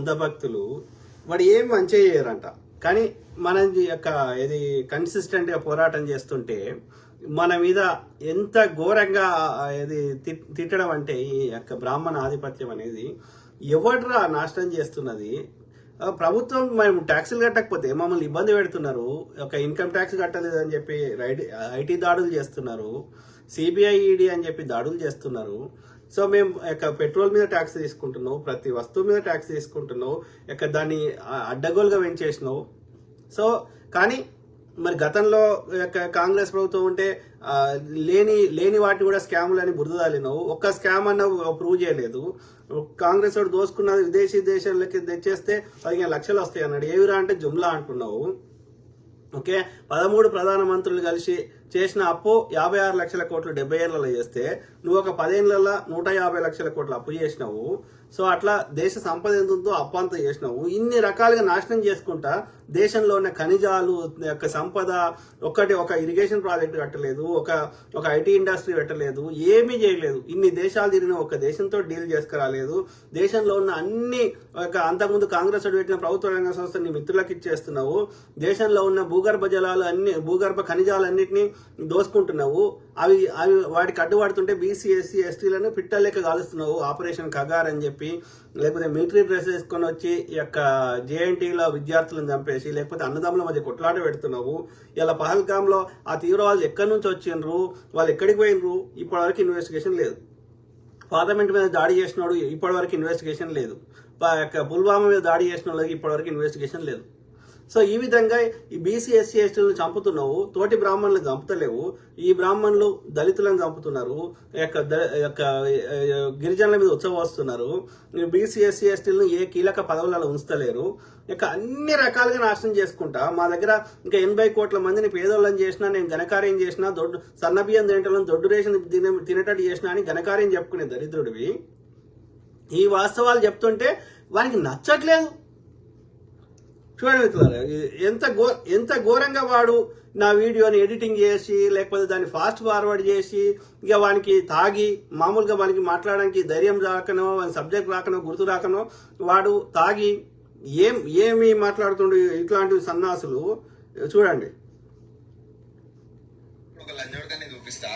అంధభక్తులు వాడు ఏం మంచి చేయరంట. కానీ మన యొక్క ఇది కన్సిస్టెంట్గా పోరాటం చేస్తుంటే మన మీద ఎంత ఘోరంగా ఇది తిట్టడం అంటే ఈ యొక్క బ్రాహ్మణ ఆధిపత్యం అనేది ఎవడ్రా నాశనం చేస్తున్నది. ప్రభుత్వం మేము ట్యాక్సులు కట్టకపోతే మమ్మల్ని ఇబ్బంది పెడుతున్నారు. ఒక ఇన్కమ్ ట్యాక్స్ కట్టలేదని చెప్పి ఐటీ దాడులు చేస్తున్నారు, సిబిఐ ఈడీ అని చెప్పి దాడులు చేస్తున్నారు. సో మేము పెట్రోల్ మీద ట్యాక్స్ తీసుకుంటున్నావు, ప్రతి వస్తువు మీద ట్యాక్స్ తీసుకుంటున్నావు, దాన్ని అడ్డగోలుగా పెంచేసినావు. సో కానీ మరి గతంలో కాంగ్రెస్ ప్రభుత్వం ఉంటే లేని వాటిని కూడా స్కాములని బురదలినావు. ఒక్క స్కామ్ అన్న ప్రూవ్ చేయలేదు. కాంగ్రెస్ వాడు దోసుకున్న విదేశీ దేశాలకి తెచ్చేస్తే 15 లక్షలు వస్తాయి అన్నాడు. ఏవిరా అంటే జుమ్లా అంటున్నావు. ఓకే, 13 ప్రధానమంత్రులు కలిసి చేసిన అప్పు 56 లక్షల కోట్లు 70 ఏళ్లలో చేస్తే నువ్వు ఒక 10 ఏళ్లలో 150 లక్షల కోట్లు అప్పు చేసినావు. సో అట్లా దేశ సంపద ఎంత ఉందో అప్పు అంతా చేసినావు. ఇన్ని రకాలుగా నాశనం చేసుకుంటా దేశంలో ఉన్న ఖనిజాలు యొక్క సంపద ఒక ఇరిగేషన్ ప్రాజెక్ట్ కట్టలేదు, ఒక ఐటీ ఇండస్ట్రీ పెట్టలేదు, ఏమీ చేయలేదు. ఇన్ని దేశాలు తిరిగిన ఒక దేశంతో డీల్ చేసుకురాలేదు. దేశంలో ఉన్న అన్ని అంతకుముందు కాంగ్రెస్ పెట్టిన ప్రభుత్వ రంగ సంస్థని మిత్రులకు ఇచ్చేస్తున్నావు. దేశంలో ఉన్న భూగర్భ జలాలు భూగర్భ ఖనిజాలన్నింటినీ దోసుకుంటున్నావు. అవి వాటికి అడ్డుపడుతుంటే బీసీ ఎస్సీ ఎస్టీలను పిట్టలేక కాలుస్తున్నావు. ఆపరేషన్ కగార్ అని చెప్పి, లేకపోతే మిలిటరీ డ్రెస్ వేసుకొని వచ్చి ఈ యొక్క జేఎన్టీలో విద్యార్థులను చంపేసి, లేకపోతే అన్నదమ్ముల మధ్య కొట్లాట పెడుతున్నావు. ఇలా పహల్గామ్లో ఆ తీవ్రవాదులు ఎక్కడి నుంచి వచ్చిండ్రు, వాళ్ళు ఎక్కడికి పోయినరు, ఇప్పటివరకు ఇన్వెస్టిగేషన్ లేదు. పార్లమెంట్ మీద దాడి చేసినోడు ఇప్పటివరకు ఇన్వెస్టిగేషన్ లేదు. పుల్వామా మీద దాడి చేసిన వాళ్ళకి ఇప్పటివరకు ఇన్వెస్టిగేషన్ లేదు. సో ఈ విధంగా ఈ బీసీ ఎస్సీ ఎస్టీలను చంపుతున్నావు, తోటి బ్రాహ్మణులను చంపుతలేవు. ఈ బ్రాహ్మణులు దళితులను చంపుతున్నారు, గిరిజనుల మీద ఉత్సవస్తున్నారు. బీసీ ఎస్సీ ఎస్టీలను ఏ కీలక పదవులలో ఉంచలేరు. అన్ని రకాలుగా నాశనం చేసుకుంటా మా దగ్గర ఇంకా 80 కోట్ల మందిని పేదోళ్ళని చేసినా, నేను ఘనకార్యం చేసినా, సన్నబియ్యం తినటం దొడ్డు రేషన్ తినేటట్టు చేసినా అని ఘనకార్యం చెప్పుకునే దరిద్రుడివి ఈ వాస్తవాలు చెప్తుంటే వానికి నచ్చట్లేదు. చూడండి మిత్రులారా, ఎంత ఘోరంగా వాడు నా వీడియోని ఎడిటింగ్ చేసి, లేకపోతే దాన్ని ఫాస్ట్ ఫార్వర్డ్ చేసి, ఇక వానికి తాగి మామూలుగా వానికి మాట్లాడడానికి ధైర్యం రాకనో, సబ్జెక్ట్ రాకనో, గుర్తు రాకనో వాడు తాగి ఏమి మాట్లాడుతుండే ఇట్లాంటి సన్నాసులు. చూడండి, ఒక లంజోడ్కాన్ని చూపిస్తా,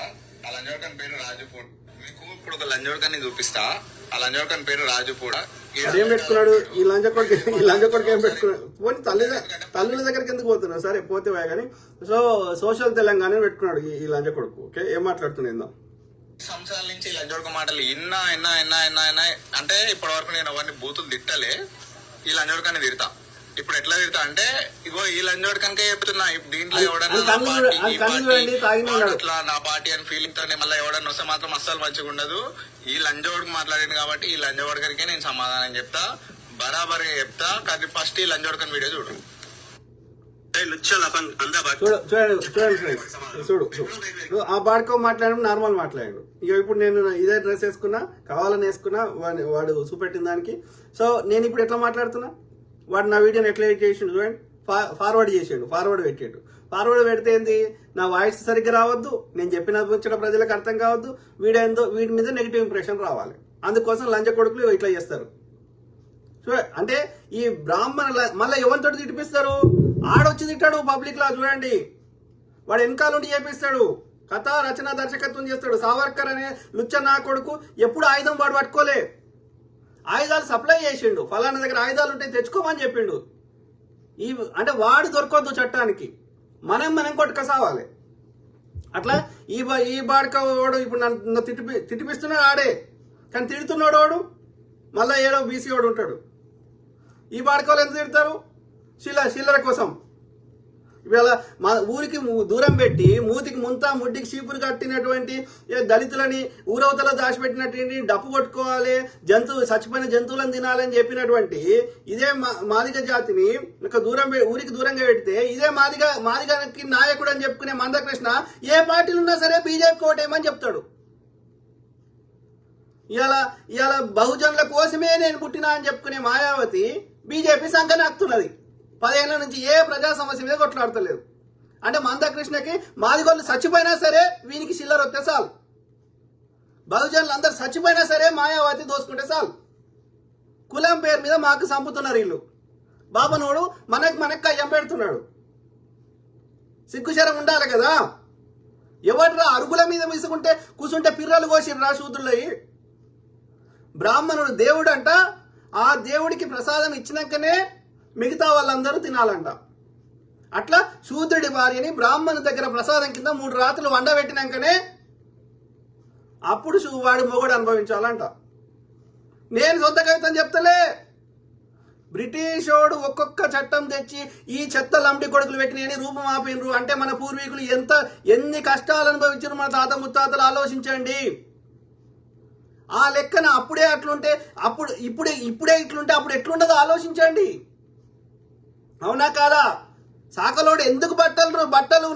ఆ లంజోడ్కాన్ పేరు రాజుపూడ్. మీకు ఇప్పుడు ఒక లంజోడ్కాన్ని చూపిస్తా, ఆ లంజోడ్కాన్ పేరు రాజుపూడ. ఏం పెట్టుకున్నాడు ఈ లంజకొడుకు ఏం పెట్టుకున్నాడు? పోనీ తల్లుల దగ్గరికి ఎందుకు పోతున్నాడు? సరే పోతే కానీ. సో సోషల్ తెలంగాణ పెట్టుకున్నాడు ఈ లంజకొడుకు. ఓకే, ఏం మాట్లాడుతున్నాం? సంవత్సరాల నుంచి లంజోడ్క మాటలు ఇన్నా అంటే ఇప్పటి వరకు నేను అవన్నీ బూతులు తిట్టలే. ఈ లంజోడ్కాన్ని తిడతా. ఇప్పుడు ఎట్లా తిడతా అంటే, ఇగో ఈ లంజోడ్కానికే చెప్తున్నా. దీంట్లో ఎవడన్నా నా పార్టీ అని ఫీలింగ్ తోనే మళ్ళీ ఎవడన్నా వస్తే మాత్రం అస్సలు మంచిగా ఉండదు. ఈ లంజోడ్కి మాట్లాడింది కాబట్టి ఈ లంజోడ్కనికే నేను సమాధానం చెప్తా, బరాబర్గా చెప్తా. కానీ ఫస్ట్ ఈ లంజోడ్కన్ వీడియో చూడు. చూడు ఆ బాడుకో మాట్లాడడం నార్మల్ మాట్లాడాడు. ఇక ఇప్పుడు నేను ఇదే డ్రెస్ వేసుకున్నా, కావాలని వేసుకున్నా, వాడు చూపెట్టిన దానికి. సో నేను ఇప్పుడు ఎట్లా మాట్లాడుతున్నా, వాడు నా వీడియోని ఎట్లా ఎడిట్ చేసిండు చూడండి. ఫార్వర్డ్ చేసాడు, ఫార్వర్డ్ పెట్టాడు. ఫార్వర్డ్ పెడితే ఏంది, నా వాయిస్ సరిగ్గా రావద్దు, నేను చెప్పిన ముచ్చట ప్రజలకు అర్థం కావద్దు, వీడి మీద నెగిటివ్ ఇంప్రెషన్ రావాలి. అందుకోసం లంచ కొడుకులు ఇట్లా చేస్తారు. అంటే ఈ బ్రాహ్మణ మళ్ళీ ఎవరితో తిట్టిపిస్తారు? ఆడొచ్చి తిట్టాడు పబ్లిక్ లా. చూడండి, వాడు వెనకాల నుండి చేపిస్తాడు, కథ రచన దర్శకత్వం చేస్తాడు. సావర్కర్ అనే లుచ్చ నా కొడుకు ఎప్పుడు ఆయుధం వాడు పట్టుకోలే, ఆయుధాలు సప్లై చేసిండు. ఫలానా దగ్గర ఆయుధాలు ఉంటే తెచ్చుకోమని చెప్పిండు. అంటే వాడు దొరకొద్దు చట్టానికి, మనం కొట్టుకసావాలి. అట్లా ఈ బాడక వాడు ఇప్పుడు నన్ను తిట్టిపిస్తున్నాడు ఆడే, కానీ తిడుతున్నాడు వాడు మళ్ళీ ఏడో బీసీ వాడు ఉంటాడు. ఈ బాడకలు ఎంత తిడతారు? చిల్లర కోసం. ఇవాళ మా ఊరికి దూరం పెట్టి మూతికి ముడ్డికి చీపురు కట్టినటువంటి దళితులని ఊరవతల దాచిపెట్టినటువంటి డప్పు కొట్టుకోవాలి, చచ్చిపోయిన జంతువులను తినాలని చెప్పినటువంటి ఇదే మాదిగ జాతిని ఊరికి దూరంగా పెడితే ఇదే మాదిగకి నాయకుడు అని చెప్పుకునే మందకృష్ణ ఏ పార్టీలు ఉన్నా సరే బీజేపీ కోటేమని చెప్తాడు. ఇవాళ బహుజనుల కోసమే నేను పుట్టినా అని చెప్పుకునే మాయావతి బీజేపీ సంకనాక్తున్నది. 10 ఏళ్ల నుంచి ఏ ప్రజా సమస్య మీద కొట్లాడతలేదు. అంటే మందకృష్ణకి మాదిగోళ్ళు చచ్చిపోయినా సరే వీనికి చిల్లర వస్తే చాలు, బహుజనులు అందరు చచ్చిపోయినా సరే మాయావతి దోసుకుంటే చాలు. కులం పేరు మీద మాకు చంపుతున్నారు వీళ్ళు. బాబనోడు మనకు అయ్యం పెడుతున్నాడు. సిగ్గుశరం ఉండాలి కదా. ఎవడ్రా అరుగుల మీద విసుకుంటే కూసుంటే పిర్రలు కోసిర్రా శూద్రులయ్యి. బ్రాహ్మణుడు దేవుడు అంట, ఆ దేవుడికి ప్రసాదం ఇచ్చినాకనే మిగతా వాళ్ళందరూ తినాలంట. అట్లా శూద్రుడి భార్యని బ్రాహ్మణు దగ్గర ప్రసాదం కింద 3 రాత్రులు వండబెట్టినాకనే అప్పుడు వాడి మొగుడు అనుభవించాలంట. నేను సొంత కవితం చెప్తలే. బ్రిటిషోడు ఒక్కొక్క చట్టం తెచ్చి ఈ చెత్త లంబడి కొడుకులు పెట్టినని రూపం ఆపినరు అంటే మన పూర్వీకులు ఎన్ని కష్టాలు అనుభవించారు మన తాత ముత్తాతలు ఆలోచించండి. ఆ లెక్కన అప్పుడే అట్లుంటే ఇప్పుడే ఇట్లుంటే అప్పుడు ఎట్లుండదో ఆలోచించండి. అవునా కాదా? సాకలోడు ఎందుకు బట్టలు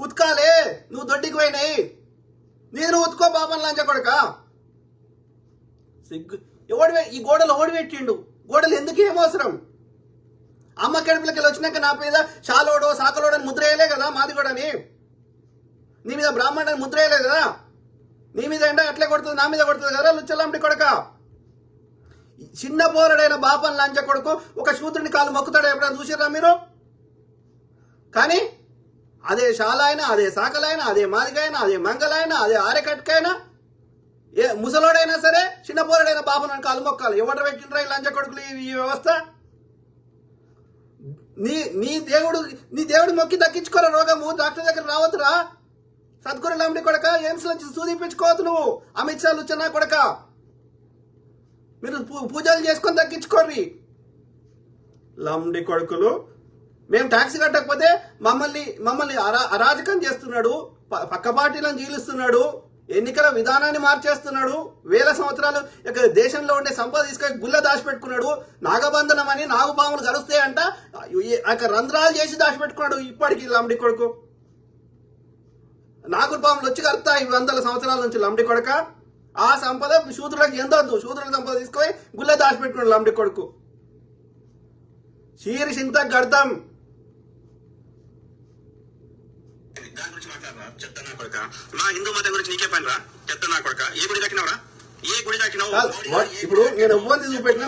ఉతకాలే? నువ్వు దొడ్డికి పోయినాయి, నేను ఉతుకో పాపం లంచ కొడక. సిగ్గు ఈ గోడలు ఓడి పెట్టిండు. గోడలు ఎందుకు ఏమవసరం? అమ్మ కడుపులకి వచ్చినాక నా మీద చాలోడో సాకలోడని ముద్ర వేయలే కదా. మాది కూడా నీ మీద బ్రాహ్మణుని ముద్ర వేయలే కదా. నీ మీద ఎండ అట్లే కొడుతుంది, నా మీద కొడుతుంది కదా లుచ్చలంబడి కొడక. చిన్న పోరడైన బాపన్ లంచ కొడుకు ఒక శూద్రుని కాలు మొక్కుతాడు ఎప్పుడైనా చూసిర్రా మీరు? కానీ అదే శాలైనా, అదే సాకలైనా, అదే మాదిగైనా, అదే మంగళైనా, అదే ఆరెకట్కైనా, ఏ ముసలోడైనా సరే చిన్న పోరడైన బాపన్ కాలు మొక్కాలి. ఎవరు పెట్టినరా ఈ లంచ కొడుకులు ఈ వ్యవస్థ? నీ దేవుడు మొక్కి దక్కించుకోరా రోగము. డాక్టర్ దగ్గర రావద్దురా. సద్గురు లంబడి కొడక ఎయిమ్స్ నుంచి సూదిపించుకోవద్దు నువ్వు. అమిత్ షా లుచ్చనా కొడక. మీరు పూజలు చేసుకొని దక్కించుకోర్రి లంబడి కొడుకులు. మేము ట్యాక్సీ కట్టకపోతే మమ్మల్ని అరాజకం చేస్తున్నాడు, పక్క పార్టీలను జీలుస్తున్నాడు, ఎన్నికల విధానాన్ని మార్చేస్తున్నాడు, 1000 సంవత్సరాలు దేశంలో ఉండే సంపద తీసుకొని గుళ్ళ దాచిపెట్టుకున్నాడు. నాగబంధనం అని నాగుపాములు గరుస్తాయంట రంధ్రాలు చేసి దాచిపెట్టుకున్నాడు. ఇప్పటికి లంబడి కొడుకు నాగుపాములు వచ్చి కరుతాయి 100 సంవత్సరాల నుంచి లంబడి కొడక. ఆ సంపద శూద్రులకు ఎందొద్దు. శూద్రుల సంపద తీసుకొని గుళ్ళ దాచిపెట్టుకున్నాడు లంబడి కొడుకు. చీరి చింత గడతాం. దాని గురించి మాట్లాడరా చెత్త నా కొడుక. మా హిందూ మతం గురించి నీకే పని రా చెత్త నా కొడుక. ఏ గుడి దక్కినవరా? ఏ గుడి దక్కినావు? ఇప్పుడు నేను ఎవ్వరిని చూపెట్టినా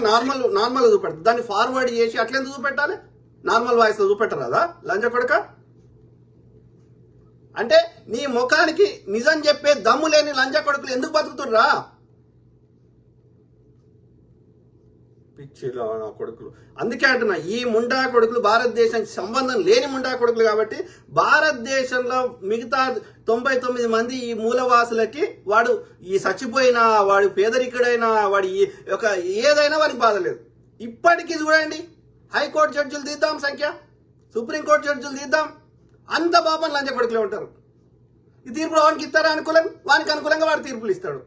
నార్మల్ చూపెడతా. దాన్ని ఫార్వర్డ్ చేసి అట్లెందుకు చూపెట్టాలి? నార్మల్ వాయిస్ లో చూపెట్టరాదా లంచ కొడుక? అంటే నీ ముఖానికి నిజం చెప్పే దమ్ము లేని లంచ కొడుకులు ఎందుకు బతుకుతుర్రా? పిచ్చిలో నా కొడుకులు. అందుకే అంటున్నా, ఈ ముండా కొడుకులు భారతదేశానికి సంబంధం లేని ముండా కొడుకులు. కాబట్టి భారతదేశంలో మిగతా 99 మంది ఈ మూలవాసులకి వాడు ఈ చచ్చిపోయినా, వాడు పేదరికుడైనా, వాడి ఏదైనా వాడికి బాధ లేదు. ఇప్పటికీ చూడండి, హైకోర్టు జడ్జిలు తీద్దాం సంఖ్య, సుప్రీంకోర్టు జడ్జిలు తీద్దాం, అంత పాపం లంచ కొడుకులే ఉంటారు. ఈ తీర్పులు వానికి ఇస్తారా అనుకూలంగా? వానికి అనుకూలంగా వాడు తీర్పులు ఇస్తాడు.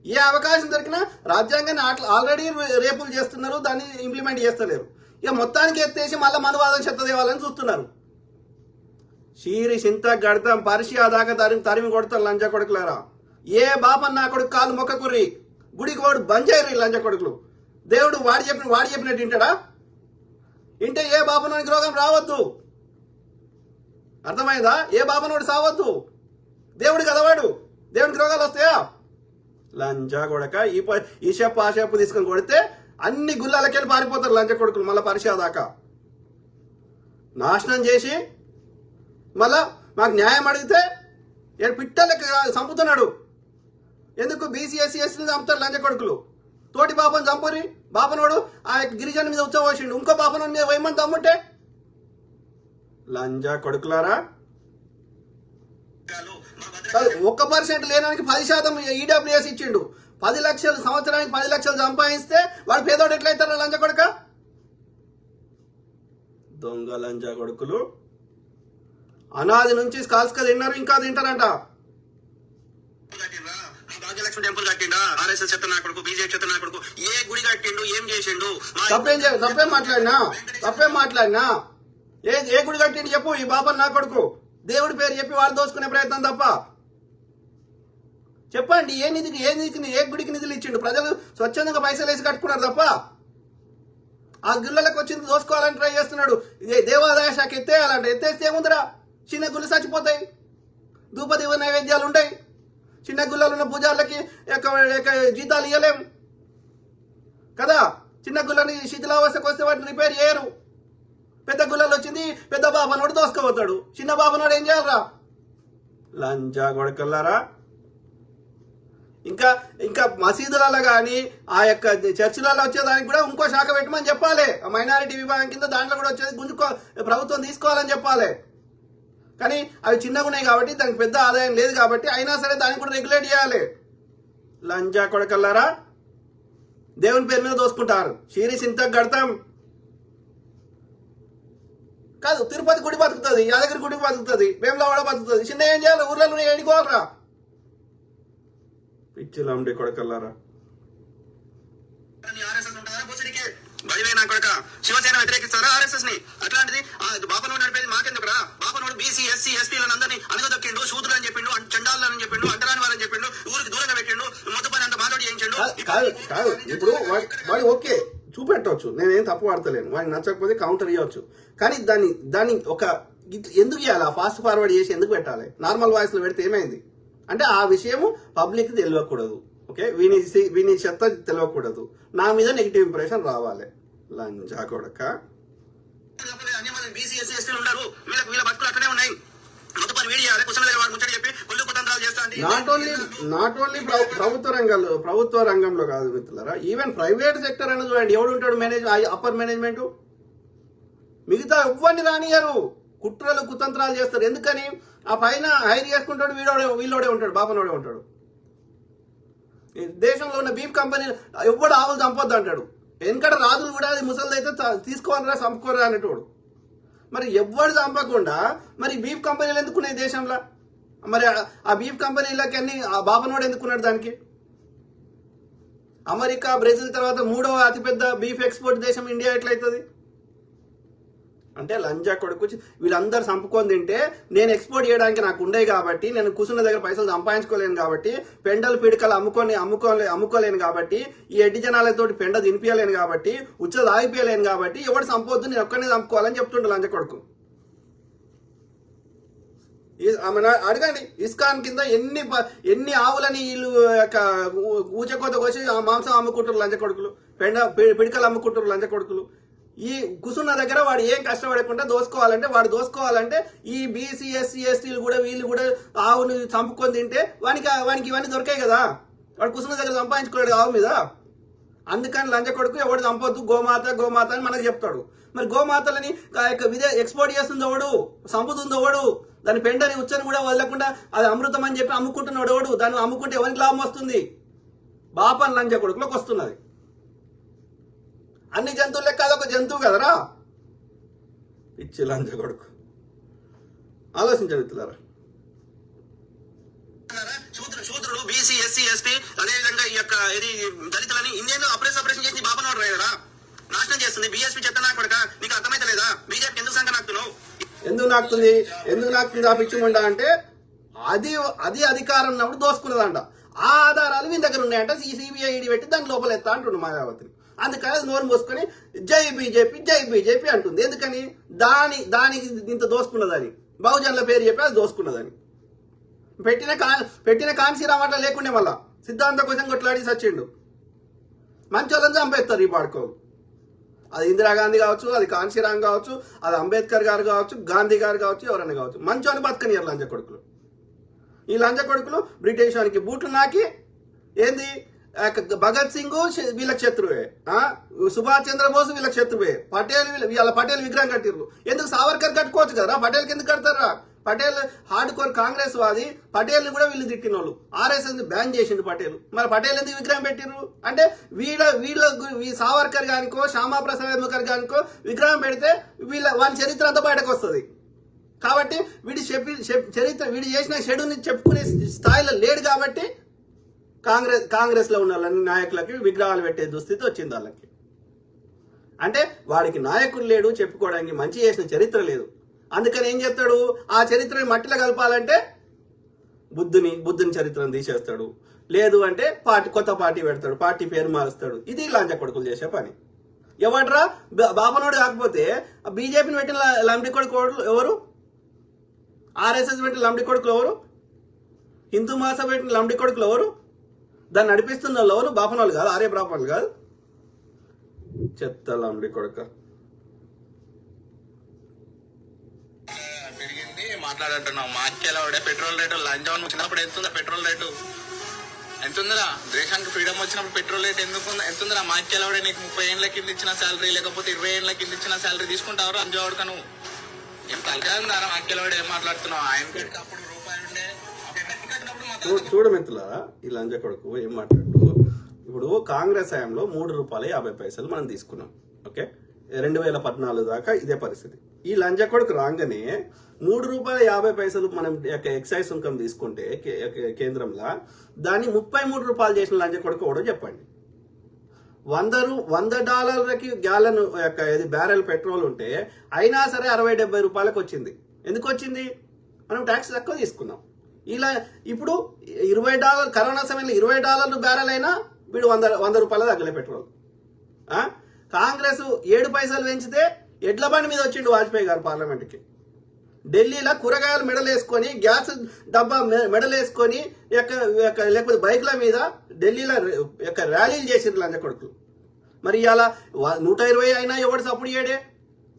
ఏ అవకాశం దొరికినా రాజ్యాంగాన్ని ఆల్రెడీ రేపులు చేస్తున్నారు, దాన్ని ఇంప్లిమెంట్ చేస్తలేరు. ఇక మొత్తానికి ఎత్తేసి మళ్ళీ మనవాదం చెత్తదేవాలని చూస్తున్నారు. షీరి చింత గడతాం పరిషియా దాకా తరిమి కొడతారు లంచ కొడుకులారా. ఏ బాపన్ నా కొడుకు కాలు మొక్కకుర్రి, గుడికి వాడు బంజాయి లంచ కొడుకులు. దేవుడు వాడి చెప్పినట్టు వింటాడా? వింటే ఏ బాపనోనికి రోగం రావద్దు. అర్థమైందా? ఏ బాపనోడు సావద్దు. దేవుడు కదవాడు, దేవుడికి రోగాలు వస్తాయా? లంచ కొడక. ఈ షెప్ ఆ షెప్ తీసుకొని కొడితే అన్ని గుళ్ళలకెళ్ళి పారిపోతారు లంచ కొడుకులు. మళ్ళీ పరిషా దాకా నాశనం చేసి మళ్ళా మాకు న్యాయం అడిగితే పిట్టలకి చంపుతున్నాడు. ఎందుకు? బీసీ ఎస్సీ ఎస్టీలు చంపుతారు లంచ కొడుకులు. తోటి పాపను చంపురి. బాపనోడు ఆ గిరిజన మీద ఉత్సవం ఇంకో పాపను మీద వేయమని తమ్ముంటే లంచ కొడుకులారా. 1% లేనానికి 10% ఈడబ్ల్యూఎస్ ఇచ్చిండు. 10 లక్షలు సంవత్సరానికి 10 లక్షలు సంపాదిస్తే వాడు పేదోడు ఎట్లయితారా లంచ కొడుక? దొంగ లంచ కొడుకులు. అనాది నుంచి కాల్స్క తిన్నారు, ఇంకా తింటారంట. భాగ్యలక్ష్మి టెంపుల్ కట్టిండా? ఆర్ఎస్ఎస్ చెత్త నా కొడుకు, బీజేపీ చెత్త నా కొడుకు. ఏ గుడి కట్టిండు? ఏం చేసిండు? తప్పేం మాట్లాడినా ఏ గుడి కట్టిండు చెప్పు. ఈ బాబన్ నా కొడుకు దేవుడి పేరు చెప్పి వాళ్ళు దోసుకునే ప్రయత్నం తప్ప. చెప్పండి, ఏ గుడికి నిధులు ఇచ్చిండు? ప్రజలు స్వచ్ఛందంగా పైసలు వేసి కట్టుకున్నారు తప్ప ఆ గుళ్ళలకు వచ్చింది దోసుకోవాలని ట్రై చేస్తున్నాడు. దేవాదాయ శాఖ ఎత్తేయాలంటే ఎత్తేస్తే ఏముందిరా? చిన్న గుళ్ళు చచ్చిపోతాయి, ధూపదీప నైవేద్యాలు ఉంటాయి. చిన్న గుళ్ళలో ఉన్న పూజార్లకి జీతాలు ఇవ్వలేం కదా. చిన్న గుళ్ళని శిథిలావస్థకు వస్తే వాటిని రిపేర్ చేయరు. పెద్ద గుళ్ళలు వచ్చింది, పెద్ద బాబనోడు దోసుకుపోతాడు. చిన్న బాబనోడు ఏం చేయాలరా? లంచా కొడకల్లారా. ఇంకా ఇంకా మసీదులలో కానీ ఆ యొక్క చర్చిలలో వచ్చేదానికి కూడా ఇంకో శాఖ పెట్టమని చెప్పాలి. ఆ మైనారిటీ విభాగం కింద దాంట్లో కూడా వచ్చేది ప్రభుత్వం తీసుకోవాలని చెప్పాలి. కానీ అవి చిన్నగా ఉన్నాయి కాబట్టి దానికి పెద్ద ఆదాయం లేదు కాబట్టి అయినా సరే దాన్ని కూడా రెగ్యులేట్ చేయాలి. లంచా కొడకల్లారా, దేవుని పేరు మీద దోసుకుంటారు. షీరీస్ ఇంతకు కడతాం కాదు, తిరుపతి గుడి బతుకుతుంది, యాదగిరి గుడి బతుకుతుంది, వేములవాడ బతుకుతుంది. చిన్న ఏం చేయాలి? ఊర్లలో ఏడుకోవాలరా? పిచ్చిలండి కొడకల్లారా. శివసేన వ్యతిరేకిస్తారా ఆర్ఎస్ఎస్ ని? అట్లాంటిది బాపనోడు నడిపేది మాకెందుకురా? బాపనోడు బీసీ ఎస్సీ ఎస్టీలను అందరినీ అనగదొక్కిండు, శూద్రులు అని చెప్పిండు, చండాలని చెప్పిండు, అంటరాని వాళ్ళని చెప్పిండు, ఊరికి దూరంగా పెట్టిండు, మొత్తం పని అంత మాతోటి చేయించండు. కాదు ఇప్పుడు వాడు ఓకే చూపెట్టవచ్చు, నేనేం తప్పు పడతలేను. వాడికి నచ్చకపోతే కౌంటర్ ఇవ్వచ్చు. కానీ దాన్ని ఒక ఎందుకు చేయాలి? ఫాస్ట్ ఫార్వర్డ్ చేసి ఎందుకు పెట్టాలి? నార్మల్ వాయిస్ లో పెడితే ఏమైంది అంటే ఆ విషయము పబ్లిక్ తెలియకూడదు. ఓకే, వీని చెత్త తెలియకూడదు, నా మీద నెగిటివ్ ఇంప్రెషన్ రావాలి. లంచా కొడక. నాట్ ఓన్లీ ప్రభుత్వ రంగంలో కాదు మిత్రులారా, ఈవెన్ ప్రైవేట్ సెక్టర్ అని చూడండి. ఎవడు ఉంటాడు అప్పర్ మేనేజ్మెంట్? మిగతా ఎవ్వరిని రానియరు, కుట్రలు కుతంత్రాలు చేస్తారు. ఎందుకని? ఆ పైన హైర్ చేసుకుంటాడు, వీళ్ళోడే ఉంటాడు, బాపనోడే ఉంటాడు. దేశంలో ఉన్న బీఫ్ కంపెనీ ఎవ్వడు ఆవులు చంపొద్దు అంటాడు. వెనకట రాజులు కూడా అది ముసలిదైతే తీసుకోవాలరా చంపుకోరా అనేటోడు. మరి ఎవ్వడు చంపకుండా మరి బీఫ్ కంపెనీలు ఎందుకున్నాయి దేశంలో? మరి ఆ బీఫ్ కంపెనీలకి అన్ని ఆ బాపనోడు ఎందుకున్నాడు దానికి? అమెరికా, బ్రెజిల్ తర్వాత 3వ అతిపెద్ద బీఫ్ ఎక్స్పోర్ట్ దేశం ఇండియా ఎట్లయితుంది? అంటే లంజా కొడుకు వీళ్ళందరూ చంపుకొని తింటే నేను ఎక్స్పోర్ట్ చేయడానికి నాకు ఉండే కాబట్టి, నేను కూర్చున్న దగ్గర పైసలు సంపాదించుకోలేను కాబట్టి, పెండలు పిడకలు అమ్ముకోలేను కాబట్టి, ఈ ఎడ్డి జనాలతోటి పెండ తినిపించలేను కాబట్టి, ఉచ్చ ఆగిపోయలేను కాబట్టి ఎవడు చంపొద్దు, నేను ఒక్కనే చంపుకోవాలని చెప్తుండే లంజా కొడుకు. అడగండి, ఇస్కాన్ కింద ఎన్ని ఆవులని వీళ్ళు ఊచకోత కోసి మాంసం అమ్ముకుంటారు లంజ కొడుకులు, పిడకలు అమ్ముకుంటారు లంజ కొడుకులు. ఈ కుసున్న దగ్గర వాడు ఏం కష్టపడకుండా దోసుకోవాలంటే ఈ బీసీ ఎస్సీ ఎస్టీలు కూడా వీళ్ళు కూడా ఆవుని చంపుకొని తింటే వానికి ఇవన్నీ దొరికాయి కదా. వాడు కుసున్న దగ్గర సంపాదించుకోలేడు ఆవు మీద. అందుకని లంచ కొడుకు ఎవడు చంపొద్దు, గోమాత అని మనకు చెప్తాడు. మరి గోమాతలని ఎక్స్పోర్ట్ చేస్తుంది ఎవడు, చంపుతుంది ఎవడు? దాని పెండని ఉచ్చని కూడా వదలకుండా అది అమృతం అని చెప్పి అమ్ముకుంటున్నాడు ఎవడు? దాన్ని అమ్ముకుంటే ఎవరికి లాభం వస్తుంది? బాపన్ లంచ కొడుకులోకి వస్తున్నది. అన్ని జంతువులు లెక్క అదొక జంతువు కదరా. పిచ్చి లంచ కొడుకు. ఆలోచించండి మిత్రులారా. శూద్రుడు, బీసీ ఎస్సీ ఎస్టీ అదేవిధంగా ఈ యొక్క దళితులని ఇండియన్ ఆపరేషన్ చేసి బాపనోడు రైడరా నాశనం చేస్తుంది. బీఎస్పీ చెత్త నా కొడక, నీకు అర్థమైతే లేదా? బీజేపీ ఎందుకు సంఖ్య నాకుతున్నావు? ఎందుకు నాకుతుంది ఆ పిచ్చిమండ అంటే అది అధికారం ఉన్నప్పుడు దోసుకున్నదంట. ఆ ఆధారాలు మీ దగ్గర ఉన్నాయంట. సిబిఐ పెట్టి దాని లోపల ఎత్తా అంటుండు మాయావతిని. అందుకని నోరు మోసుకొని జై బీజేపీ అంటుంది. ఎందుకని? దానికి ఇంత దోసుకున్నదని, బహుజనుల పేరు చెప్పి అది దోసుకున్నదని. పెట్టిన కాన్సీరామ్ అట్లా లేకుండే మళ్ళా సిద్ధాంత కోసం కొట్లాడి సచ్చిండు. మంచోళ్ళని చంపేస్తారు ఈ పాడుకోలు. అది ఇందిరాగాంధీ కావచ్చు, అది కాన్సీరామ్ కావచ్చు, అది అంబేద్కర్ గారు కావచ్చు, గాంధీ గారు కావచ్చు, ఎవరైనా కావచ్చు. మంచోని బతకనియరు లంచ కొడుకులు. ఈ లంచ కొడుకులు బ్రిటిష్ వారికి బూట్లు నాకి ఏంది భగత్ సింగ్ వీళ్ళకి శత్రువే, సుభాష్ చంద్రబోస్ వీళ్ళకి శత్రువే, పటేల్ విగ్రహం కట్టిర్రు. ఎందుకు సావర్కర్ కట్టుకోవచ్చు కదా, పటేల్కి ఎందుకు కడతారా? పటేల్ హార్డ్ కోర్ కాంగ్రెస్ వాది. పటేల్ కూడా వీళ్ళు తిట్టిన వాళ్ళు. ఆర్ఎస్ఎస్ బ్యాన్ చేసిండు పటేల్. మరి పటేల్ ఎందుకు విగ్రహం పెట్టిర్రు అంటే వీళ్ళ సావర్కర్ గానికో శ్యామాప్రసాద్ ముఖర్జీ గానికో విగ్రహం పెడితే వాని చరిత్ర అంతా బయటకు వస్తుంది. కాబట్టి వీడి చేసిన షెడ్యూల్ని చెప్పుకునే స్థాయిలో లేడు కాబట్టి కాంగ్రెస్ లో ఉన్న నాయకులకి విగ్రహాలు పెట్టే దుస్థితి వచ్చింది వాళ్ళకి. అంటే వాడికి నాయకుడు లేడు, చెప్పుకోవడానికి మంచి చేసిన చరిత్ర లేదు. అందుకని ఏం చేస్తాడు? ఆ చరిత్రని మట్టిలో కలపాలంటే బుద్ధుని చరిత్రను తీసేస్తాడు. లేదు అంటే కొత్త పార్టీ పెడతాడు, పార్టీ పేరు మారుస్తాడు. ఇది లంచ కొడుకులు చేసే పని. ఎవడ్రా బాబనోడు కాకపోతే బీజేపీని పెట్టిన లంబడి కొడుకు ఎవరు? ఆర్ఎస్ఎస్ పెట్టిన లంబడి కొడుకులు ఎవరు? హిందూ మాస పెట్టిన లంబడి కొడుకులు ఎవరు? దాన్ని నడిపిస్తున్న వాళ్ళు బాపనోళ్ళు కాదు, ఆర్య బ్రాహ్మణులు కాదు. చెత్తలండి కొడుక. పెరిగింది మాట్లాడుతున్నావు. మాకేలాడే పెట్రోల్ రేటు లంచం వచ్చినప్పుడు ఎంతుందా పెట్రోల్ రేటు? ఎంతుందిరా? దేశానికి ఫ్రీడమ్ వచ్చినప్పుడు పెట్రోల్ రేట్ ఎంతుందిరా? మాకేలాడే నీకు 30 ఏళ్ళ కింద ఇచ్చిన శాలరీ లేకపోతే 20 ఏళ్ళ కింద ఇచ్చిన శాలరీ తీసుకుంటావు అంజవాడుక నువ్వు? ఏం తలకాయందారా? మాకేలాడే ఏం మాట్లాడుతున్నావు? ఆయన పెట్టి అప్పుడు రూపాయలు ఉండే చూడు మిత్రులారా, ఈ లంజ కొడుకు ఏం మాట్లాడు. ఇప్పుడు కాంగ్రెస్ హయాంలో 3 రూపాయల 50 పైసలు మనం తీసుకున్నాం. ఓకే, 2014 దాకా ఇదే పరిస్థితి. ఈ లంజ కొడుకు రాగానే 3 రూపాయల 50 పైసలు మనం ఎక్సైజ్ సుంకం తీసుకుంటే కేంద్రంలో దాన్ని 33 రూపాయలు చేసిన లంజ కొడుకు కూడా చెప్పండి. $100 గ్యాలన్ ఇది బ్యారెల్ పెట్రోల్ ఉంటే అయినా సరే 60-70 రూపాయలకు వచ్చింది. ఎందుకు వచ్చింది? మనం ట్యాక్స్ తక్కువ తీసుకున్నాం. ఇలా ఇప్పుడు $20 కరోనా సమయంలో $20 బ్యారెల్ అయినా వీడు 100 రూపాయల తగ్గలే పెట్రోల్. కాంగ్రెస్ 7 పైసలు పెంచితే ఎడ్ల బండి మీద వచ్చిండు వాజ్పేయి గారు పార్లమెంట్కి. ఢిల్లీలో కూరగాయలు మెడలేసుకొని గ్యాస్ డబ్బా మెడలేసుకొని లేకపోతే బైక్ల మీద ఢిల్లీలో ర్యాలీలు చేసిండ్రు లంజ కొడుకులు. మరి ఇలా 120 అయినా ఎవడు సప్పుడు చేయడే?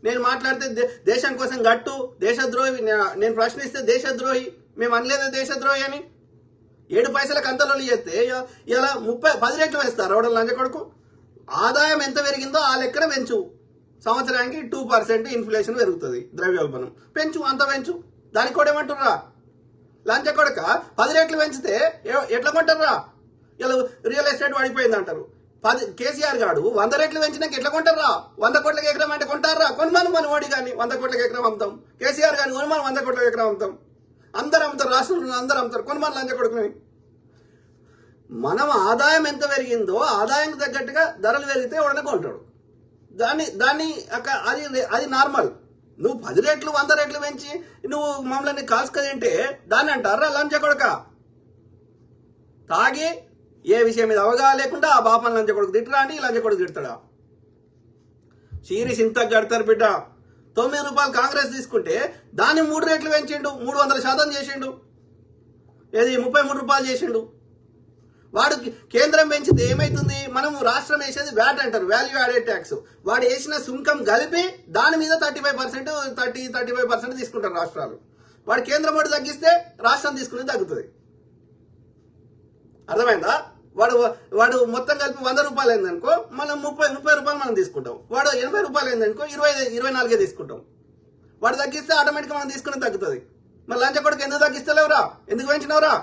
నేను మాట్లాడితే దేశం కోసం గట్టు దేశద్రోహి, నేను ప్రశ్నిస్తే దేశద్రోహి, మేము అనలేదా దేశద్రోహి అని? 7 పైసలకు అంతలో చేస్తే ఇలా 10 రెట్లు వేస్తారు ఎవడ లంజ కొడుకు. ఆదాయం ఎంత పెరిగిందో ఆ లెక్కన పెంచు. సంవత్సరానికి 2% ఇన్ఫ్లేషన్ పెరుగుతుంది, ద్రవ్యోల్బణం పెంచు, అంత పెంచు. దానికి కూడా ఏమంటుర్రా? లంచ కొడక 10 రెట్లు పెంచితే ఎట్లా కొంటారా? ఇలా రియల్ ఎస్టేట్ పడిపోయింది అంటారు. కేసీఆర్ గాడు 100 రెట్లు పెంచినాక ఎట్లా కొంటారా? 100 కోట్లకి ఎకరం అంటే కొంటారా? కొనుమాను మన మోడీ కానీ 100 కోట్లకి ఎకరం అమ్ముతాం. కేసీఆర్ కానీ కొనుమాను 100 కోట్లకి ఎకరం అమ్ముతాం. అందరూ అమ్ముతారు, రాష్ట్రంలో అందరూ అమ్ముతారు. కొనుమాను లంచ కొడుకుని. మనం ఆదాయం ఎంత పెరిగిందో ఆదాయం తగ్గట్టుగా ధరలు పెరిగితే ఎవడన్నా కొంటాడు. దాన్ని అది నార్మల్. నువ్వు 10 రెట్లు 100 రెట్లు పెంచి నువ్వు మమ్మల్ని కాసుకదంటే దాన్ని అంటారా లంచ కొడుక? తాగి ఏ విషయం మీద అవగాహన లేకుండా ఆ బాపని లంచ కొడుకు తిట్టరా అంటే ఈ లంచ కొడుకు తిడతాడా? సీరియస్ ఇంత గడతారు బిడ్డ. 9 రూపాయలు కాంగ్రెస్ తీసుకుంటే దాన్ని 3 రెట్లు పెంచిండు, 300% చేసిండు. ఏది 33 రూపాయలు చేసిండు. వాడు కేంద్రం పెంచితే ఏమైతుంది? మనం రాష్ట్రం వేసేది వ్యాట్ అంటారు, వాల్యూ యాడెడ్ ట్యాక్స్. వాడు వేసిన సుంకం కలిపి దాని మీద 35% తీసుకుంటారు రాష్ట్రాలు. వాడు కేంద్రం వాడు తగ్గిస్తే రాష్ట్రం తీసుకునేది తగ్గుతుంది. అర్థమైందా? వాడు మొత్తం కలిపి 100 రూపాయలు అయిందనుకో మనం 30 రూపాయలు మనం తీసుకుంటాం. వాడు 80 రూపాయలు అయిందనుకో 24 తీసుకుంటాం. వాడు తగ్గిస్తే ఆటోమేటిక్గా మనం తీసుకునేది తగ్గుతుంది. మరి లంచ కొడుకు ఎందుకు తగ్గిస్తలేవురా? ఎందుకు పెంచినవురా?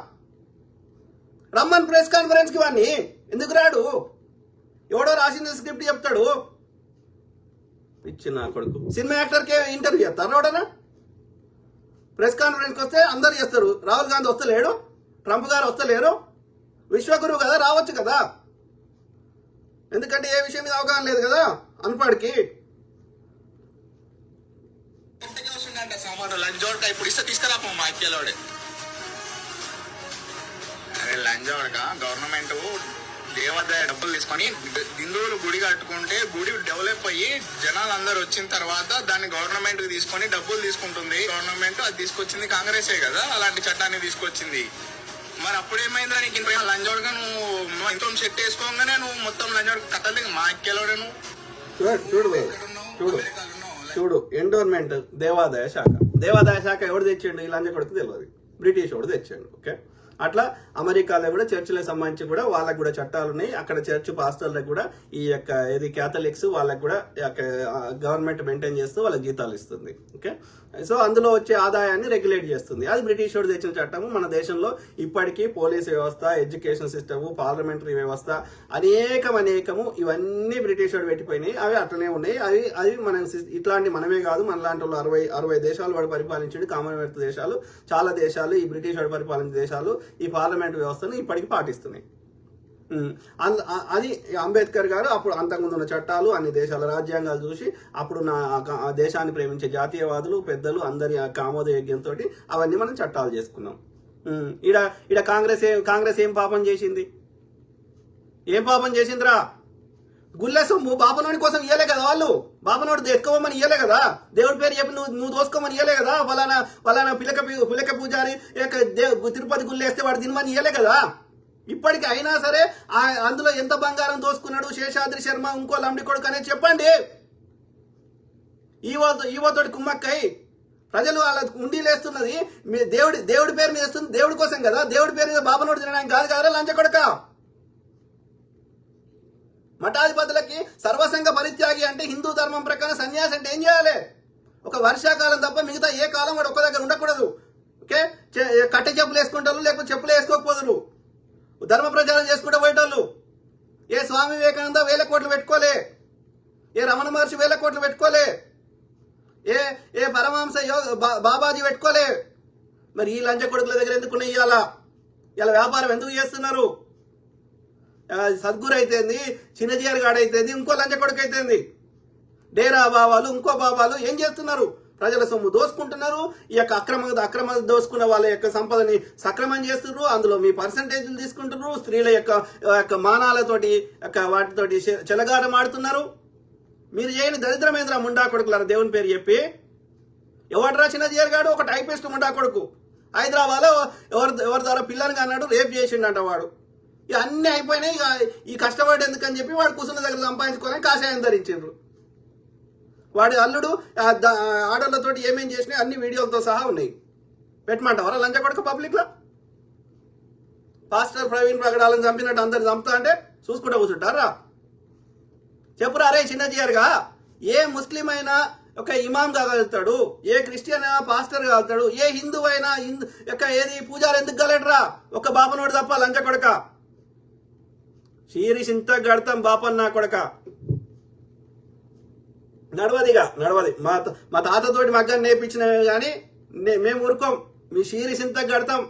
రమ్మన్ ప్రెస్ కాన్ఫరెన్స్కి వాడిని ఎందుకు రాడు? ఎవడో రాసిన స్క్రిప్ట్ చెప్తాడు. ఇచ్చిన కొడుకు సినిమా యాక్టర్కే ఇంటర్వ్యూ చేస్తారు. ఎవడనా ప్రెస్ కాన్ఫరెన్స్కి వస్తే అందరు చేస్తారు. రాహుల్ గాంధీ వస్తలేడు, ట్రంప్ గారు వస్తలేరు. విశ్వగురువు కదా, రావచ్చు కదా. ఎందుకంటే ఏ విషయం మీద అవగాహన లేదు కదా అన్పాడికి. లంచోడక ఇప్పుడు ఇస్తే తీసుకురాపో మా ఐక్యలోడే. అరే లంచోడక గవర్నమెంట్ దేవాదాయ డబ్బులు తీసుకొని హిందువులు గుడి కట్టుకుంటే గుడి డెవలప్ అయ్యి జనాలు అందరు వచ్చిన తర్వాత దాన్ని గవర్నమెంట్ కి తీసుకొని డబ్బులు తీసుకుంటుంది. గవర్నమెంట్ అది తీసుకొచ్చింది కాంగ్రెసే కదా, అలాంటి చట్టాన్ని తీసుకొచ్చింది. మరి అప్పుడు ఏమైందా? నీకు ఇంత లంచోడగా నువ్వు ఇంట్లో సెట్ వేసుకోగానే నువ్వు మొత్తం లంచోడ కట్టలేదు మా ఐక్యలోడే. చూడు ఎండోర్మెంట్ దేవాదాయ శాఖ ఎవడు తెచ్చిండు? ఈ లంచ కొడుకు తెలియదు, బ్రిటిష్ వాడు తెచ్చాడు. ఓకే, అట్లా అమెరికాలో కూడా చర్చిలకు సంబంధించి కూడా వాళ్ళకు కూడా చట్టాలు ఉన్నాయి. అక్కడ చర్చ్ పాస్టర్లకు కూడా ఈ యొక్క ఏది క్యాథలిక్స్ వాళ్ళకు కూడా గవర్నమెంట్ మెయింటైన్ చేస్తూ వాళ్ళకి జీతాలు ఇస్తుంది. ఓకే, సో అందులో వచ్చే ఆదాయాన్ని రెగ్యులేట్ చేస్తుంది. అది బ్రిటిష్ వాడు తెచ్చిన చట్టము. మన దేశంలో ఇప్పటికీ పోలీస్ వ్యవస్థ, ఎడ్యుకేషన్ సిస్టము, పార్లమెంటరీ వ్యవస్థ అనేకము ఇవన్నీ బ్రిటిష్ వాడు పెట్టిపోయినాయి. అవి అట్లనే ఉన్నాయి. అవి మనం ఇట్లాంటి మనమే కాదు, మన లాంటి వాళ్ళు 60 దేశాలు వాడు పరిపాలించాడు. కామన్వెల్త్ దేశాలు, చాలా దేశాలు ఈ బ్రిటిష్ వాడు పరిపాలించిన దేశాలు ఈ పార్లమెంట్ వ్యవస్థను ఇప్పటికీ పాటిస్తున్నాయి. అది అంబేద్కర్ గారు అప్పుడు అంతకుముందు ఉన్న చట్టాలు అన్ని దేశాల రాజ్యాంగాలు చూసి అప్పుడు దేశాన్ని ప్రేమించే జాతీయవాదులు పెద్దలు అందరి ఆమోదయోగ్యంతో అవన్నీ మనం చట్టాలు చేసుకున్నాం. ఈడ కాంగ్రెస్ ఏం పాపం చేసింది? ఏం పాపం చేసిందిరా? గుల్లె సొమ్ము బాపనోడి కోసం ఇయ్యలే కదా వాళ్ళు. బాపనోడు తెచ్చుకోమని ఇయ్యలే కదా. దేవుడి పేరు చెప్పి నువ్వు దోసుకోమని ఇయ్యలే కదా. ఫలానా పిలక పూజారి తిరుపతి గుళ్ళేస్తే వాడు తినమని ఇయ్యలే కదా. ఇప్పటికి అయినా సరే అందులో ఎంత బంగారం దోసుకున్నాడు శేషాద్రి శర్మ ఇంకో లంబడి కొడుకు అనేది చెప్పండి. ఈవోతోటి కుమ్మక్కై ప్రజలు వాళ్ళ ఉండిలేస్తున్నది మీ దేవుడి పేరు మీద వేస్తుంది, దేవుడి కోసం కదా. దేవుడి పేరు మీద బాబనోడు తినడానికి కాదు కదా లంచ కొడక. మఠాధిపతులకి సర్వసంగ పరిత్యాగి అంటే హిందూ ధర్మం ప్రకారం సన్యాసి అంటే ఏం చేయాలి? ఒక వర్షాకాలం తప్ప మిగతా ఏ కాలం వాడు ఒక్క దగ్గర ఉండకూడదు. ఓకే, కట్టె చెప్పులు వేసుకుంటారు, లేకపోతే చెప్పులు వేసుకోకపోదురు. ధర్మ ప్రచారం చేసుకుంటూ పోయేటోళ్ళు. ఏ స్వామి వివేకానంద 1000 కోట్లు పెట్టుకోలే, ఏ రమణ మహర్షి 1000 కోట్లు పెట్టుకోలే, ఏ పరమహంస బాబాజీ పెట్టుకోలే. మరి ఈ లంచ కొడుకుల దగ్గర ఎందుకు ఇయ్యాలా? ఇలా వ్యాపారం ఎందుకు చేస్తున్నారు? సద్గురు అయితేంది, చిన్నజీఆర్ గాడు అయితేంది, ఇంకో లంచ కొడుకు అయితేంది, డేరా బాబాలు ఇంకో బాబాలు ఏం చేస్తున్నారు? ప్రజల సొమ్ము దోసుకుంటున్నారు. ఈ యొక్క అక్రమ దోసుకున్న వాళ్ళ యొక్క సంపదని సక్రమం చేస్తున్నారు. అందులో మీ పర్సంటేజ్లు తీసుకుంటున్నారు. స్త్రీల యొక్క మానాలతోటి వాటితోటి చెలగారం ఆడుతున్నారు. మీరు చేయని దరిద్రమేంద్ర ముండా కొడుకులారా దేవుని పేరు చెప్పి. ఎవడరా చిన్నజీఆర్ గాడు? ఒక టైపిస్ట్ ముండా కొడుకు. హైదరాబాద్ లో ఎవరి ద్వారా పిల్లలకి అన్నాడు, రేప్ చేసిండంట వాడు. ఇక అన్ని అయిపోయినాయి. ఇక ఈ కష్టపడి ఎందుకని చెప్పి వాడు కూర్చున్న దగ్గర సంపాదించుకోవాలని కాషాయం ధరించారు. వాడి అల్లుడు ఆడోళ్ళతోటి ఏమేం చేసినాయి అన్ని వీడియోలతో సహా ఉన్నాయి. పెట్టమంటావరా లంచ కొడుకు పబ్లిక్ లో? పాస్టర్ ప్రవీణ్ ప్రగడాలను చంపినట్టు అందరు చంపుతా అంటే చూసుకుంటూ కూర్చుంటారా? చెప్పురా రే చిన్నజీఆర్గా. ఏ ముస్లిం అయినా ఒక ఇమాం కాగలుగుతాడు, ఏ క్రిస్టియన్ అయినా పాస్టర్ కాగలుగుతాడు, ఏ హిందూ అయినా ఏది పూజారు ఎందుకు గలడరా? ఒక బాపనోడు తప్ప లంచ కొడక. షీరి సింత గడతాం బాపన్న కొడక. నడవది. మా తాతతోటి మగ్గని నేర్పించినవి కానీ మేము ఊరుకోం. మీ షీరి సింత గడతాం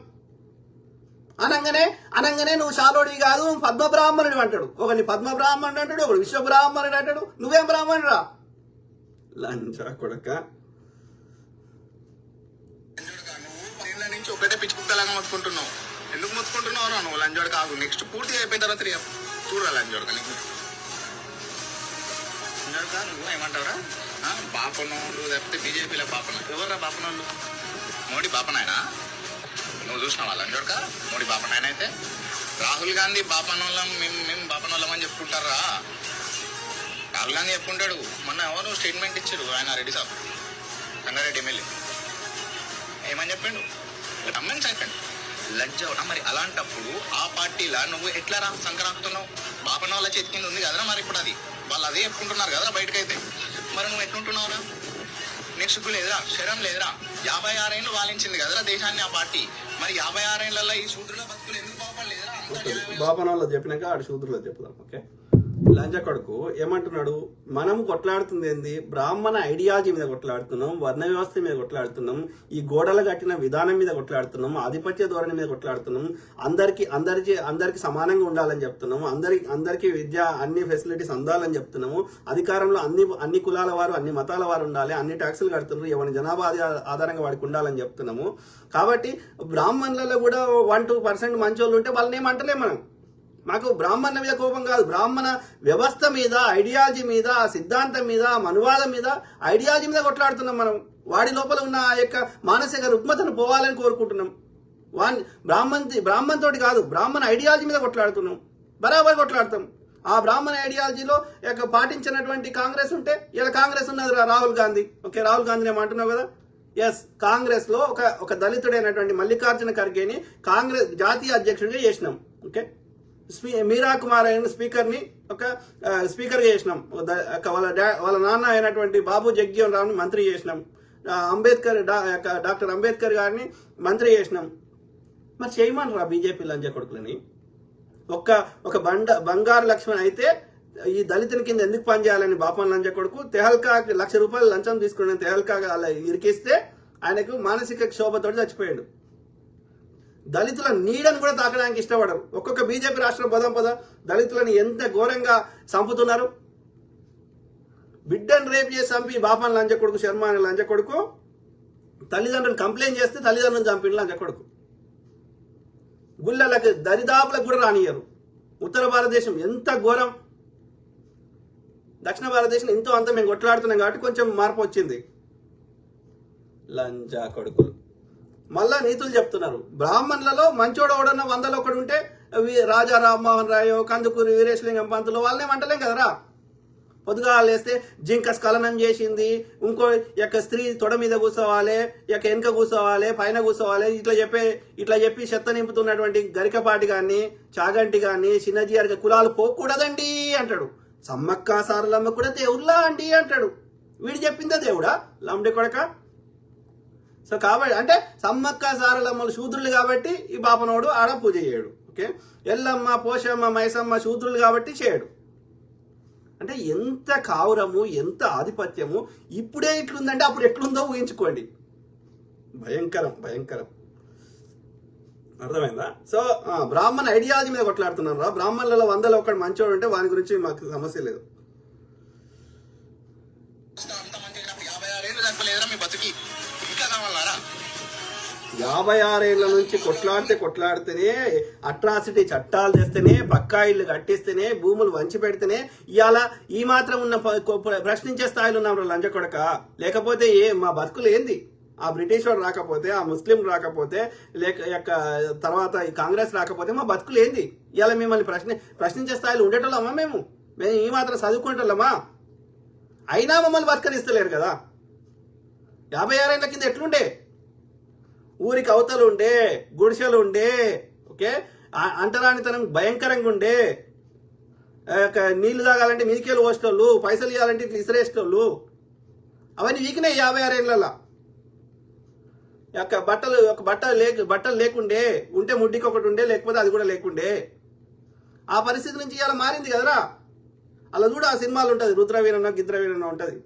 అనగానే నువ్వు శాలోడి కాదు పద్మబ్రాహ్మణుడు అంటాడు. ఒకరిని పద్మబ్రాహ్మణుడు అంటాడు, ఒకడు విశ్వబ్రాహ్మణుడు అంటాడు. నువ్వేం బ్రాహ్మణురా లంచా కొడక? నువ్వు నుంచి ఒకటే పిచ్చి కుక్కలాగా మొత్తుకుంటున్నావు. ఎందుకు మొత్తుకుంటున్నావు? నువ్వు లంజోడు కాదు. నెక్స్ట్ పూర్తి అయిపోయిన తర్వాత చూడరా లంజోడుగా నీకు. లంజోడుగా నువ్వు ఏమంటావురా? బాపనోళ్ళు లేకపోతే బీజేపీలో బాపన. ఎవర్రా బాపనోళ్ళు? మోడీ బాపనాయనా? నువ్వు చూసినావా లంజోడుగా? మోడీ బాపనాయన అయితే రాహుల్ గాంధీ బాపనోళ్ళం, మేము బాపనోళ్ళం అని చెప్పుకుంటారా? రాహుల్ గాంధీ చెప్పుకుంటాడు. మొన్న ఎవరు స్టేట్మెంట్ ఇచ్చారు ఆయన రెడ్డి సాబ్, రంగారెడ్డి ఎమ్మెల్యే. ఏమని చెప్పిండు? రమ్మని చెప్పండి లజ్జ. మరి అలాంటప్పుడు ఆ పార్టీలా నువ్వు ఎట్లా సంక్రాంతున్నావు? బాపన వాళ్ళ చేతి కింద ఉంది కదరా. మరి ఇప్పుడు అది వాళ్ళు అదే చెప్పుకుంటున్నారు కదరా బయటకైతే. మరి నువ్వు ఎట్లుంటున్నావురా? నీకు సిగ్గు లేదురా? శరం లేదురా? 56 ఏళ్ళు వాలించింది కదరా దేశాన్ని ఆ పార్టీ. మరి 56 ఏళ్లలో ఈ శూద్రుల బతుకులు ఎందుకు బాపడలేదురా? బాపనోళ్ళు చెప్పినాక ఆడు శూద్రులో చెప్తాం. ఓకే, లంచ కొడుకు ఏమంటున్నాడు? మనం కొట్లాడుతుంది ఏంది? బ్రాహ్మణ ఐడియాలజీ మీద కొట్లాడుతున్నాం, వర్ణ వ్యవస్థ మీద కొట్లాడుతున్నాం, ఈ గోడలు కట్టిన విధానం మీద కొట్లాడుతున్నాం, ఆధిపత్య ధోరణి మీద కొట్లాడుతున్నాం, అందరికి సమానంగా ఉండాలని చెప్తున్నాము, అందరికి విద్య అన్ని ఫెసిలిటీస్ అందాలని చెప్తున్నాము, అధికారంలో అన్ని కులాల వారు అన్ని మతాల వారు ఉండాలి, అన్ని ట్యాక్సులు కడుతున్నారు, ఎవరి జనాభా ఆధారంగా వాడికి ఉండాలని చెప్తున్నాము. కాబట్టి బ్రాహ్మణులలో కూడా 1-2% మంచోళ్ళు ఉంటే వాళ్ళని ఏమంటలేము మనం. మాకు బ్రాహ్మణ మీద కోపం కాదు, బ్రాహ్మణ వ్యవస్థ మీద, ఐడియాలజీ మీద, సిద్ధాంతం మీద, మనువాదం మీద, ఐడియాలజీ మీద కొట్లాడుతున్నాం మనం. వాడి లోపల ఉన్న ఆ యొక్క మానసిక రుగ్మతను పోవాలని కోరుకుంటున్నాం. బ్రాహ్మణతోటి కాదు, బ్రాహ్మణ ఐడియాలజీ మీద కొట్లాడుతున్నాం, బరాబర్ కొట్లాడతాం. ఆ బ్రాహ్మణ ఐడియాలజీలో పాటించినటువంటి కాంగ్రెస్ ఉంటే ఇలా కాంగ్రెస్ ఉన్నది రాహుల్ గాంధీ. ఓకే, రాహుల్ గాంధీని ఏమంటున్నావు కదా? ఎస్, కాంగ్రెస్ లో ఒక దళితుడైనటువంటి మల్లికార్జున ఖర్గేని కాంగ్రెస్ జాతీయ అధ్యక్షుడిగా చేసినాం. ఓకే, మీరా కుమార్ అయిన స్పీకర్ని స్పీకర్గా చేసినాం. వాళ్ళ నాన్న అయినటువంటి బాబు జగ్జీవన్ రామ్ని మంత్రి చేసినాం. డాక్టర్ అంబేద్కర్ గారిని మంత్రి చేసినాం. మరి చేయమనరా బీజేపీ లంచ కొడుకులని? ఒక బంగారు లక్ష్మణ్ అయితే ఈ దళితుని కింద ఎందుకు పనిచేయాలని బాపన్ లంచ కొడుకు తెహల్కా ₹1,00,000 లంచం తీసుకుని తెహల్కా అలా ఇరికిస్తే ఆయనకు మానసిక క్షోభతో చచ్చిపోయాడు. దళితుల నీడను కూడా తాకడానికి ఇష్టపడరు. ఒక్కొక్క బీజేపీ రాష్ట్ర పద దళితులను ఎంత ఘోరంగా చంపుతున్నారు. బిడ్డను రేపు చేసి చంపి బాపన్ లంచ కొడుకు, శర్మ అనే లంచ కొడుకు తల్లిదండ్రులు కంప్లైంట్ చేస్తే తల్లిదండ్రులను చంపిన లంచ కొడుకు. గుళ్ళలకు దరిదాపులకు కూడా రానియరు. ఉత్తర భారతదేశం ఎంత ఘోరం, దక్షిణ భారతదేశం ఎంతో అంత మేము కొట్లాడుతున్నాం కాబట్టి కొంచెం మార్పు వచ్చింది. లంచా కొడుకులు మళ్ళా నీతులు చెప్తున్నారు. బ్రాహ్మణులలో మంచోడు ఎవడన్నా 100లో ఒకడు ఉంటే రాజా రామ్మోహన్ రాయో కందుకూరి వీరేశలింగం పంతులు వాళ్ళనే అంటలేం కదరా. పొద్దుగా లేస్తే జింక స్ఖలనం చేసింది, ఇంకో యొక్క స్త్రీ తొడ మీద కూర్చోవాలి, యొక్క వెనక కూర్చోవాలి, పైన కూర్చోవాలి, ఇట్లా చెప్పి చెత్త నింపుతున్నటువంటి గరికపాటి గాని చాగంటి గాని చిన్నజీఆర్ కులాలు పోకూడదండి అంటాడు. సమ్మక్క సారలమ్మ కూడా దేవుళ్ళా అండి అంటాడు. వీడు చెప్పిందా దేవుడా లంబడి కొడక? సో కాబట్టి అంటే సమ్మక్క సారలమ్మలు శూద్రులు కాబట్టి ఈ బాపనోడు ఆడ పూజ చేయడు. ఓకే, ఎల్లమ్మ పోషమ్మ మైసమ్మ శూద్రులు కాబట్టి చేయడు. అంటే ఎంత కావురము, ఎంత ఆధిపత్యము. ఇప్పుడే ఇట్లుందంటే అప్పుడు ఎట్లుందో ఊహించుకోండి. భయంకరం భయంకరం. అర్థమైందా? సో బ్రాహ్మణ ఐడియాలజీ మీద కొట్లాడుతున్నారు రా. బ్రాహ్మణులలో 100లో ఒకటి మంచోడు ఉంటే వాని గురించి మాకు సమస్య లేదు. మీ బతుకి ఇంకా కావాలరా? 56 ఏళ్ల నుంచి కొట్లాడితేనే అట్రాసిటీ చట్టాలు తెస్తేనే, పక్కా ఇల్లు కట్టిస్తేనే, భూములు వంచి పెడితేనే ఇవాళ ఈ మాత్రం ఉన్న ప్రశ్నించే స్థాయిలో ఉన్నాం లంచ కొడక. లేకపోతే మా బతుకులు ఏంది? ఆ బ్రిటిష్ వాడు రాకపోతే, ఆ ముస్లిం రాకపోతే, తర్వాత ఈ కాంగ్రెస్ రాకపోతే మా బతుకులు ఏంది? ఇవాళ మిమ్మల్ని ప్రశ్నించే స్థాయిలో ఉండేటోళ్ళమా? మేము ఈ మాత్రం చదువుకుంటోళ్ళమా? అయినా మమ్మల్ని బతకనిస్తలేరు కదా. 56 ఏళ్ల కింద ఎట్లుండే? ఊరికి అవతలు ఉండే, గుడిసెలు ఉండే, ఓకే, అంటరానితనం భయంకరంగా ఉండే, నీళ్లు తాగాలంటే మీదికేళ్ళు పోసేటోళ్ళు, పైసలు ఇవ్వాలంటే ఇట్లా ఇసిరేసేటోళ్ళు. అవన్నీ వీకినాయి 56 ఏళ్ళ. బట్టలు లేకుండే, ఉంటే ముడ్డికి ఒకటి ఉండే, లేకపోతే అది కూడా లేకుండే. ఆ పరిస్థితి నుంచి ఇలా మారింది కదరా. అలా చూడు, ఆ సినిమాలు ఉంటుంది, రుద్రవీరనో గిద్రవీరనో ఉంటుంది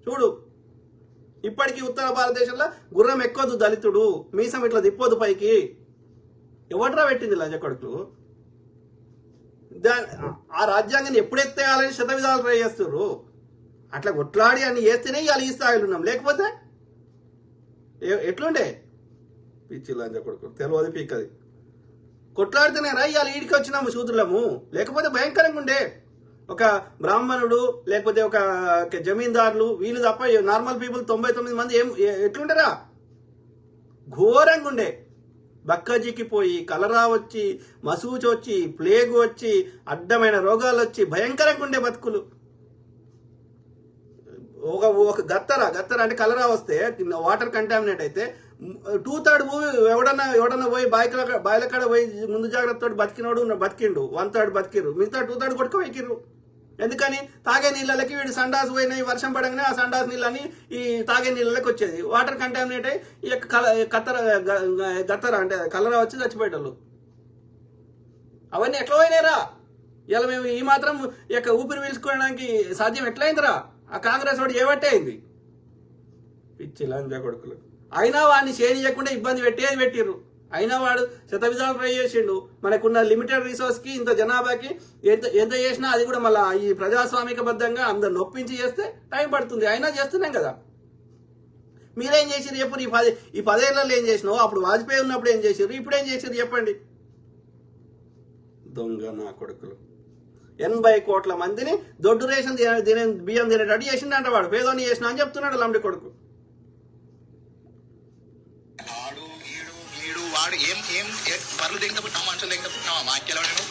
చూడు. ఇప్పటికీ ఉత్తర భారతదేశంలో గుర్రం ఎక్కొద్దు దళితుడు, మీసం ఇట్లా తిప్పొద్దు పైకి. ఎవడ్రా పెట్టింది లంజ కొడుకులు? ఆ రాజ్యాంగాన్ని ఎప్పుడెత్తేయాలని శతవిధాలు ట్రై చేస్తున్నారు. అట్లా కొట్లాడి అని చేస్తేనే ఇవాళ ఈ స్థాయిలో ఉన్నాం. లేకపోతే ఎట్లుండే? పిచ్చి లంజ కొడుకు తెలియదు పీకది. కొట్లాడితేనే రా ఇవాళ ఈడికి వచ్చినాము శూద్రులము. లేకపోతే భయంకరంగా ఉండే. ఒక బ్రాహ్మణుడు లేకపోతే ఒక జమీందారులు వీళ్ళు తప్ప నార్మల్ పీపుల్ 99 మంది ఎట్లుంటారా? ఘోరంగా ఉండే. బక్కజికి పోయి, కలరా వచ్చి, మసూచి వచ్చి, ప్లేగ్ వచ్చి, అడ్డమైన రోగాలు వచ్చి భయంకరంగా ఉండే బతుకులు. ఒక గత్తర అంటే కలరా వస్తే, వాటర్ కంటామినేట్ అయితే 2/3 భూమి ఎవడన్నా పోయి బాయిల కాడ పోయి ముందు జాగ్రత్తతో బతికినోడు బతికిండు, 1/3 బతికిరు, మిగతా 2/3 కొట్టుకు వెక్కిర్రు. ఎందుకని? తాగే నీళ్ళకి వీడు సండాస్ పోయినాయి, వర్షం పడగానే ఆ సండాస్ నీళ్ళని ఈ తాగే నీళ్ళకి వచ్చేది. వాటర్ కంటామినేట్ అయ్యి ఈ యొక్క గత్తర అంటే కలరా వచ్చి చచ్చిపోయేటోళ్ళు. అవన్నీ ఎట్లా పోయినాయిరా? ఇలా మేము ఈ మాత్రం యొక్క ఊపిరి పీల్చుకోవడానికి సాధ్యం ఎట్లయిందిరా? ఆ కాంగ్రెస్ వాడు ఏబట్టే అయింది. పిచ్చి లంజా కొడుకులు. అయినా వాడిని చేయకుండా ఇబ్బంది పెట్టిర్రు. అయినా వాడు శతవిధాలు ట్రై చేసిండు. మనకున్న లిమిటెడ్ రిసోర్స్ కి, ఇంత జనాభాకి ఎంత చేసినా అది కూడా మళ్ళీ ఈ ప్రజాస్వామికబద్ధంగా అందరు నొప్పించి చేస్తే టైం పడుతుంది. అయినా చేస్తున్నాం కదా. మీరేం చేసిర్రు చెప్పు? ఈ 10 ఏళ్లలో ఏం చేసినావు? అప్పుడు వాజ్పేయి ఉన్నప్పుడు ఏం చేసిర్రు? ఇప్పుడు ఏం చేసిర్రు చెప్పండి. దొంగ నా కొడుకులు. 80 కోట్ల మందిని దొడ్డు రేషన్ బియ్యం తినేటట్టు చేసిండంట వాడు. పేదోని చేసిన అని చెప్తున్నాడు లంబడి కొడుకు. వాడు ఏం బర్రెలు దిగపుట్టినావు, మనుషులు దిగపుట్టినావా? మాకెలా నేను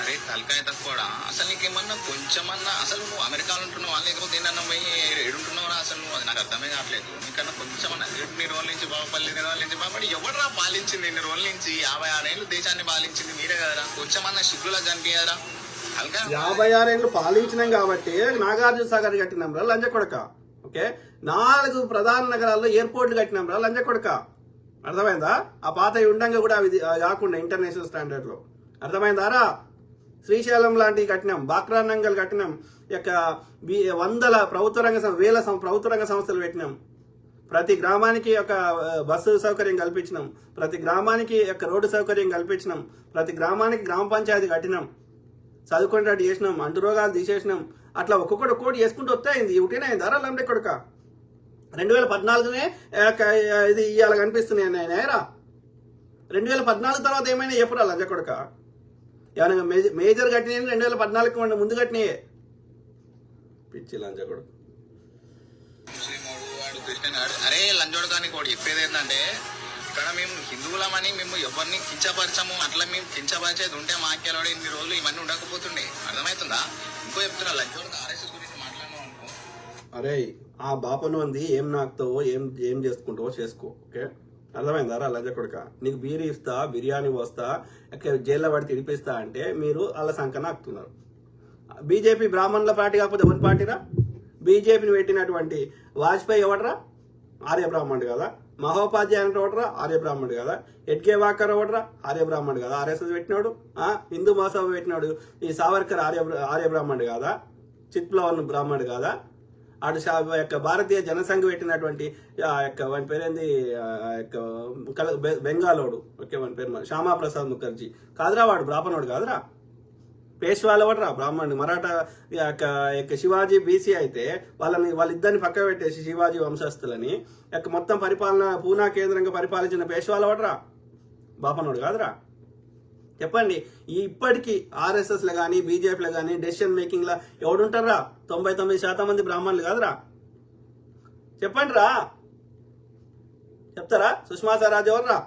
అరే తలకాయ తక్కువడా? అసలు నీకేమన్నా కొంచెమన్నా అసలు నువ్వు అమెరికాలో ఉంటున్నావా లేకపోతే ఏంటన్నా పోయి ఏడుంటున్నావా? అసలు నువ్వు అది నాకు అర్థమే కావట్లేదు. నీకన్నా కొంచెమన్నా 2 రోజుల నుంచి బాగుపల్లి, 2 రోజుల నుంచి బాగుపడి ఎవడరా పాలించింది? 2 రోజుల నుంచి 56 ఏళ్ళు దేశాన్ని పాలించింది మీరే కదరా. కొంచెమన్నా సిగ్గులా కనిపించరా? 56 ఏళ్ళు పాలించినాం కాబట్టి నాగార్జున సాగర్ కట్టినాం రా లంజ కొడక. ఓకే, 4 ప్రధాన నగరాల్లో ఎయిర్పోర్ట్లు కట్టినాం రా లంజ కొడక. అర్థమైందా? ఆ పాత ఉండంగా కూడా అవి కాకుండా ఇంటర్నేషనల్ స్టాండర్డ్ లో. అర్థమైందారా? శ్రీశైలం లాంటివి కట్టినాం, బాక్రానంగల్ కట్టినాం, యొక్క 100 వేల ప్రభుత్వ రంగ సంస్థలు పెట్టినాం. ప్రతి గ్రామానికి ఒక బస్సు సౌకర్యం కల్పించినాం, ప్రతి గ్రామానికి యొక్క రోడ్డు సౌకర్యం కల్పించినాం, ప్రతి గ్రామానికి గ్రామ పంచాయతీ కట్టినాం, చదువుకునేటట్టు చేసినాం, అంటు రోగాలు తీసేసినాం. అట్లా ఒక్కొక్కటి చేసుకుంటూ వస్తాయింది. ఒకటేనైందారా లంబడి కొడుక? 2014 ఇది ఇవాళ కనిపిస్తున్నాయి ఆయనరా. 2014 తర్వాత ఏమైనా చెప్పురా లంజ కొడుక? ఏమైనా మేజర్ కట్టినాయి 2014 ముందు కట్టినాయే. పిచ్చి లంజ కొడుకు. అరే లంజోడు కానీ కూడా చెప్పేది ఏంటంటే ఇక్కడ మేము హిందువులమని మేము ఎవరిని కించపరచము, అట్లా మేము కించపరిచేది ఉంటే మాకేలో ఇన్ని రోజులు ఇవన్నీ ఉండకపోతుండే. అర్థమవుతుందా? ఇంకో చెప్తున్నా, లంచోడికి ఆర్ఎస్ఎస్ గురించి మాట్లాడినాం అనుకో, అరే ఆ బాపను అంది ఏం నాకుతావో ఏం చేసుకుంటావో చేసుకో. ఓకే, అర్థమైందా రా లంజ కొడుక? నీకు బీరీ ఇస్తా, బిర్యానీ వస్తా, జైల్లో పడి తిడిపిస్తా అంటే మీరు వాళ్ళ సంకన ఆకుతున్నారు. బీజేపీ బ్రాహ్మణుల పార్టీ కాకపోతే ఎవరి పార్టీరా? బీజేపీని పెట్టినటువంటి వాజ్పేయి ఎవడరా? ఆర్య బ్రాహ్మణుడు కదా. మహోపాధ్యాయ అంటే ఎవడరా? ఆర్య బ్రాహ్మణుడు కదా. ఎడ్కే వాకర్ ఎవడరా? ఆర్య బ్రాహ్మణుడు కదా. ఆర్ఎస్ఎస్ పెట్టినాడు, హిందూ మహాసభ పెట్టినాడు ఈ సావర్కర్ ఆర్య బ్రాహ్మణుడు కాదా? చిత్ప్లవన్ బ్రాహ్మణుడు కాదా? అటు యొక్క భారతీయ జనసంఘ్ పెట్టినటువంటి వాని పేరేంది బెంగాలోడు, ఓకే వాని పేరు శ్యామా ప్రసాద్ ముఖర్జీ కాదురా, వాడు బ్రాహ్మణుడు కాదురా. పేష్వాలు ఎవడరా? బ్రాహ్మణుడు. మరాఠా యొక్క శివాజీ బీసీ అయితే వాళ్ళిద్దరిని పక్క పెట్టేసి శివాజీ వంశస్థులని మొత్తం పరిపాలన పూనా కేంద్రంగా పరిపాలించిన పేష్వాలు ఎవడరా? బ్రాహ్మణుడు కాదురా. చెప్పండి, ఇప్పటికీ ఆర్ఎస్ఎస్ లో కానీ బీజేపీలో కానీ డెసిషన్ మేకింగ్ లా ఎవడుంటారా? 99% మంది బ్రాహ్మణులు కాదురా. చెప్పండి రా, చెప్తారా? సుష్మా స్వరాజ్ ఎవర్రా?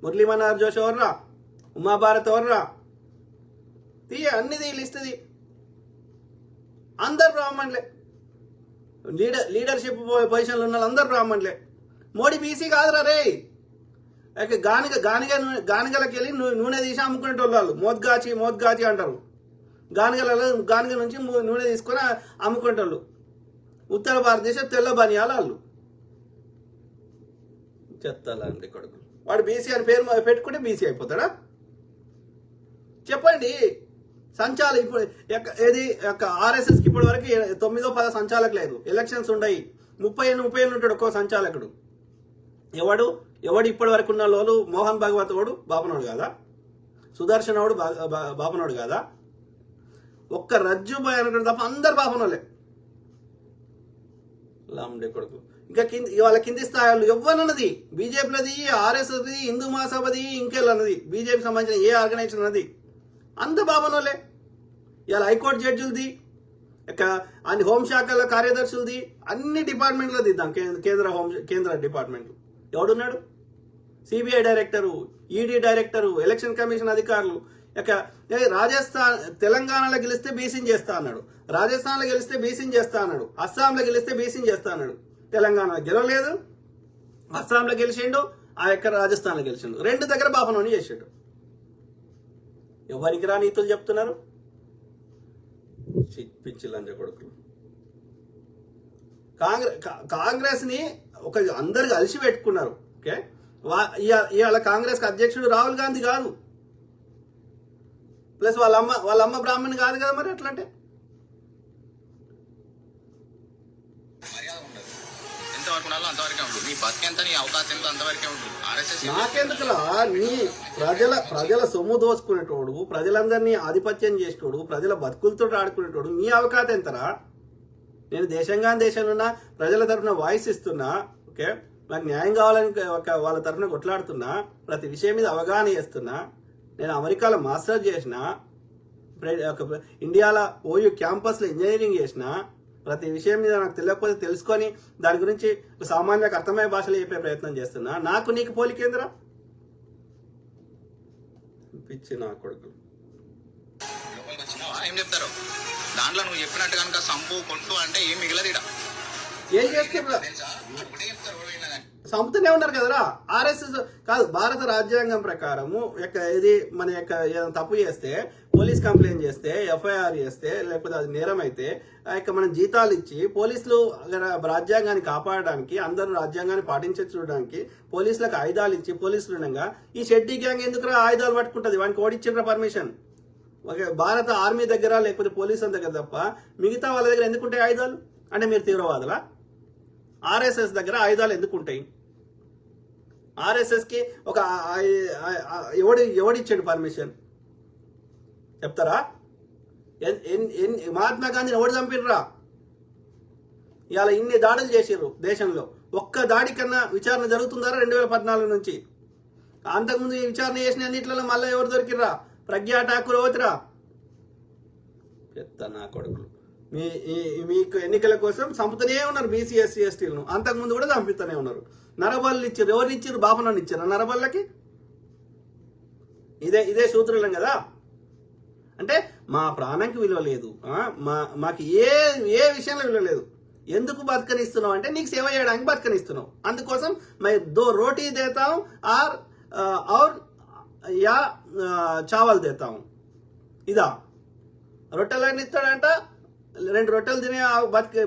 మురళీ మనోహర్ జోషి ఎవర్రా? ఉమాభారత్ ఎవర్రా? అన్నిది లిస్ట్ది అందరు బ్రాహ్మణులే. లీడర్షిప్ పొజిషన్లు ఉన్న అందరు బ్రాహ్మణులే. మోడీ బీసీ కాదురా రే. గానిగలకి వెళ్ళి నూనె తీసి అమ్ముకునేటోళ్ళు వాళ్ళు. మోద్గాచి అంటారు. గానిగ నుంచి నూనె తీసుకొని అమ్ముకునేటోళ్ళు. ఉత్తర భారతదేశం తెల్ల బనియాలు వాళ్ళు. చెత్తాలండి కొడుకు. వాడు బీసీ అని పేరు పెట్టుకుంటే బీసీ అయిపోతాడా? చెప్పండి. సంచాలకులు ఇప్పుడు ఏది ఆర్ఎస్ఎస్ కి ఇప్పటి వరకు 9-10 సంచాలకులు లేదు. ఎలక్షన్స్ ఉన్నాయి. 30 ఉంటాడు ఒక్కో సంచాలకుడు. ఎవడు ఇప్పటి వరకు ఉన్న లోలు? మోహన్ భాగవత్ వాడు బాపనోడు కాదా? సుదర్శన్ వాడు బాపనోడు కాదా? ఒక్క రజ్జుబాయ్ అనుకుంటే తప్ప అందరు బాపనోలే. లాండే కొడుకు. ఇంకా వాళ్ళ కింది స్థాయిలు ఎవ్వనన్నది బీజేపీలది, ఆర్ఎస్ఎస్ది, హిందూ మహాసభది, ఇంకెళ్ళన్నది బీజేపీ సంబంధించిన ఏ ఆర్గనైజేషన్ అన్నది అంత బాపనోలే. ఇవాళ హైకోర్టు జడ్జిలది, అన్ని హోంశాఖల కార్యదర్శులది, అన్ని డిపార్ట్మెంట్లది ఇద్దాం. కేంద్ర డిపార్ట్మెంట్లు ఎవడున్నాడు? CBI director, ED director, election commission అధికారులు. రాజస్థాన్ తెలంగాణలో గెలిస్తే బీసీని చేస్తా అన్నాడు, రాజస్థాన్లో గెలిస్తే బీసీని చేస్తా అన్నాడు, అస్సాంలో గెలిస్తే బీసీని చేస్తా అన్నాడు. తెలంగాణ గెలవలేదు, అస్సాంలో గెలిచిండు, రాజస్థాన్లో గెలిచిండు. 2 దగ్గర బాపనోని చేసాడు. ఎవరికి రా నీతులు చెప్తున్నారు? పిచ్చిలంజ కొడుకులు. కాంగ్రెస్ ని అందరు కలిసి పెట్టుకున్నారు. ఓకే, ఇవాళ కాంగ్రెస్ అధ్యక్షుడు రాహుల్ గాంధీ కాదు, ప్లస్ వాళ్ళ అమ్మ బ్రాహ్మణి కాదు కదా. మరి ఎట్లా అంటే ఎంతవరకు ఉండాలో అంతవరకే ఉంటుంది. నీ బతికెంత, నీ అవకాశం ఎంత అంతవరకే ఉంటుంది. నాకెందుకులా? నీ ప్రజల సొమ్ము దోసుకునేటోడు, ప్రజలందరినీ ఆధిపత్యం చేసేటోడు, ప్రజల బతుకులతో ఆడుకునేటోడు నీ అవకాశం ఎంతరా? నేను దేశంలో ఉన్న ప్రజల తరఫున వాయిస్ ఇస్తున్నా. ఓకే, నాకు న్యాయం కావాలని వాళ్ళ తరఫున కొట్లాడుతున్నా. ప్రతి విషయం మీద అవగాహన చేస్తున్నా. నేను అమెరికాలో మాస్టర్ చేసిన, ఇండియాలో ఓయూ క్యాంపస్లో ఇంజనీరింగ్ చేసిన. ప్రతి విషయం మీద నాకు తెలియకపోతే తెలుసుకొని దాని గురించి సామాన్యులకు అర్థమయ్యే భాషలో చెప్పే ప్రయత్నం చేస్తున్నా. నాకు నీకు పోలికేంద్రా? పిచ్చి నా కొడుకు. ఏం చెప్తారు దాంట్లో? నువ్వు చెప్పినట్టు కనుక సంపు కొట్టు అంటే ఏం మిగలదు. ఏం చేస్తారు? సంపుతూనే ఉన్నారు కదరా. ఆర్ఎస్ఎస్ కాదు, భారత రాజ్యాంగం ప్రకారము ఇది మన ఏదైనా తప్పు చేస్తే, పోలీస్ కంప్లైంట్ చేస్తే, ఎఫ్ఐఆర్ చేస్తే, లేకపోతే అది నేరం అయితే మనం జీతాలు ఇచ్చి పోలీసులు రాజ్యాంగాన్ని కాపాడడానికి, అందరూ రాజ్యాంగాన్ని పాటించడానికి పోలీసులకు ఆయుధాలు ఇచ్చి, పోలీసులు ఉండగా ఈ షెడ్డీ గ్యాంగ్ ఎందుకు ఆయుధాలు పట్టుకుంటుంది? వానికి ఓడిచ్చిండ్ర పర్మిషన్? భారత ఆర్మీ దగ్గర లేకపోతే పోలీసుల దగ్గర తప్ప మిగతా వాళ్ళ దగ్గర ఎందుకుంటాయి ఆయుధాలు? అంటే మీరు తీవ్రవాదులా? ఆర్ఎస్ఎస్ దగ్గర ఆయుధాలు ఎందుకుంటాయి? ఆర్ఎస్ఎస్ కి ఒక ఎవడిచ్చాడు పర్మిషన్ చెప్తారా? మహాత్మా గాంధీని ఎవడు చంపినరా? ఇవాళ ఇన్ని దాడులు చేసిర్రు దేశంలో. ఒక్క దాడి కన్నా విచారణ జరుగుతుందారా 2014 నుంచి? అంతకుముందు ఈ విచారణ చేసిన అన్నిట్లలో మళ్ళీ ఎవరు దొరికిర్రా? ప్రజ్ఞా ఠాకూర్ ఓతిరా. పెద్ద నా కొడుకులు. మీకు ఎన్నికల కోసం చంపుతూనే ఉన్నారు బీసీ ఎస్సీ ఎస్టీలను. అంతకుముందు కూడా చంపుతూనే ఉన్నారు. నరబళ్ళు ఇచ్చారు. ఎవరు ఇచ్చారు? బాపనోని ఇచ్చారు నరబళ్ళకి. ఇదే సూత్రులం కదా. అంటే మా ప్రాణానికి విలువ లేదు, మాకు ఏ విషయంలో విలువ లేదు. ఎందుకు బతకనిస్తున్నావు అంటే నీకు సేవ చేయడానికి బతకనిస్తున్నావు. అందుకోసం మరి 2 రోటీ దేతాం और या చావల్ దేతాం. ఇదా రొట్టెలని ఇస్తాడంట, 2 రొట్టెలు తినే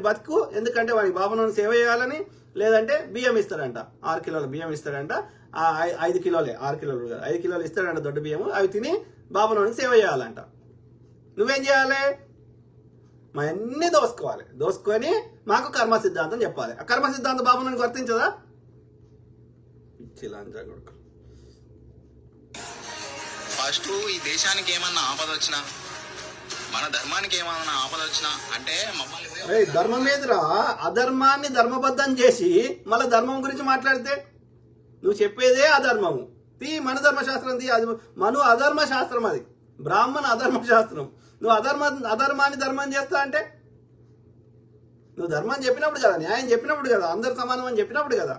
బతుకు. ఎందుకంటే వాడికి బాపనోని సేవ చేయాలని. లేదంటే బియ్యం ఇస్తాడంట, 6 కిలోల బియ్యం ఇస్తాడంట. 5 కిలోలే, 6 కిలోలు కాదు, 5 కిలోలు ఇస్తాడంట దొడ్డు బియ్యము. అవి తిని బాపనోనికి సేవ చేయాలంట. నువ్వేం చేయాలి? మా అన్ని దోసుకొని మాకు కర్మ సిద్ధాంతం చెప్పాలి. ఆ కర్మ సిద్ధాంతం బాపనోనికి వర్తించదా? ఫస్ట్ ఈ దేశానికి ఏమన్నా ఆపద వచ్చినా, మన ధర్మానికి ఏమన్నా ఆపద వచ్చినా అంటే మమ్మల్ని ధర్మం ఏదిరా? అధర్మాన్ని ధర్మబద్ధం చేసి మళ్ళీ ధర్మం గురించి మాట్లాడితే నువ్వు చెప్పేదే అధర్మము. మన ధర్మశాస్త్రం అది మను అధర్మ శాస్త్రం, అది బ్రాహ్మణ అధర్మ శాస్త్రం. నువ్వు అధర్మాన్ని ధర్మం చేస్తా అంటే నువ్వు ధర్మం చెప్పినప్పుడు కదా, న్యాయం చెప్పినప్పుడు కదా, అందరు సమానం అని చెప్పినప్పుడు కదా.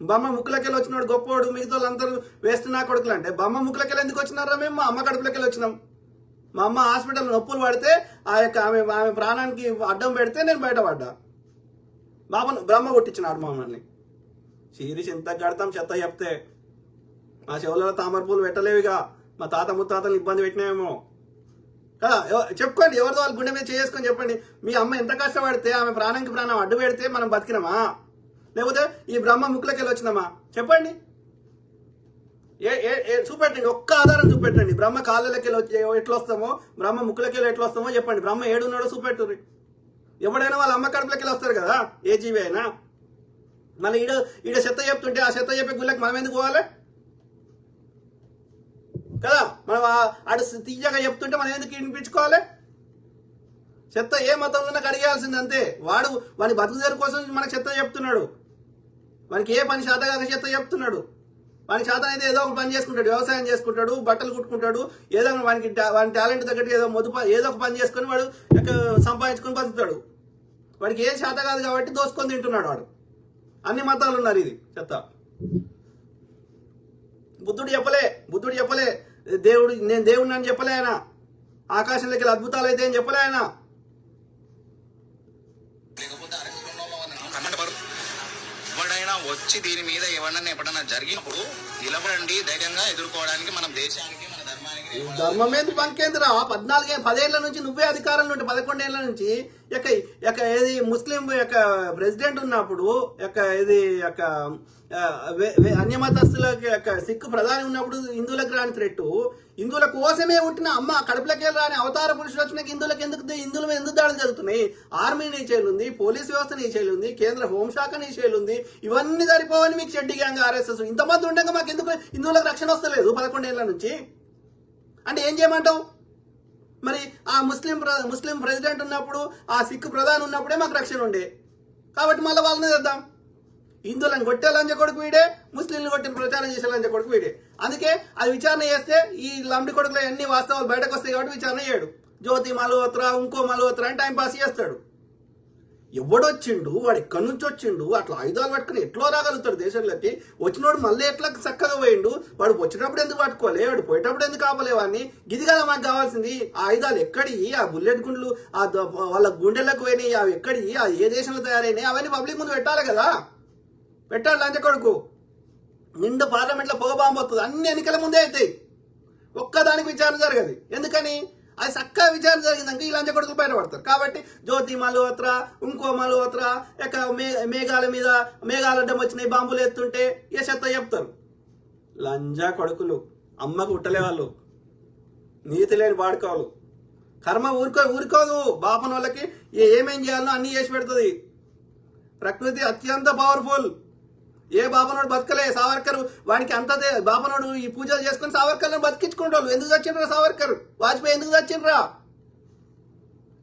బొమ్మ ముక్కులకెళ్ళి వచ్చినాడు గొప్పోడు, మిగతా వాళ్ళందరూ వేస్ట్ నా కొడుకులు అంటే బొమ్మ ముక్కులకెళ్ళి ఎందుకు వచ్చినారా? మేము మా అమ్మ కడుపులకెళ్ళి వచ్చినాం. మా అమ్మ హాస్పిటల్ నొప్పులు పడితే ఆమె ప్రాణానికి అడ్డం పెడితే నేను బయటపడ్డా. బ్రహ్మ కొట్టించినాడు మమ్మల్ని. చీరి చింత కడతాం చెత్త చెప్తే. మా చెవులలో తామర పూలు పెట్టలేవిగా. మా తాత ముత్తాతలు ఇబ్బంది పెట్టినాయేమో కదా. చెప్పుకోండి, ఎవరితో వాళ్ళు గుండె మీద చేసుకొని చెప్పండి. మీ అమ్మ ఎంత కష్టపడితే ఆమె ప్రాణానికి ప్రాణం అడ్డు పెడితే మనం బతికినామా? లేకపోతే ఈ బ్రహ్మ ముక్కులకెళ్ళి వచ్చినామా? చెప్పండి, చూపెట్టండి, ఒక్క ఆధారం చూపెట్టండి. బ్రహ్మ కాళ్ళకెళ్ళి ఎట్లా వస్తామో, బ్రహ్మ ముక్కులకెళ్ళి ఎట్లా వస్తామో చెప్పండి. బ్రహ్మ ఏడున్నాడో చూపెట్టుర్రి. ఎవడైనా వాళ్ళ అమ్మ కడుపులకెళ్ళి వస్తారు కదా, ఏ జీవి అయినా. మళ్ళీ ఈడ చెత్త చెప్తుంటే ఆ చెత్త చెప్పే గుళ్ళకి మనం ఎందుకు పోవాలి కదా? మనం ఆడు తీయగా చెప్తుంటే మనం ఎందుకు వినిపించుకోవాలి? చెత్త ఏ మతంలో కడిగేయాల్సింది అంతే. వాడి బతుకుదేరు కోసం మనకు చెత్త చెప్తున్నాడు. వానికి ఏ పని శాత కాక చెత్త చెప్తున్నాడు. వాని శాతం అయితే ఏదో ఒక పని చేసుకుంటాడు, వ్యవసాయం చేసుకుంటాడు, బట్టలు కుట్టుకుంటాడు, ఏదో వాని టాలెంట్ తగ్గట్టు ఏదో ఒక పని చేసుకొని వాడు సంపాదించుకొని బతుకుతాడు. వాడికి ఏం శాత కాదు కాబట్టి దోసుకొని తింటున్నాడు వాడు. అన్ని మతాలు ఉన్నారు. ఇది చెత్త. బుద్ధుడు చెప్పలే దేవుడు, నేను దేవుడిని అని చెప్పలే ఆయన. ఆకాశంలోకి అద్భుతాలు అయితే అని చెప్పలే ఆయన. ఎవడైనా వచ్చి దీని మీద ఎప్పుడన్నా జరిగినప్పుడు నిలబడండి, ధైర్యంగా ఎదుర్కోవడానికి మనం దేశానికి మన ధర్మానికి. ధర్మం ఏంది పంకేంద్రా? 10 ఏళ్ల నుంచి నువ్వే అధికారంలో ఉంటే 11 ఏళ్ల నుంచి ఏది ముస్లిం ప్రెసిడెంట్ ఉన్నప్పుడు అన్యమతస్తులకి సిక్కు ప్రధాని ఉన్నప్పుడు హిందువులకు రాని థ్రెట్, హిందువుల కోసమే పుట్టిన అమ్మ కడుపులకే రాని అవతార పురుషులు వచ్చినాక హిందువుల మీద ఎందుకు దాడులు జరుగుతున్నాయి? ఆర్మీ నీ చేలుంది, పోలీస్ వ్యవస్థ నీ చేలుంది, కేంద్ర హోంశాఖ నీ చేలుంది. ఇవన్నీ సరిపోవని మీకు షెడ్డి గ్యాంగ్, ఆర్ఎస్ఎస్ ఇంతమంది ఉండగా మాకు ఎందుకు హిందువులకు రక్షణ వస్తలేదు 11 ఏళ్ల నుంచి? అంటే ఏం చేయమంటావు? మరి ఆ ముస్లిం ప్రెసిడెంట్ ఉన్నప్పుడు, ఆ సిక్కు ప్రధాని ఉన్నప్పుడే మాకు రక్షణ ఉండే కాబట్టి మళ్ళీ వాళ్ళని చేద్దాం. హిందువులను కొట్టే లంచ కొడుకు వీడే, ముస్లింలు కొట్టిన ప్రచారం చేసే లంచ కొడుకు వీడే. అందుకే అది విచారణ చేస్తే ఈ లంబడి కొడుకులో అన్ని వాస్తవాలు బయటకు వస్తాయి కాబట్టి విచారణ చేయడు. జ్యోతి మల్హోత్రా, ఇంకో మల్హోత్రా అని టైం పాస్ చేస్తాడు. ఎవడొచ్చిండు, వాడు ఎక్కడి నుంచి వచ్చిండు, అట్లా ఆయుధాలు పట్టుకుని ఎట్లా రాగలుగుతాడు దేశంలోకి? వచ్చినోడు మళ్ళీ ఎట్లా చక్కగా పోయిండు? వాడు వచ్చేటప్పుడు ఎందుకు పట్టుకోలే, వాడు పోయేటప్పుడు ఎందుకు ఆపలేవాడిని? గిది కదా మాకు కావాల్సింది. ఆ ఆయుధాలు ఎక్కడి, ఆ బుల్లెట్ గుండ్లు వాళ్ళ గుండెలకు పోయినాయి, అవి ఎక్కడి, ఏ దేశంలో తయారైనాయి, అవన్నీ పబ్లిక్ ముందు పెట్టాలి కదా. పెట్టాలి లంచ కొడుకు. నిండు పార్లమెంట్లో పొగబాంబు వస్తుంది, అన్ని ఎన్నికల ముందే అవుతాయి. ఒక్కదానికి విచారణ జరగదు. ఎందుకని? అది చక్కగా విచారణ జరిగిందంటే ఈ లంచ కొడుకులు బయటపడతారు. కాబట్టి జ్యోతి మల్హోత్రా, ఇంకో మల్హోత్రా మేఘాల అడ్డం వచ్చినాయి, బాంబులు ఎత్తుంటే ఏ చెత్త చెప్తారు. లంజా కొడుకులు, అమ్మకు ఉట్టలే వాళ్ళు, నీతి లేని వాడుకోవాలి. కర్మ ఊరుకోదు. బాపన వాళ్ళకి ఏమేం చేయాలనో అన్ని చేసి పెడుతుంది. ప్రకృతి అత్యంత పవర్ఫుల్. ఏ బాపనోడు బతకలే. సావర్కర్ వానికి అంతదే. బాపనోడు ఈ పూజలు చేసుకుని సావర్కర్లను బతికించుకుంటాడు. ఎందుకు చచ్చిండ్రా సావర్కర్? వాజ్పేయి ఎందుకు చచ్చిండ్రా?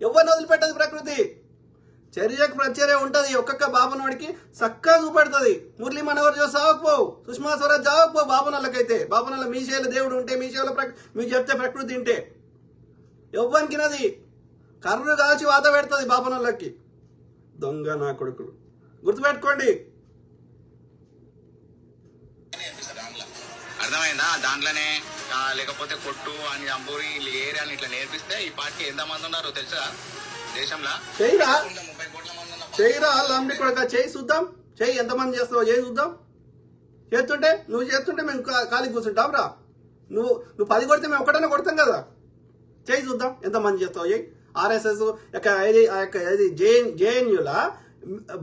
ఎవరిని వదిలిపెట్టదు ప్రకృతి. చర్యకు ప్రచర్య ఉంటది. ఒక్కొక్క బాపనోడికి చక్కగా చూపెడుతుంది. మురళీ మనోహర్ జోషి సావకపోవు, సుష్మా స్వరాజ్ చావకపోవు. బాపనోళ్ళకైతే బాపనోళ్ళ మీ చేలో దేవుడు ఉంటే, మీ చేలో మీకు చెప్తే ప్రకృతి ఉంటే ఎవ్వరికినది కర్రు కాల్చి వాత పెడుతుంది బాపనోళ్ళకి. దొంగ నా కొడుకులు గుర్తుపెట్టుకోండి. అర్థమైందా? దాంట్లోనే లేకపోతే కొట్టు అని అంబూరి ఏరియాని ఇట్లా నేర్పిస్తే ఈ పార్టీకి ఎంత మంది ఉన్నారు తెలుసా దేశంలో? చేయరా 30 కోట్ల మంది ఉన్నారు. చేయరా లంబడి కొడక చేయి చూద్దాం. చెయ్యి ఎంతమంది చేస్తావో చేయి చూద్దాం. నువ్వు చేస్తుంటే మేము ఖాళీ కూర్చుంటాం రా. నువ్వు 10 కొడితే మేము ఒకటనే కొడతాం కదా. చేయి చూద్దాం ఎంతమంది చేస్తావు. చేయి ఆర్ఎస్ఎస్ జేఎన్యూలా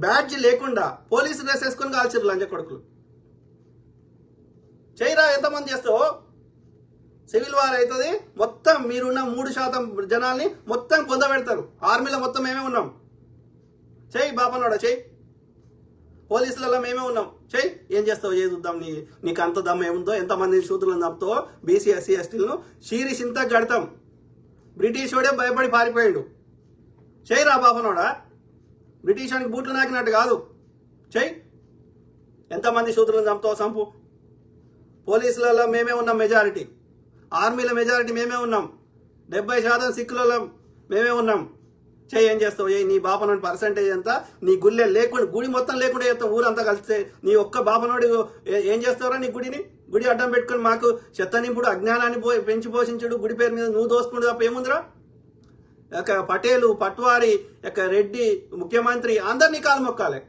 బ్యాడ్జ్ లేకుండా పోలీసు డ్రెస్ వేసుకొని కాల్చారు లంజ కొడుకులు. చేయరా ఎంతమంది చేస్తావు. సివిల్ వార్ అవుతుంది. మొత్తం మీరున్న 3% జనాల్ని మొత్తం పొందబెడతారు. ఆర్మీలో మొత్తం మేమే ఉన్నాం. చెయ్యి బాపనోడా చెయ్యి. పోలీసులలో మేమే ఉన్నాం. చెయ్యి ఏం చేస్తావు చేయి చూద్దాం. నీకు అంత దమ్ము ఏముందో, ఎంతమంది శూద్రులను చంపుతావో. బీసీ ఎస్సీ ఎస్టీలను షీరిషింత గడతాం. బ్రిటిష్ వాడే భయపడి పారిపోయాడు. చెయ్యిరా బాపనోడా. బ్రిటిష్ వాడికి బూట్లు నాకినట్టు కాదు. చెయ్యి ఎంతమంది శూద్రులను చంపుతావో చంపు. పోలీసులలో మేమే ఉన్నాం మెజారిటీ. ఆర్మీలో మెజారిటీ మేమే ఉన్నాం. 70% సిక్కులలో మేమే ఉన్నాం. చెయ్యి ఏం చేస్తావు. నీ బాపనోడి పర్సంటేజ్ ఎంత. నీ గుళ్ళే లేకుండా గుడి మొత్తం లేకుండా చేస్తాం. ఊరంతా కలిస్తే నీ ఒక్క బాపనోడి ఏం చేస్తావురా. నీ గుడి అడ్డం పెట్టుకుని మాకు చెత్త నింపుడు, అజ్ఞానాన్ని పెంచి పోషించుడు, గుడి పేరు మీద నువ్వు దోసుకుంటు తప్ప ఏముందిరా. పటేలు, పట్వారి, రెడ్డి, ముఖ్యమంత్రి అందరినీ కాలు మొక్కాలి.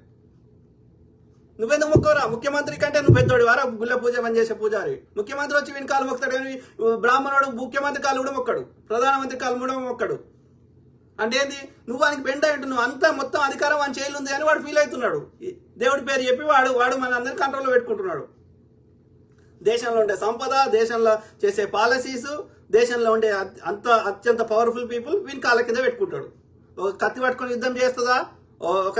నువ్వెందుకు మొక్కవరా. ముఖ్యమంత్రి కంటే నువ్వు పెద్దోడి వారా. గుళ్ళ పూజ పని చేసే పూజారి. ముఖ్యమంత్రి వచ్చి వీని కాలు మొక్కుతాడు కానీ బ్రాహ్మణుడు ముఖ్యమంత్రి కాలు కూడా మొక్కడు, ప్రధానమంత్రి కాలు కూడా మొక్కడు. అంటే ఏంది. నువ్వు వానికి బెండ అంటు నువ్వు అంతా మొత్తం అధికారం వాని చేయిలు ఉంది అని వాడు ఫీల్ అవుతున్నాడు. దేవుడి పేరు చెప్పి వాడు మన అందరినీ కంట్రోల్లో పెట్టుకుంటున్నాడు. దేశంలో ఉండే సంపద, దేశంలో చేసే పాలసీస్, దేశంలో ఉండే అత్యంత పవర్ఫుల్ పీపుల్ వీని కాళ్ళ కింద పెట్టుకుంటాడు. ఒక కత్తి పట్టుకొని యుద్ధం చేస్తుందా. ఒక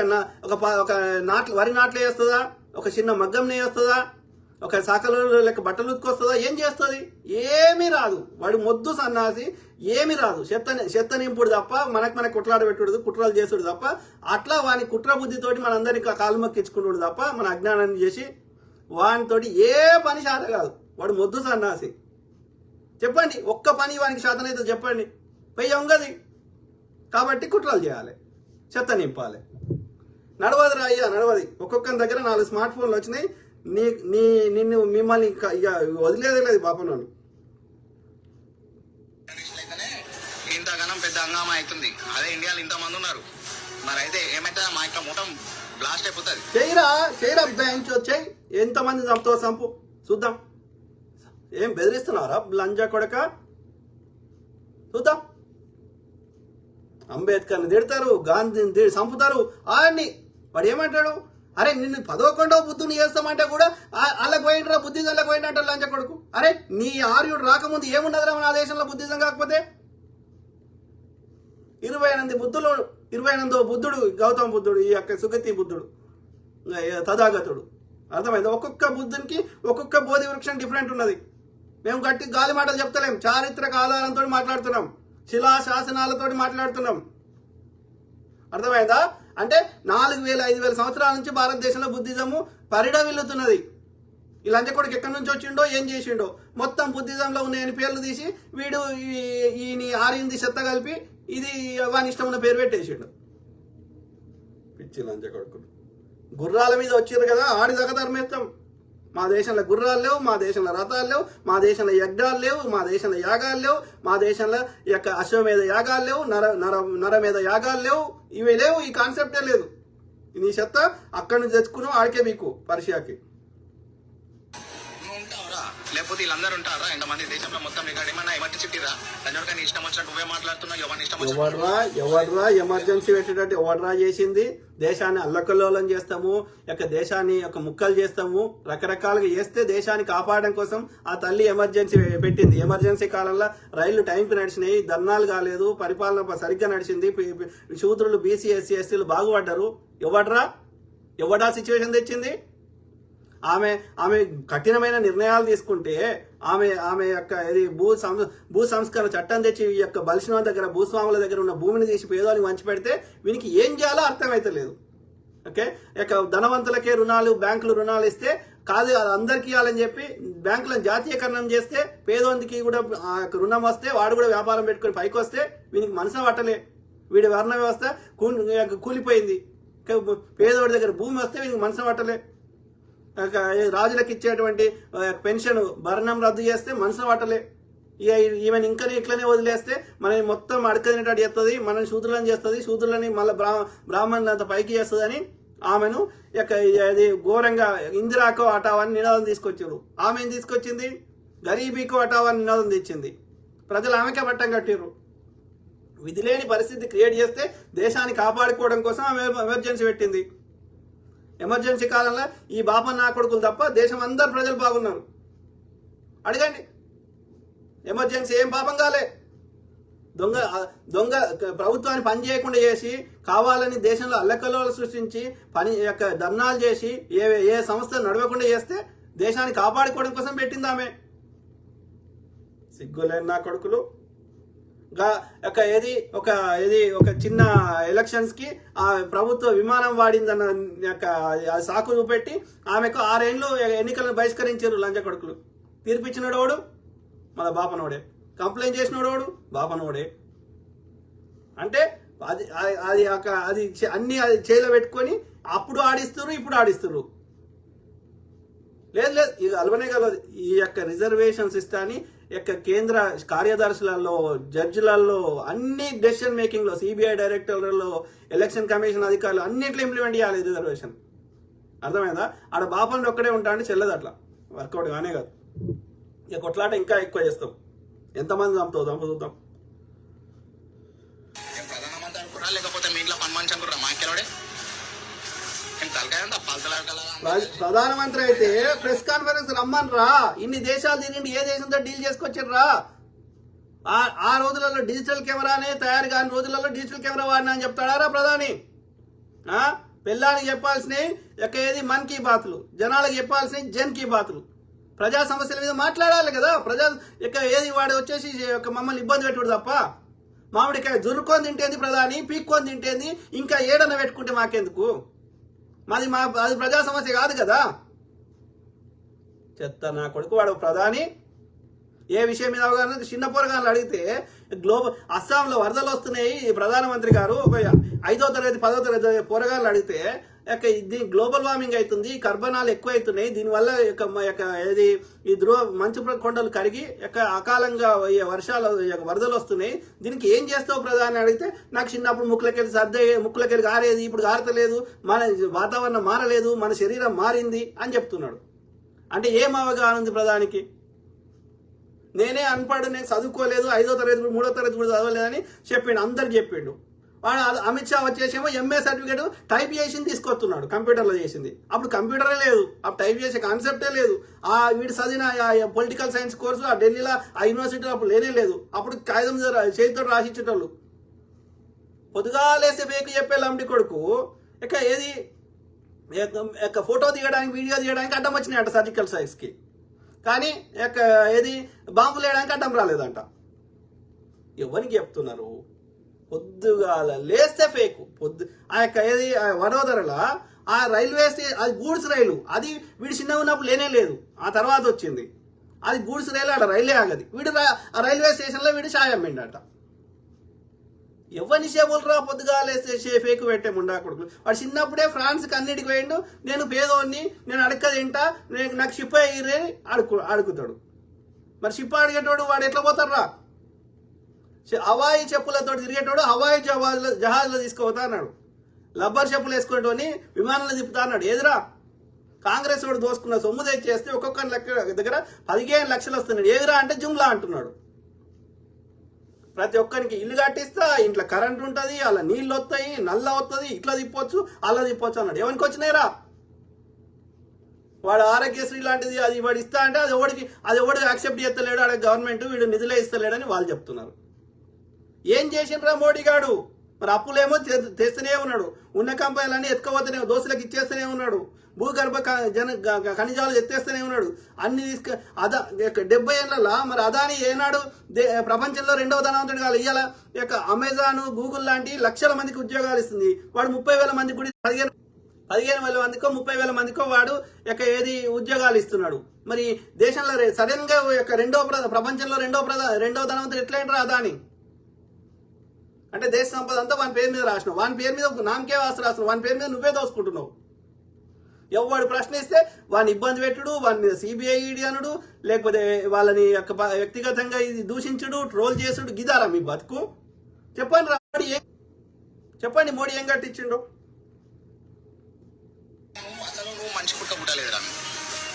వరి నాట్లు వేస్తుందా. ఒక చిన్న మగ్గంని వేస్తుందా. ఒక శాఖలు లెక్క బట్టలు ఉతుకొస్తుందా. ఏం చేస్తుంది. ఏమీ రాదు. వాడు మొద్దు సన్నాసి. ఏమి రాదు. చెత్త నింపుడు తప్ప మనకు కుట్రాడు పెట్టుడు, కుట్రాలు చేసుడు తప్ప. అట్లా వాని కుట్ర బుద్ధితోటి మనందరికీ కాలు మొక్కించుకుంటుడు తప్ప మన అజ్ఞానాన్ని చేసి వానితోటి ఏ పని శాత కాదు. వాడు మొద్దు సన్నాసి. చెప్పండి ఒక్క పని వానికి శాతనైతే చెప్పండి. పెయ్యంగది కాబట్టి కుట్రలు చేయాలి, చెత్త నింపాలి. నడవదురా అయ్యా నడవది. ఒక్కొక్కరి దగ్గర 4 స్మార్ట్ ఫోన్లు వచ్చినాయి. మిమ్మల్ని వదిలేదే లేదు పాపం. నన్ను ఇంతగానం పెద్ద హంగామా అవుతుంది. అదే ఇండియాలో ఇంతమంది ఉన్నారు. మరి అయితే ఏమైతే మా యొక్క మొత్తం బ్లాస్ట్ అయిపోతుంది. చేయరా బెంచ్ వచ్చాయి. ఎంతమంది చంపుతావు చంపు చూద్దాం. ఏం బెదిరిస్తున్నారా లంజా కొడక. చూద్దాం. అంబేద్కర్ని తిడతారు, గాంధీని చంపుతారు. ఆడిని వాడు ఏమంటాడు. అరే నిన్ను 11వ బుద్ధుని చేస్తామంటే కూడా అల్లకి పోయిండ్రా బుద్ధిజం అల్లకి పోయిందంట లంచ కొడుకు. అరే నీ ఆర్యుడు రాకముందు ఏముండదురా మన దేశంలో బుద్ధిజం కాకపోతే. 28వ బుద్ధుడు గౌతమ బుద్ధుడు, ఈ యొక్క సుగతి బుద్ధుడు, తథాగతుడు. అర్థమైంది. ఒక్కొక్క బుద్ధునికి ఒక్కొక్క బోధి వృక్షం డిఫరెంట్ ఉన్నది. మేము గట్టి గాలి మాటలు చెప్తలేం. చారిత్రక ఆధారంతో మాట్లాడుతున్నాం. శిలా శాసనాలతో మాట్లాడుతున్నాం. అర్థమైందా. అంటే 4000-5000 సంవత్సరాల నుంచి భారతదేశంలో బుద్ధిజము పరిడవిల్లుతున్నది. ఈ లంచకొడుకు ఎక్కడి నుంచి వచ్చిండో ఏం చేసిండో మొత్తం బుద్ధిజంలో ఉన్నాయని పేర్లు తీసి వీడు ఈ ఆర్యుంది చెత్త కలిపి ఇది వాని ఇష్టం ఉన్న పేరు పెట్టేసిండు. పిచ్చి లంచకొడుకులు. గుర్రాల మీద వచ్చిర్రు కదా ఆడి దగ్గర ధర్మేస్తాం. మా దేశంలో గుర్రాలు లేవు, మా దేశంలో రథాలు లేవు, మా దేశంలో యజ్ఞాలు లేవు, మా దేశంలో యాగాలు లేవు, మా దేశంలో అశ్వమేధ యాగాలు లేవు, నరమేధ యాగాలు లేవు. ఇవి లేవు. ఈ కాన్సెప్టే లేదు. నీ చెత్త అక్కడి నుంచి తెచ్చుకున్నావు ఆడికే మీకు పర్షియాకి. లేకపోతే వీళ్ళందరూ ఉంటారా ఇంతమంది దేశంలో మొత్తం రికార్డ్ ఏమన్నా ఎమర్జెన్సీ చిట్టిరా లంజోడకని ఇష్టం వచ్చినట్టు నువ్వే మాట్లాడుతున్నావు. ఎవరిని ఇష్టం ఎవడ్రా ఎమర్జెన్సీ పెట్టేటట్టు ఎవడ్రా చేసింది. దేశాన్ని అల్లకల్లోలం చేస్తాము, దేశాన్ని ముక్కలు చేస్తాము, రకరకాలుగా చేస్తే దేశాన్ని కాపాడడం కోసం ఆ తల్లి ఎమర్జెన్సీ పెట్టింది. ఎమర్జెన్సీ కాలంలో రైళ్లు టైంకి నడిచినాయి, ధర్నాలు కాలేదు, పరిపాలన సరిగ్గా నడిచింది, శూద్రులు బీసీ ఎస్సీ ఎస్టీలు బాగుపడ్డారు. ఎవడా సిచ్యువేషన్ తెచ్చింది. ఆమె కఠినమైన నిర్ణయాలు తీసుకుంటే ఆమె యొక్క భూ సంస్కరణ చట్టం తెచ్చి ఈ యొక్క బలిసిన దగ్గర భూస్వాముల దగ్గర ఉన్న భూమిని తీసి పేదవాళ్ళకి మంచి పెడితే వీనికి ఏం చేయాలో అర్థమైతలేదు. ఓకే. ధనవంతులకే రుణాలు, బ్యాంకులు రుణాలు ఇస్తే కాదు అందరికీ ఇవ్వాలని చెప్పి బ్యాంకులను జాతీయకరణం చేస్తే పేదోందికి కూడా రుణం వస్తే వాడు కూడా వ్యాపారం పెట్టుకుని పైకి వస్తే వీనికి మనసు పట్టలే. వీడి వర్ణ వ్యవస్థ కూలిపోయింది. పేదవాడి దగ్గర భూమి వస్తే వీనికి మనసు పట్టలే. రాజులకు ఇచ్చేటువంటి పెన్షన్ భరణం రద్దు చేస్తే మనసును పట్టలే. ఇక ఈమెను ఇంకా ఇట్లనే వదిలేస్తే మనం మొత్తం అడకదినట్టు చేస్తుంది, మనం శూద్రులను చేస్తుంది, శూద్రులని మళ్ళీ బ్రాహ్మణులు అంత పైకి చేస్తుంది అని ఆమెను అది ఘోరంగా ఇందిరాకో హటావని నినాదం తీసుకొచ్చారు. ఆమె ఏం తీసుకొచ్చింది? గరీబీకో హటావని నినాదం తెచ్చింది. ప్రజలు ఆమెకే పట్టం కట్టారు. విధి లేని పరిస్థితి క్రియేట్ చేస్తే దేశాన్ని కాపాడుకోవడం కోసం ఆమె ఎమర్జెన్సీ పెట్టింది. ఎమర్జెన్సీ కాలంలో ఈ బాపన్న నా కొడుకులు తప్ప దేశం అందరు ప్రజలు బాగున్నారు. అడగండి, ఎమర్జెన్సీ ఏం పాపం కాలే. దొంగ ప్రభుత్వాన్ని పని చేయకుండా చేసి కావాలని దేశంలో అల్లకల్లోలు సృష్టించి ధర్నాలు చేసి ఏ సంస్థ నడవకుండా చేస్తే దేశాన్ని కాపాడుకోవడం కోసం పెట్టింది ఆమె. సిగ్గులేని నా కొడుకులు. ఒక చిన్న ఎలక్షన్స్ కి ఆ ప్రభుత్వ విమానం వాడిందన్న సాకు చూపెట్టి ఆమెకు 6 ఏళ్ళు ఎన్నికలను బహిష్కరించారు లంచ కొడుకులు. తీర్పిచ్చినోడు మన బాపనోడే, కంప్లైంట్ చేసినోడు బాపనోడే. అంటే అది అన్ని చేలో పెట్టుకొని అప్పుడు ఆడిస్తున్నారు, ఇప్పుడు ఆడిస్తున్నారు. లేదు ఇక అలవనే కలదు. ఈ రిజర్వేషన్ సిస్టాన్ని కేంద్ర కార్యదర్శులలో, జడ్జిలలో, అన్ని డెసిషన్ మేకింగ్ లో, సిబిఐ డైరెక్టర్లలో, ఎలక్షన్ కమిషన్ అధికారులు అన్నింటిలో ఇంప్లిమెంట్ చేయాలి రిజర్వేషన్. అర్థమైందా? ఆడ బాపన్న ఒక్కడే ఉంటా అంటే చెల్లదు, అట్లా వర్కౌట్ కానే కాదు. ఇక కొట్లాట ఇంకా ఎక్కువ చేస్తాం. ఎంతమంది చంపుతావు చూద్దాం. ప్రధానమంత్రి అనుకున్నా లేకపోతే మీ ఇంట్లో పని మనిషి అనుకున్నా మాకెళ్ళడే ప్రధానమంత్రి అయితే ప్రెస్ కాన్ఫరెన్స్ రమ్మని రా. ఇన్ని దేశాలు తిరిగి ఏ దేశంతో డీల్ చేసుకొచ్చారా? ఆ రోజులలో డిజిటల్ కెమెరానే తయారు కాని రోజులలో డిజిటల్ కెమెరా వాడినా అని చెప్తాడారా ప్రధాని? పిల్లానికి చెప్పాల్సినవి ఏది మన్ కీ బాతులు, జనాలకు చెప్పాల్సినవి జన్ కీ బాతులు. ప్రజా సమస్యల మీద మాట్లాడాలి కదా. ఏది వాడు వచ్చేసి మమ్మల్ని ఇబ్బంది పెట్టుడు తప్ప మామిడికాయ జురుకొని తింటేంది ప్రధాని, పీక్కొని తింటేంది, ఇంకా ఏడన్న పెట్టుకుంటే మాకెందుకు? అది ప్రజా సమస్య కాదు కదా. చెత్త నా కొడుకు వాడు ప్రధాని. ఏ విషయం మీద అవగాహన చిన్న పోరగాళ్ళు అడిగితే అస్సాంలో వరదలు వస్తున్నాయి, ప్రధానమంత్రి గారు ఒక 5వ తరగతి 10వ తరగతి పోరగాళ్ళు అడిగితే గ్లోబల్ వార్మింగ్ అవుతుంది, కర్బనాలు ఎక్కువ అవుతున్నాయి, దీనివల్ల ఈ మంచు కొండలు కరిగి అకాలంగా వర్షాలు వరదలు వస్తున్నాయి, దీనికి ఏం చేస్తావు ప్రధాని అడిగితే నాకు చిన్నప్పుడు ముక్కులకెళ్ళి గారేది, ఇప్పుడు గారతలేదు, మన వాతావరణం మారలేదు, మన శరీరం మారింది అని చెప్తున్నాడు. అంటే ఏం అవగాహన ఉంది ప్రధానికి? నేనే అన్పడు, నేను చదువుకోలేదు, 5వ తరగతి 3వ తరగతి కూడా చదవలేదని చెప్పిండు, అందరికి చెప్పిండు. వాడు అమిత్ షా వచ్చేసేమో ఎంఏ సర్టిఫికేట్ టైప్ చేసి తీసుకొస్తున్నాడు, కంప్యూటర్లో చేసింది. అప్పుడు కంప్యూటరే లేదు, అప్పుడు టైప్ చేసే కాన్సెప్టే లేదు. వీడు చదివిన పొలిటికల్ సైన్స్ కోర్సు ఆ ఢిల్లీలో ఆ యూనివర్సిటీలో అప్పుడు లేనే లేదు. అప్పుడు కాగితం చేతితో రాసిచ్చేటోళ్ళు. పొద్దుగాలేసే పేకు చెప్పే లంబడి కొడుకు ఏది ఫోటో దిగడానికి, వీడియో తీయడానికి అడ్డం వచ్చినాయంట సర్జికల్ సైన్స్కి. కానీ ఏది బాంబులు వేయడానికి అడ్డం రాలేదంట. ఎవరికి చెప్తున్నారు? పొద్దుగాల లేస్తే ఫేకు. ఏది వడోదరల ఆ రైల్వే అది గూడ్స్ రైలు, అది వీడు చిన్న ఉన్నప్పుడు లేనే లేదు, ఆ తర్వాత వచ్చింది. అది గూడ్స్ రైలు, ఆడ రైలే ఆగది. వీడు ఆ రైల్వే స్టేషన్లో వీడు షాయ్ అమ్మిండట. ఎవరిని చేపలరా పొద్దుగాలేస్తే ఫేకు పెట్టే ముండా కొడుకులు. వాడు చిన్నప్పుడే ఫ్రాన్స్కి అన్నిటికి పోయిండు, నేను పేదోడిని, నేను అడక్క తింటా, నాకు షిప్ అయ్యిరే అడుగుతాడు. మరి షిప్ అడిగేటోడు వాడు ఎట్లా పోతారా? హవాయి చెప్పులతో తిరిగేటోడు హవాయి జహాజ్లో తీసుకుపోతా అన్నాడు. లబ్బర్ చెప్పులు వేసుకునేటోని విమానంలో తిప్పుతా అన్నాడు. ఏదిరా కాంగ్రెస్ వాడు దోసుకున్న సొమ్ము తెచ్చేస్తే ఒక్కొక్కరి దగ్గర 15 లక్షలు వస్తున్నాడు. ఏదిరా అంటే జుమ్లా అంటున్నాడు. ప్రతి ఒక్కరికి ఇల్లు కట్టిస్తా, ఇంట్లో కరెంట్ ఉంటుంది, అలా నీళ్ళు వస్తాయి, నల్ల వస్తుంది, ఇట్లా తిప్పొచ్చు అలా తిప్పొచ్చు అన్నాడు. ఎవరికి వచ్చినాయిరా? వాడు ఆరోగ్యశ్రీ లాంటిది అది వాడు ఇస్తా అంటే అది ఎవడికి యాక్సెప్ట్ చేస్తలేడు, ఆడ గవర్నమెంట్ వీడు నిధులే ఇస్తలేడని వాళ్ళు చెప్తున్నారు. ఏం చేసిండ్రా మోడీ గాడు? మరి అప్పులేమో తెస్తూనే ఉన్నాడు, ఉన్న కంపెనీలన్నీ ఎత్తుకోబోతూనే, దోస్తులకు ఇచ్చేస్తూనే ఉన్నాడు, భూగర్భ ఖనిజాలు ఎత్తేస్తూనే ఉన్నాడు. అన్ని 70 ఏళ్ళ మరి అదాని ఏనాడు ప్రపంచంలో 2వ ధనవంతుడు కాదు. ఇవాళ అమెజాన్, గూగుల్ లాంటి లక్షల మందికి ఉద్యోగాలు ఇస్తుంది. వాడు 30,000 మందికి కూడా 15,000 మందికో 30,000 మందికో వాడు ఏది ఉద్యోగాలు ఇస్తున్నాడు. మరి దేశంలో సడన్ గా ప్రపంచంలో రెండవ ధనవంతుడు ఎట్లయింటారా అదాని? అంటే దేశ సంపద అంతా వాని పేరు మీద రాసినావు, వాని పేరు మీద నామకే వాసు రాసినావు, వాని పేరు మీద నువ్వే దోసుకుంటున్నావు. ఎవడు ప్రశ్నిస్తే వాడిని ఇబ్బంది పెట్టుడు, వాడిని సిబిఐ ఈడీ అనుడు, లేకపోతే వాళ్ళని వ్యక్తిగతంగా ఇది దూషించుడు, ట్రోల్ చేసుడు, గిదారా మీ బతుకు? చెప్పండి రా, చెప్పండి మోడీ ఏం కట్టించిండు? అసలు నువ్వు మంచి పుట్ట పుట్టలేదురా,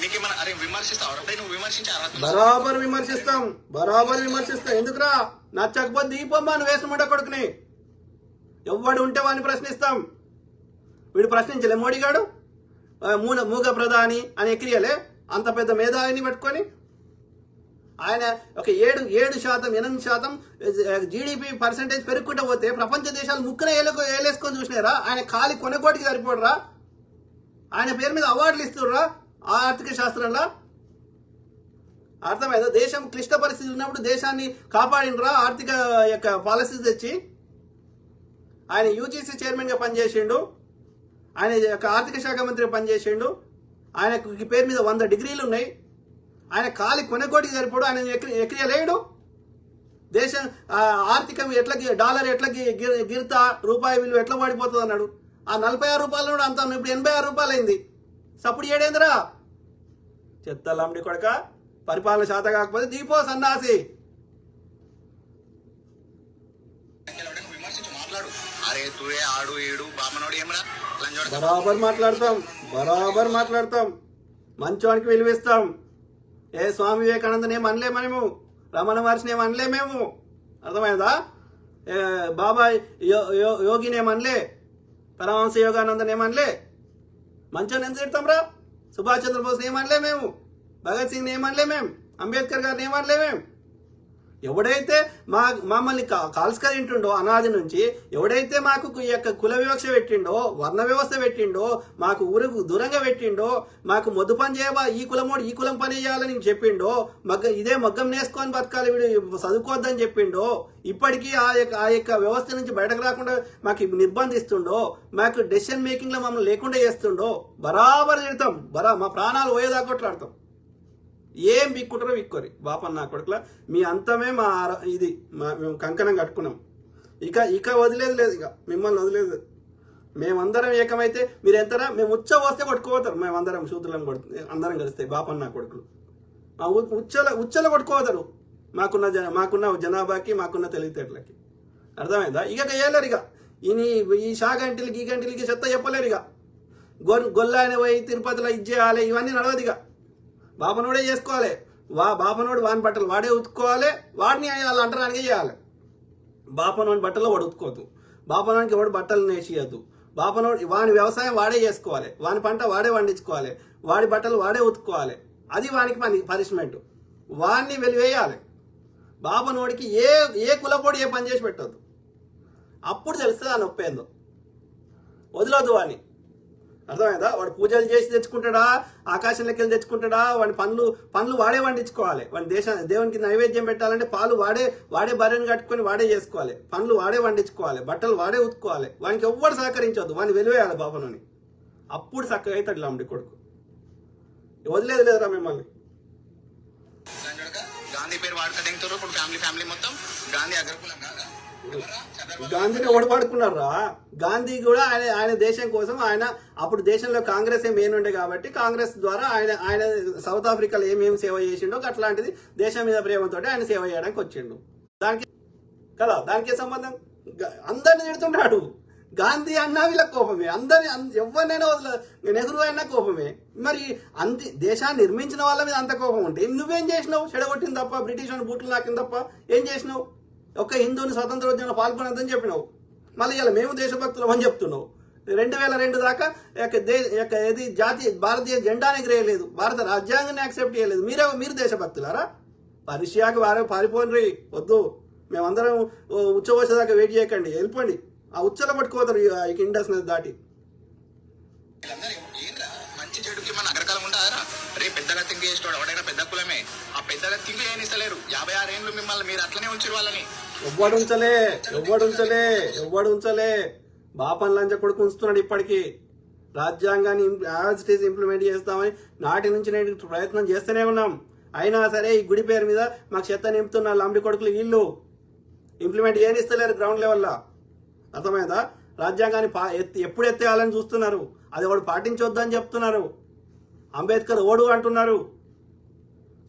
నీకేమన్నా అరే విమర్శిస్తావు అంటే నువ్వు విమర్శించారు బరాబర్ విమర్శిస్తాం. ఎందుకురా? నచ్చకపోతే దీపమ్మా నువ్వు వేసిన కొడుకుని. ఎవడు ఉంటే వాడిని ప్రశ్నిస్తాం. వీడు ప్రశ్నించలే మోడీ గాడు, మూగ ప్రధాని అని ఎక్కిరియలే అంత పెద్ద మేధావిని పెట్టుకొని. ఆయన ఒక 7-8% జీడిపి పర్సెంటేజ్ పెరుగుకుంటూ పోతే ప్రపంచ దేశాలు ముక్కున ఏలేసుకొని చూసినారా? ఆయన ఖాళీ కొనకోటికి సరిపోడరా? ఆయన పేరు మీద అవార్డులు ఇస్తుర్రా ఆర్థిక శాస్త్రంలో? అర్థమైందా? దేశం క్లిష్ట పరిస్థితి ఉన్నప్పుడు దేశాన్ని కాపాడినరా ఆర్థిక యొక్క పాలసీస్ తెచ్చి. ఆయన యూజీసీ చైర్మన్గా పనిచేసిండు, ఆయన యొక్క ఆర్థిక శాఖ మంత్రిగా పనిచేసిండు. ఆయనకి పేరు మీద 100 డిగ్రీలు ఉన్నాయి. ఆయన ఖాళీ కొనకోటికి సరిపోడు. ఆయన ఎక్రియలేడు. దేశం ఆర్థికం ఎట్లా, డాలర్ ఎట్లా గిర్తా, రూపాయి విలువ ఎట్లా పడిపోతుంది అన్నాడు. ఆ 46 రూపాయలు అంత ఇప్పుడు 86 రూపాయలు అయింది. సప్పుడు ఏడేందిరా? చెత్తలండి కొడక, పరిపాలన శాత కాకపోతే దీపో సన్నాసి. అరే తురే ఆడు ఏడు బామనోడు ఏమరా బరాబర్ మాట్లాడతాం. మంచోనికి విలువిస్తాం. ఏ స్వామి వివేకానందన్ ఏం అనలే మనము, రమణ మహర్షిని ఏం అనలే మేము. అర్థమైందా? బాబా యోగిని ఏమనలే, పరమహంస యోగానందన్ ఏమనలే. మంచోని ఎంత తిడతాం రా? సుభాష్ చంద్రబోస్ ఏమనలే మేము, భగత్ సింగ్ ఏమనలే మేము, అంబేద్కర్ గారిని ఏమనలే మేము. ఎవడైతే మమ్మల్ని కాల్స్కరింటుండో అనాది నుంచి, ఎవడైతే మాకు ఈ యొక్క కుల వివక్ష పెట్టిండో, వర్ణ వ్యవస్థ పెట్టిండో, మాకు ఊరుకు దూరంగా పెట్టిండో, మాకు మొద్దు పని చేయబా, ఈ కులమోడు ఈ కులం పని చేయాలని చెప్పిండో, ఇదే మగ్గం నేసుకొని బతకాలి వీడు చదువుకోవద్దని చెప్పిండో, ఇప్పటికీ ఆ యొక్క వ్యవస్థ నుంచి బయటకు రాకుండా మాకు నిర్బంధిస్తుండో, మాకు డెసిషన్ మేకింగ్ లో మమ్మల్ని లేకుండా చేస్తుండో, బరాబర్ తిడతాం. మా ప్రాణాలు పోయేదాకా కొట్లాడతాం. ఏం బిక్కుంటారో బిక్కోరి బాపన్న కొడుకులా. మీ అంతమే మేము కంకణం కట్టుకున్నాం. ఇక వదిలేదు లేదు, ఇక మిమ్మల్ని వదిలేదు. మేమందరం ఏకమైతే మీరు ఎంతరా? మేము వస్తే కొట్టుకోపోతారు. మేమందరం శూద్రులను అందరం కలిస్తే బాపన్న కొడుకులు ఉచ్చల కొట్టుకోపోతారు. మాకున్న జనాభాకి, మాకున్న తెలివితేటలకి. అర్థమైందా? ఇక చేయలేరు. ఇక ఈ షాగంటిలకి ఈ గంటలకి చెత్త చెప్పలేరు. ఇక గొల్లాని పోయి తిరుపతిలో ఇచ్చేయాలి, ఇవన్నీ నడవదు. ఇక బాపనోడే చేసుకోవాలి. బాపనోడు వాని బట్టలు వాడే ఉతుక్కోవాలి. వాడిని వాళ్ళు అంటరానికే చేయాలి. బాపనోడి బట్టలు వాడు ఉతుక్కోవద్దు. బాపనోడికి ఎవడు బట్టలు నేసియద్దు. వాని వ్యవసాయం వాడే చేసుకోవాలి. వాని పంట వాడే పండించుకోవాలి. వాడి బట్టలు వాడే ఉతుక్కోవాలి. అది వానికి పనిష్మెంట్. వాడిని వెలివేయాలి. బాపనోడికి ఏ కులపోడు ఏ పని చేసి పెట్టద్దు. అప్పుడు తెలుస్తుంది ఆ నొప్పి ఏందో. వదిలొద్దు వాడిని. అర్థమైందా? వాడు పూజలు చేసి తెచ్చుకుంటాడా, ఆకాశంలోకి వెళ్ళి తెచ్చుకుంటాడా, వాడి పండ్లు వాడే వండించుకోవాలి. వాడి దేవునికి నైవేద్యం పెట్టాలంటే పాలు వాడే బర్రెని కట్టుకొని వాడే చేసుకోవాలి. పండ్లు వాడే వండించుకోవాలి. బట్టలు వాడే ఉతుక్కోవాలి. వానికి ఎవ్వరు సహకరించవద్దు. వాడిని వెలివేయాలి బాపనని. అప్పుడు చక్కగా అవుతాడు లాంటి కొడుకు. వదిలేదు లేదురా మిమ్మల్ని. గాంధీ పేరు వాడుతాడు. ఇప్పుడు ఫ్యామిలీ మొత్తం గాంధీ అగ్రకులం కాదా? గాంధీని ఓడిపడుకున్నారా? గాంధీ కూడా ఆయన దేశం కోసం అప్పుడు దేశంలో కాంగ్రెస్ మెయిన్ ఉండే కాబట్టి కాంగ్రెస్ ద్వారా ఆయన సౌత్ ఆఫ్రికాలో ఏమేమి సేవ చేసిండో అట్లాంటిది దేశం మీద ప్రేమతో ఆయన సేవ చేయడానికి వచ్చిండు. దానికి సంబంధం. అందరిని తిడుతున్నాడు. గాంధీ అన్నా వీళ్ళ కోపమే, ఎవరినైనా నెహ్రూ అయినా కోపమే. మరి దేశాన్ని నిర్మించిన వాళ్ళ మీద అంత కోపం ఉంటే నువ్వేం చేసినావు? చెడగొట్టింది తప్ప, బ్రిటిష్ అని బూట్లు నాకింది తప్ప ఏం చేసినావు? ఒక్క హిందువుని స్వతంత్రోద్యమంలో పాల్గొనద్దని చెప్పినావు. మళ్ళీ ఇలా మేము దేశభక్తులం అని చెప్తున్నావు. 2002 దాకా భారతీయ జెండాని ఎగరేయలేదు, భారత రాజ్యాంగాన్ని యాక్సెప్ట్ చేయలేదు. మీరు దేశభక్తులారా? పరీక్షకి వారే పారిపోండి. వద్దు. మేమందరం ఉచ్చవచ్చేదాకా వెయిట్ చేయకండి, వెళ్ళిపోండి. ఆ ఉచ్చల పట్టుకోతారు ఇండస్ నది దాటి. మంచి చెడుకి మన అగ్రకాలం ఉండారా? రేపు పెద్దగా థింక్ చేసేవాడు ఎవడైనా పెద్ద కులమే. ఆ పెద్దగా థింక్ ఏం ఇస్తలేరు. 56 ఏళ్ళు మిమ్మల్ని మీరు అట్లనే ఉంచారు. వాళ్ళని ఎవ్వడు ఉంచలే. బాపన్ లంచ కొడుకు ఉంచుతున్నాడు. ఇప్పటికీ రాజ్యాంగాన్ని యాజ్ ఇట్ ఈస్ ఇంప్లిమెంట్ చేస్తామని నాటి నుంచి నేను ప్రయత్నం చేస్తూనే ఉన్నాం. అయినా సరే ఈ గుడి పేరు మీద మాకు చెత్త నింపుతున్న లంబడి కొడుకులు వీళ్ళు ఇంప్లిమెంట్ ఏనిస్తలేరు గ్రౌండ్ లెవెల్లో. అర్థమైందా? రాజ్యాంగాన్ని ఎప్పుడు ఎత్తేయాలని చూస్తున్నారు. అది ఒకటి పాటించొద్దు అని చెప్తున్నారు. అంబేద్కర్ ఓడు అంటున్నారు.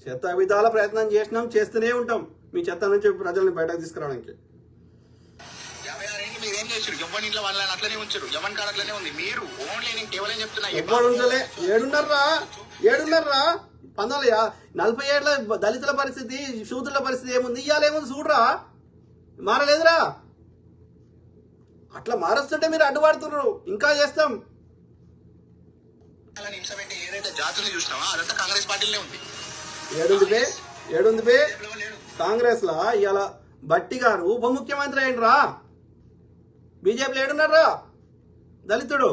చెత్త విధాల ప్రయత్నం చేసినాం, చేస్తూనే ఉంటాం మీ చెత్త నుంచి ప్రజల్ని బయటకు తీసుకురావడానికి. 56 ఏళ్ళు మీరు ఏం చేశారు? ఎవరి ఇంట్లో వాళ్ళని అట్లనే ఉంచారు, ఎవరి కాడ అట్లనే ఉంది. మీరు ఓన్లీ నేను కేవలం చెప్తున్నా, ఎప్పుడు ఉంటలే. ఏడున్నర్రా 1947 దళితుల పరిస్థితి, శూద్రుల పరిస్థితి ఏముంది, ఇవాళ ఏముంది చూడరా, మారలేదురా. అట్లా మారుస్తుంటే మీరు అడ్డుపడుతున్నారు. ఇంకా చేస్తాం. ఏదైతే జాతులు చూసినావా అదంతా కాంగ్రెస్ పార్టీలోనే ఉంది. ఏడుంది బే కాంగ్రెస్ లా ఇవాళ బట్టి గారు ఉప ముఖ్యమంత్రి అయినరా. బీజేపీలో ఏడున్నారా? దళితుడు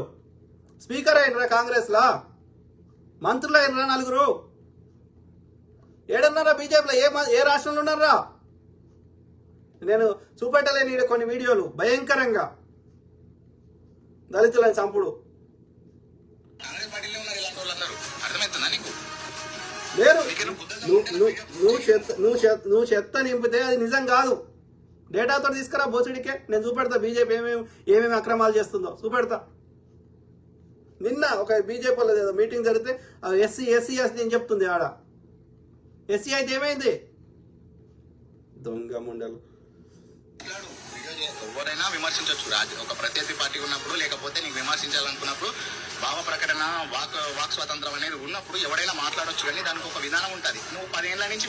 స్పీకర్ అయినరా కాంగ్రెస్ లా. మంత్రులు అయినరా 4. ఏడున్నారా బీజేపీలో? ఏ రాష్ట్రంలో ఉన్నారా? నేను చూపెట్టలేని కొన్ని వీడియోలు భయంకరంగా దళితులని చంపుడు. కాంగ్రెస్ పార్టీలో ఉన్నారు ఇలాంటి వాళ్ళు అందరూ. అర్థమవుతుందా నీకు? లేరు. నువ్వు చెత్త నింపితే అది నిజం కాదు. డేటాతో తీసుకురా బోసుడికే. నేను చూపెడతా బీజేపీ ఏమేమి అక్రమాలు చేస్తుందో చూపెడతా. నిన్న ఒక బీజేపీ వాళ్ళది ఏదో మీటింగ్ జరిగితే ఎస్సీ అని చెప్తుంది. ఆడ ఎస్సీ అయితే ఏమైంది? దొంగ ముండలు. ఎవరైనా విమర్శించవచ్చు. ఒక ప్రత్యర్థి పార్టీ ఉన్నప్పుడు, లేకపోతే నీకు విమర్శించాలనుకున్నప్పుడు భావ ప్రకటన, వాక్ స్వాతంత్రం అనేది ఉన్నప్పుడు ఎవరైనా మాట్లాడొచ్చు. కానీ దానికి ఒక విధానం ఉంటుంది. నువ్వు 10 ఏళ్ల నుంచి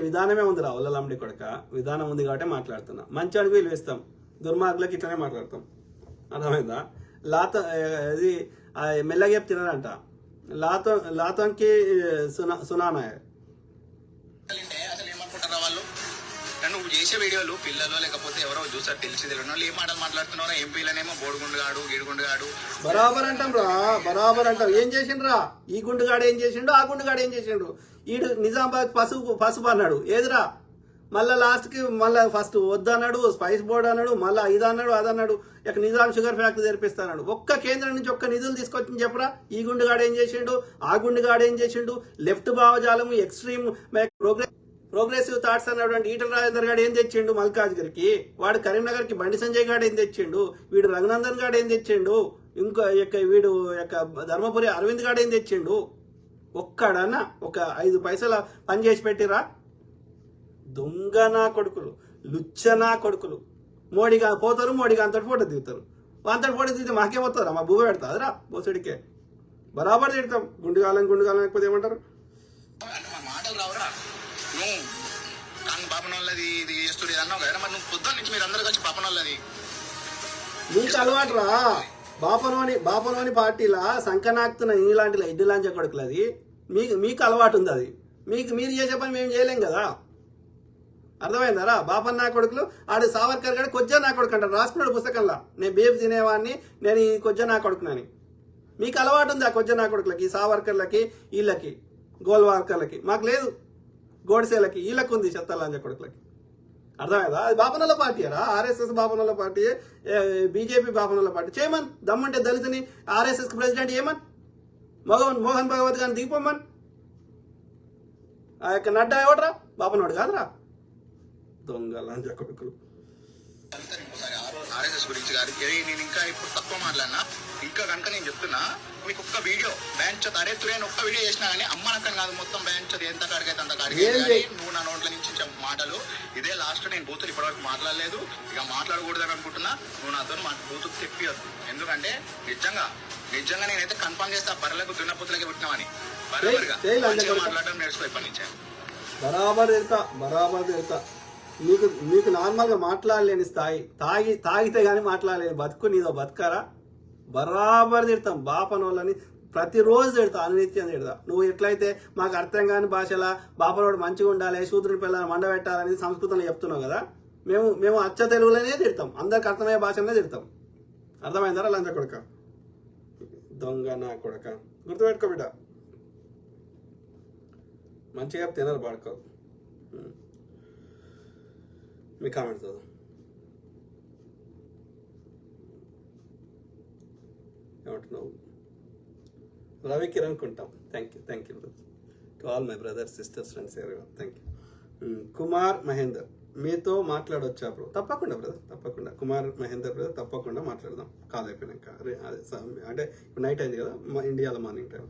విధానమే ఉంది రా ఉల్లలంబడి కొడక. విధానం ఉంది కాబట్టి మాట్లాడుతున్నా. మంచి అడుగు విలువిస్తాం, దుర్మార్గులకి ఇట్లనే మాట్లాడతాం. అర్థమైందా? ఇది మెల్లగా చెప్తున్నారంట. లాతంకి సునానా. అసలు ఏమనుకుంటారా వాళ్ళు? నువ్వు చేసే వీడియోలు పిల్లలు లేకపోతే ఎవరో చూసారు తెలిసి తెలియని వాళ్ళు ఏం మాటలు మాట్లాడుతున్నారో. ఎంపీలనేమో బోడుగుండుగాడు, గీడుగుండుగాడు. బరాబర్ అంటాం రా, బరాబర్ అంటాం. ఏం చేసిండ్రా? ఈ గుండుగాడు ఏం చేసిండు, ఆ గుండుగాడు ఏం చేసిండు. ఈడు నిజామాబాద్ పసుపు అన్నాడు. ఏదిరా? మళ్ళా లాస్ట్ కి మళ్ళా ఫస్ట్ వద్దన్నాడు, స్పైస్ బోర్డు అన్నాడు, మళ్ళా ఇదన్నాడు, అదన్నాడు. ఇక నిజాం షుగర్ ఫ్యాక్టరీ తెరిపిస్తాడు. ఒక్క కేంద్రం నుంచి ఒక్క నిధులు తీసుకొచ్చి చెప్పరా? ఈ గుండుగాడు ఏం చేసిండు, ఆ గుండుగాడు ఏం చేసిండు. లెఫ్ట్ భావజాలము, ఎక్స్ట్రీమ్ ప్రోగ్రెసివ్ థాట్స్ అన్నటువంటి ఈటల రాజేందర్ గారు ఏం తెచ్చిండు మల్కాజ్గిరికి. వాడు కరీంనగర్కి బండి సంజయ్ గారు ఏం తెచ్చిండు. వీడు రఘునందన్ గారు ఏం తెచ్చిండు. వీడు ధర్మపురి అరవింద్ గారు ఏం తెచ్చిండు. ఒక్కడన్నా ఒక 5 పైసల పని చేసి పెట్టిరా? దొంగ నా కొడుకులు, లుచ్చ నా కొడుకులు. మోడీగా పోతారు, మోడీగా అంతటి ఫోటో దిగుతారు. అంతటి ఫోటో దిగితే మాకే పోతారా? మా భూమి పెడతాదిరా బోసుడికే. బరాబర్ తిడతాం. గుండుగాలం లేకపోతే ఏమంటారు? మాటలు రావురా. నువ్వు కానీ పాపనోళ్ళది ఇది చేస్తుంది అన్నావు కదా. మరి నువ్వు పొద్దున్న నుంచి మీరు అందరూ కలిసి పాపనోళ్ళది నీకు అలవాటు రా. బాపనోని పార్టీలా సంకనాక్తున్న ఇలాంటి ఎడ్డు లాంచ కొడుకులు. అది మీకు అలవాటు ఉంది. అది మీరు చేసే పని మేము చేయలేం కదా. అర్థమైందారా? బాపన్న నా కొడుకులు. ఆడు సావర్కర్ గారు కొజ్జా నా కొడుకు అంటారు. రాసుకున్నాడు పుస్తకంలో. నేను బేబ్ తినేవాడిని, నేను ఈ కొజ్జా నా కొడుకునని. మీకు అలవాటు ఉంది ఆ కొజ్జా నా కొడుకులకి, ఈ సావర్కర్లకి, వీళ్ళకి, గోల్వార్కర్లకి. మాకు లేదు. గోడ్సేలకి వీళ్ళకి ఉంది, చెత్తలాంజ కొడుకులకి. అర్థమైందా? అది బాపనోళ్ళ పార్టీయరా? ఆర్ఎస్ఎస్ బాపనోళ్ళ పార్టీ, బీజేపీ బాపనోళ్ళ పార్టీ. చేయమన్ దమ్మంటే దళితుని ఆర్ఎస్ఎస్ ప్రెసిడెంట్ ఏమన్ మోహన్ భగవత్ గారిని దిగిపోమన్. ఆ యొక్క నడ్డా ఎవడరా? బాపనోడు కాదురా. దొంగ లంజ కొడుకులు. ఆర్ఎస్ఎస్ గురించి కాదు. నేను ఇంకా ఇప్పుడు తక్కువ మాట్లాడినా. ఇంకా కనుక నేను చెప్తున్నా, మీకు ఒక్క వీడియో బ్యాంచ్ అరే తురేని ఒక్క వీడియో చేసినా కానీ అమ్మనక్కం కాదు, మొత్తం బ్యాంచ్ ఎంత కాడికైతే అంత కాడికి. నువ్వు నా నోట్ల నుంచి మాటలు ఇదే లాస్ట్. నేను బూతులు ఇప్పటివరకు మాట్లాడలేదు, ఇక మాట్లాడకూడదని అనుకుంటున్నా. నువ్వు నాతో బూతులు తెప్పియద్దు. ఎందుకంటే నిజంగా నేనైతే కన్ఫర్మ్ చేస్తా, బర్రెలకు దున్నపుతులకి పుట్టినామని. బరాబర్గా మాట్లాడడం నేర్చుకో ఇప్పటి నుంచే. బరాబర్ తెలుతా. నీకు నార్మల్గా మాట్లాడలేని స్థాయి, తాగితే గానీ మాట్లాడలేని బతుకు నీదో బతుకారా? బరాబర్ తిడతాం బాపనోళ్ళని. ప్రతిరోజు తిడతా, అనునిత్యం తిడతా. నువ్వు ఎట్లయితే మాకు అర్థం కాని భాషలా బాపనోడు మంచిగా ఉండాలి, శూద్రుని పిల్లలు మండబెట్టాలని సంస్కృతంలో చెప్తున్నావు కదా. మేము అచ్చ తెలుగులోనే తిడతాం, అందరికి అర్థమయ్యే భాషనే తిడతాం. అర్థమైందరా లంచ కొడక, దొంగ నా కొడక. గుర్తుపెట్టుకో బిడ్డ, మంచిగా తినరు పడుకో. మీ కామెంట్స్ చదువు. ఏమంటున్నావు? రవి కిరణ్ కుంటాం. Thank you to all my brothers, sisters, friends everyone. Thank you. Kumar Mahender, మీతో మాట్లాడొచ్చా బ్రో? తప్పకుండా బ్రదర్, తప్పకుండా. కుమార్ మహేందర్ బ్రదర్, తప్పకుండా మాట్లాడదాం కాల్ అయిపోయినాక. అంటే ఇప్పుడు నైట్ అయింది కదా, ఇండియాలో morning time.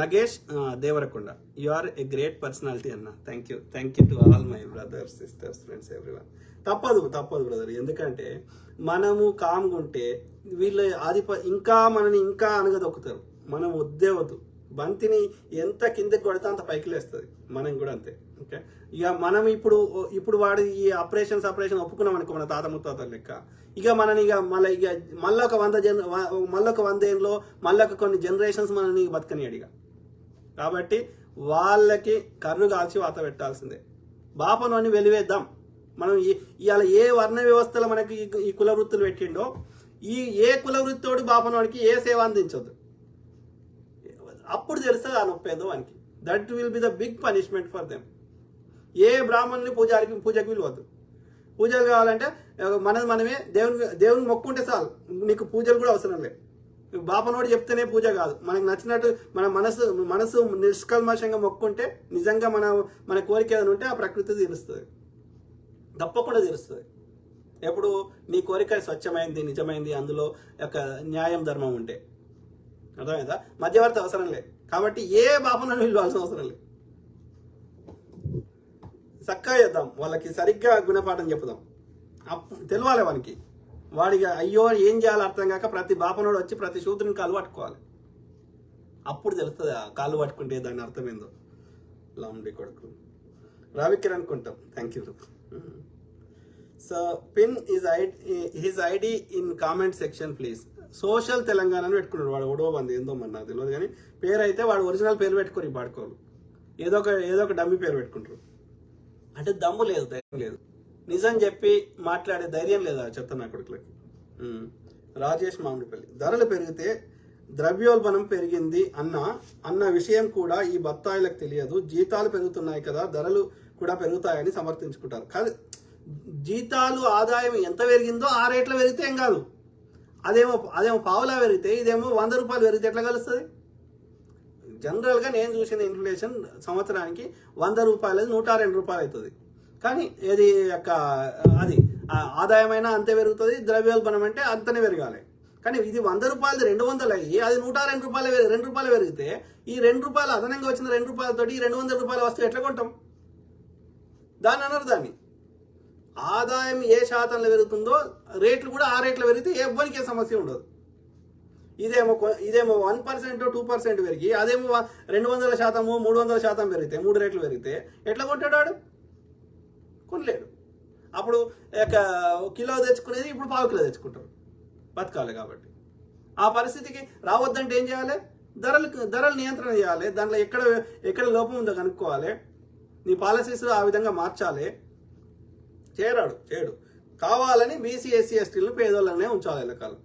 Nagesh Devarakonda, you are a great personality అన్న. Thank you to all my brothers, sisters, friends, everyone. తప్పదు బ్రదర్, ఎందుకంటే మనము కామ్గా ఉంటే వీళ్ళు ఇంకా మనని ఇంకా అనగదొక్కుతారు. మనం వద్దు బంతిని ఎంత కిందకి కొడితే అంత పైకి లేస్తుంది. మనం కూడా అంతే. ఓకే, ఇక మనం ఇప్పుడు వాడు ఈ ఆపరేషన్ ఒప్పుకున్నాం అనుకో, మన తాత ముత్తాతల లెక్క. ఇక మనని మళ్ళీ ఒక 100 ఏళ్ళలో మళ్ళీ ఒక కొన్ని జనరేషన్స్ మనని బతకనియాడు ఇక. కాబట్టి వాళ్ళకి కర్రు కాల్చి వాత పెట్టాల్సిందే. బాపను అని వెలివేద్దాం. మనం ఇవాళ ఏ వర్ణ వ్యవస్థలో మనకి ఈ కుల వృత్తులు పెట్టిండో, ఏ కుల వృత్తోడు బాపను వానికి ఏ సేవ అందించొద్దు. అప్పుడు తెలుస్తుంది ఆ నొప్పేందో వానికి. That will be the big punishment for them. ఏ బ్రాహ్మణుని పూజకి విలువద్దు. పూజలు కావాలంటే మనమే దేవుని మొక్కుంటే చాలు, నీకు పూజలు కూడా అవసరం లేదు. బాపనోడు చెప్తేనే పూజ కాదు. మనకు నచ్చినట్టు మన మనసు నిష్కల్మషంగా మొక్కుంటే, నిజంగా మన కోరిక ఏదైనా ఉంటే ఆ ప్రకృతి తీరుస్తుంది, తప్పకుండా తీరుస్తుంది. ఎప్పుడు నీ కోరిక స్వచ్ఛమైంది, నిజమైంది, అందులో యొక్క న్యాయం ధర్మం ఉంటే. అర్థమైందా? మధ్యవర్తి అవసరం లేదు. కాబట్టి ఏ బాపనోడు పిలవాల్సిన అవసరం లేదు. చక్కగా చేద్దాం, వాళ్ళకి సరిగ్గా గుణపాఠం చెప్పుదాం. తెలవాలి వాడికి అయ్యో ఏం చేయాలో అర్థం కాక ప్రతి బాపనోడు వచ్చి ప్రతి శూద్రుని కాలు పట్టుకోవాలి. అప్పుడు తెలుస్తుంది ఆ కాలు పట్టుకుంటే దాని అర్థం ఏందో. లాంబడి కొడుకు రావికిర్ అనుకుంటాం. Thank you. So pin his ID in comment section please. Social Telangana అని పెట్టుకున్నాడు వాడు. ఓడో మంది ఏందో మరి నాకు తెలియదు, కానీ పేరు అయితే వాడు ఒరిజినల్ పేరు పెట్టుకోరు ఈ పాడుకోరు. ఏదో ఒక డమ్మి పేరు పెట్టుకుంటారు. అంటే దమ్ము లేదు, ధైర్యం లేదు, నిజం చెప్పి మాట్లాడే ధైర్యం లేదా చెప్తా నా కొడుకులకి. రాజేష్ మామిడిపల్లి, ధరలు పెరిగితే ద్రవ్యోల్బణం పెరిగింది అన్న విషయం కూడా ఈ బత్తాయిలకు తెలియదు. జీతాలు పెరుగుతున్నాయి కదా, ధరలు కూడా పెరుగుతాయని సమర్థించుకుంటారు. కాదు, జీతాలు ఆదాయం ఎంత పెరిగిందో ఆ రేట్లో పెరిగితే ఏం కాదు. అదేమో పావులా పెరిగితే, ఇదేమో 100 రూపాయలు పెరిగితే ఎట్లా కలుస్తుంది? జనరల్గా నేను చూసిన ఇన్ఫ్లేషన్ సంవత్సరానికి 100 రూపాయలు 102 రూపాయలు అవుతుంది. కానీ అది ఆదాయమైనా అంతే పెరుగుతుంది, ద్రవ్యోల్బణం అంటే అంతనే పెరగాలి. కానీ ఇది 100 రూపాయలది 200 అయ్యి అది 102 రూపాయలు పెరిగితే, ఈ 2 రూపాయలు అదనంగా వచ్చిన 2 రూపాయలతోటి ఈ 200 రూపాయల వస్తువు ఎట్లా కొంటాం? దాన్ని అనరు. దాన్ని ఆదాయం ఏ శాతంలో పెరుగుతుందో రేట్లు కూడా ఆ రేట్లు పెరిగితే ఎవ్వరికి ఏ సమస్య ఉండదు. ఇదేమో 1% 2% పెరిగి అదేమో 200%, 300% పెరిగితే, 3 రేట్లు పెరిగితే ఎట్లా కొంటాడు వాడు? కొనలేడు. అప్పుడు కిలో తెచ్చుకునేది ఇప్పుడు 1/2 కిలో తెచ్చుకుంటారు, బతకాలి. కాబట్టి ఆ పరిస్థితికి రావద్దంటే ఏం చేయాలి? ధరలు నియంత్రణ చేయాలి. దాంట్లో ఎక్కడ లోపం ఉందో కనుక్కోవాలి. నీ పాలసీస్ ఆ విధంగా మార్చాలి. చేయడు. కావాలని బీసీ ఎస్సీ ఎస్టీలను పేదోళ్ళనే ఉంచాలి లెక్కలు.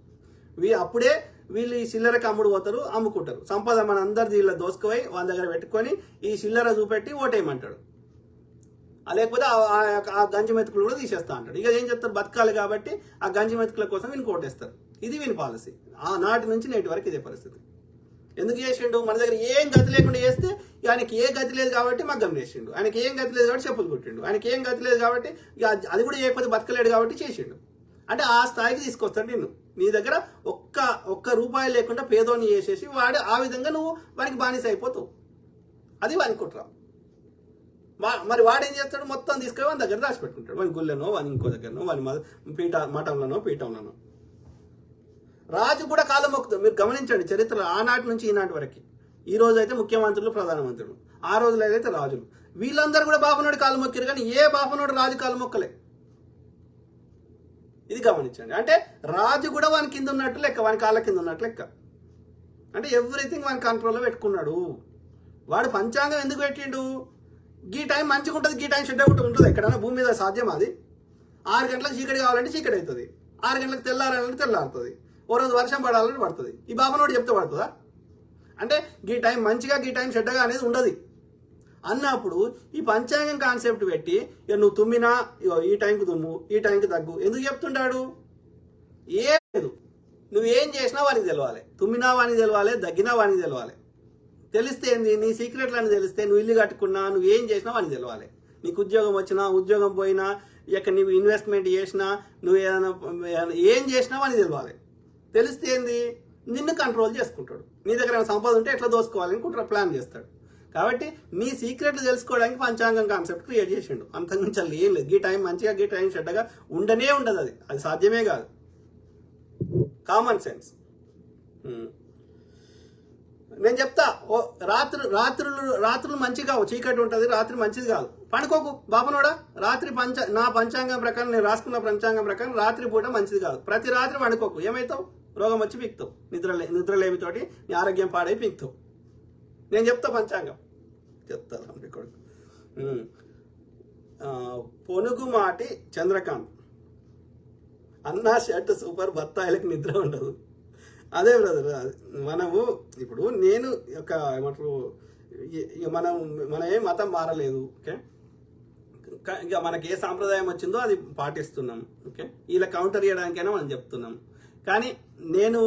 అప్పుడే వీళ్ళు ఈ చిల్లరకి అమ్ముకుంటారు. సంపద మన అందరి దీనిలో దోసుకుపోయి వాళ్ళ దగ్గర పెట్టుకొని ఈ చిల్లర చూపెట్టి ఓటేయమంటాడు. లేకపోతే ఆ గంజి మెతుకులు కూడా తీసేస్తా అంటాడు. ఇక ఏం చెప్తారు? బతకాలి కాబట్టి ఆ గంజి మెతుకుల కోసం వీని కోటేస్తారు. ఇది వీని పాలసీ. ఆ నాటి నుంచి నేటి వరకు ఇదే పరిస్థితి. ఎందుకు చేసిండు? మన దగ్గర ఏం గతి లేకుండా చేస్తే ఆయనకి ఏ గతి లేదు కాబట్టి మగ్గం చేసిండు. ఆయనకి ఏం గతి లేదు కాబట్టి చెప్పులు కుట్టిండు. ఆయనకి ఏం గతి లేదు కాబట్టి అది కూడా చేయకపోతే బతకలేడు కాబట్టి చేసిండు. అంటే ఆ స్థాయికి తీసుకొస్తాడు నిన్ను. నీ దగ్గర ఒక్క రూపాయి లేకుండా పేదోని చేసేసి వాడు ఆ విధంగా నువ్వు వానికి బానిస అయిపోతావు. అది వాని కుట్ర. మరి వాడేం చేస్తాడు? మొత్తం తీసుకొని వాని దగ్గర దాచిపెట్టుకుంటాడు. వాని గుళ్ళనో, వాని ఇంకో దగ్గరనో, వాని మఠంలోనో. రాజు కూడా కాలం మొక్కుతాడు. మీరు గమనించండి చరిత్రలో ఆనాటి నుంచి ఈనాటి వరకు. ఈ రోజు అయితే ముఖ్యమంత్రులు, ప్రధానమంత్రులు, ఆ రోజులో అయితే రాజులు, వీళ్ళందరూ కూడా బాపనోడి కాలు మొక్కారు. కానీ ఏ బాపనోడు రాజు కాలు మొక్కలే. ఇది గమనించండి. అంటే రాజు కూడా వాని కింద ఉన్నట్టు లెక్క, వాని కాళ్ళ కింద ఉన్నట్టు లెక్క. అంటే ఎవ్రీథింగ్ వాని కంట్రోల్లో పెట్టుకున్నాడు. వాడు పంచాంగం ఎందుకు పెట్టిండు? గీ టైం మంచిగా ఉంటుంది, గీ టైం చెడ్డ ఉంటుంది. ఎక్కడైనా భూమి మీద సాధ్యం? అది 6 గంటలకు చీకటి కావాలంటే చీకటి అవుతుంది, 6 గంటలకు తెల్లారాలంటే తెల్లారుతుంది, ఓ రోజు వర్షం పడాలంటే పడుతుంది. ఈ బాపనోడు చెప్తే పడుతుందా? అంటే గీ టైం మంచిగా, గీ టైం చెడ్డగా అనేది ఉండదు అన్నప్పుడు ఈ పంచాంగం కాన్సెప్ట్ పెట్టి నువ్వు తుమ్మినా ఈ టైంకి తుమ్ము, ఈ టైంకి తగ్గు ఎందుకు చెప్తుంటాడు? ఏం లేదు. నువ్వేం చేసినా వానికి తెలవాలి. తుమ్మినా వానికి తెలవాలి, దగ్గినా వానికి తెలవాలి. తెలిస్తే ఏంది? నీ సీక్రెట్లని తెలిస్తే నువ్వు ఇల్లు కట్టుకున్నా, నువ్వు ఏం చేసినా వానికి తెలవాలి. నీకు ఉద్యోగం వచ్చినా, ఉద్యోగం పోయినా, ఇక నువ్వు ఇన్వెస్ట్మెంట్ చేసినా నువ్వు ఏదైనా ఏం చేసినా అని తెలవాలి. తెలిస్తే ఏంది, నిన్ను కంట్రోల్ చేసుకుంటాడు. నీ దగ్గర ఏమైనా సంపద ఉంటే ఎట్లా దోసుకోవాలని ప్లాన్ చేస్తాడు. కాబట్టి నీ సీక్రెట్లు తెలుసుకోవడానికి పంచాంగం కాన్సెప్ట్ క్రియేట్ చేసిండు. అంతకుమించి అసలు ఏం లేదు. ఈ టైం మంచిగా, ఈ టైం చెడ్డగా ఉండనే ఉండదు. అది సాధ్యమే కాదు. Common sense. నేను చెప్తా, రాత్రులు మంచిగా చీకటి ఉంటుంది, రాత్రి మంచిది కాదు. పండుకోకు బాబునోడా. రాత్రి నా పంచాంగం ప్రకారం, నేను రాసుకున్న పంచాంగం ప్రకారం రాత్రి పూట మంచిది కాదు. ప్రతి రాత్రి పండుకోకు. ఏమవుతావు? రోగం వచ్చి పీక్తావు. నిద్రలేమితోటి నీ ఆరోగ్యం పాడై పీక్తావు. నేను చెప్తా పంచాంగం చెప్తాను కొడుకు. పొనుగుమాటి చంద్రకాంత్, అన్నా షర్ట్ సూపర్, బత్తాయిలకు నిద్ర ఉండదు. అదే బ్రదర్, మనము ఇప్పుడు నేను ఒక ఏమంటారు, మన ఏ మతం మారలేదు. ఓకే, ఇక మనకి ఏ సాంప్రదాయం వచ్చిందో అది పాటిస్తున్నాం. ఓకే, ఇలా కౌంటర్ చేయడానికైనా మనం చెప్తున్నాం. కానీ నేను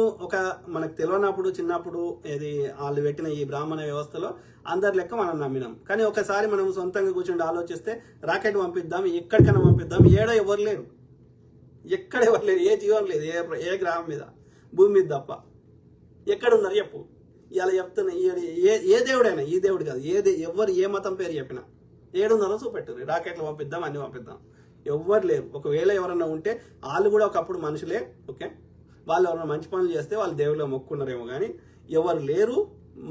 మనకు తెలియనప్పుడు చిన్నప్పుడు వాళ్ళు పెట్టిన ఈ బ్రాహ్మణ వ్యవస్థలో అందరి లెక్క మనం నమ్మినాం. కానీ ఒకసారి మనం సొంతంగా కూర్చొని ఆలోచిస్తే రాకెట్ పంపిద్దాం, ఎక్కడికైనా పంపిద్దాం, ఏడో ఎవరు లేరు, ఎక్కడ ఎవరు లేరు, ఏ జీవం లేదు, ఏ గ్రహం మీద, భూమి మీద తప్ప. ఎక్కడున్నారు చెప్పు? ఇలా చెప్తున్నా, ఏ దేవుడైనా, ఈ దేవుడు కాదు, ఎవరు ఏ మతం పేరు చెప్పినా ఏడున్నారో చూపెట్టారు. రాకెట్లు పంపిద్దాం, అన్ని పంపిద్దాం, ఎవ్వరు లేరు. ఒకవేళ ఎవరన్నా ఉంటే వాళ్ళు కూడా ఒకప్పుడు మనుషులే. ఓకే, వాళ్ళు ఎవరైనా మంచి పనులు చేస్తే వాళ్ళు దేవుళ్ళ మొక్కున్నారేమో, కానీ ఎవరు లేరు.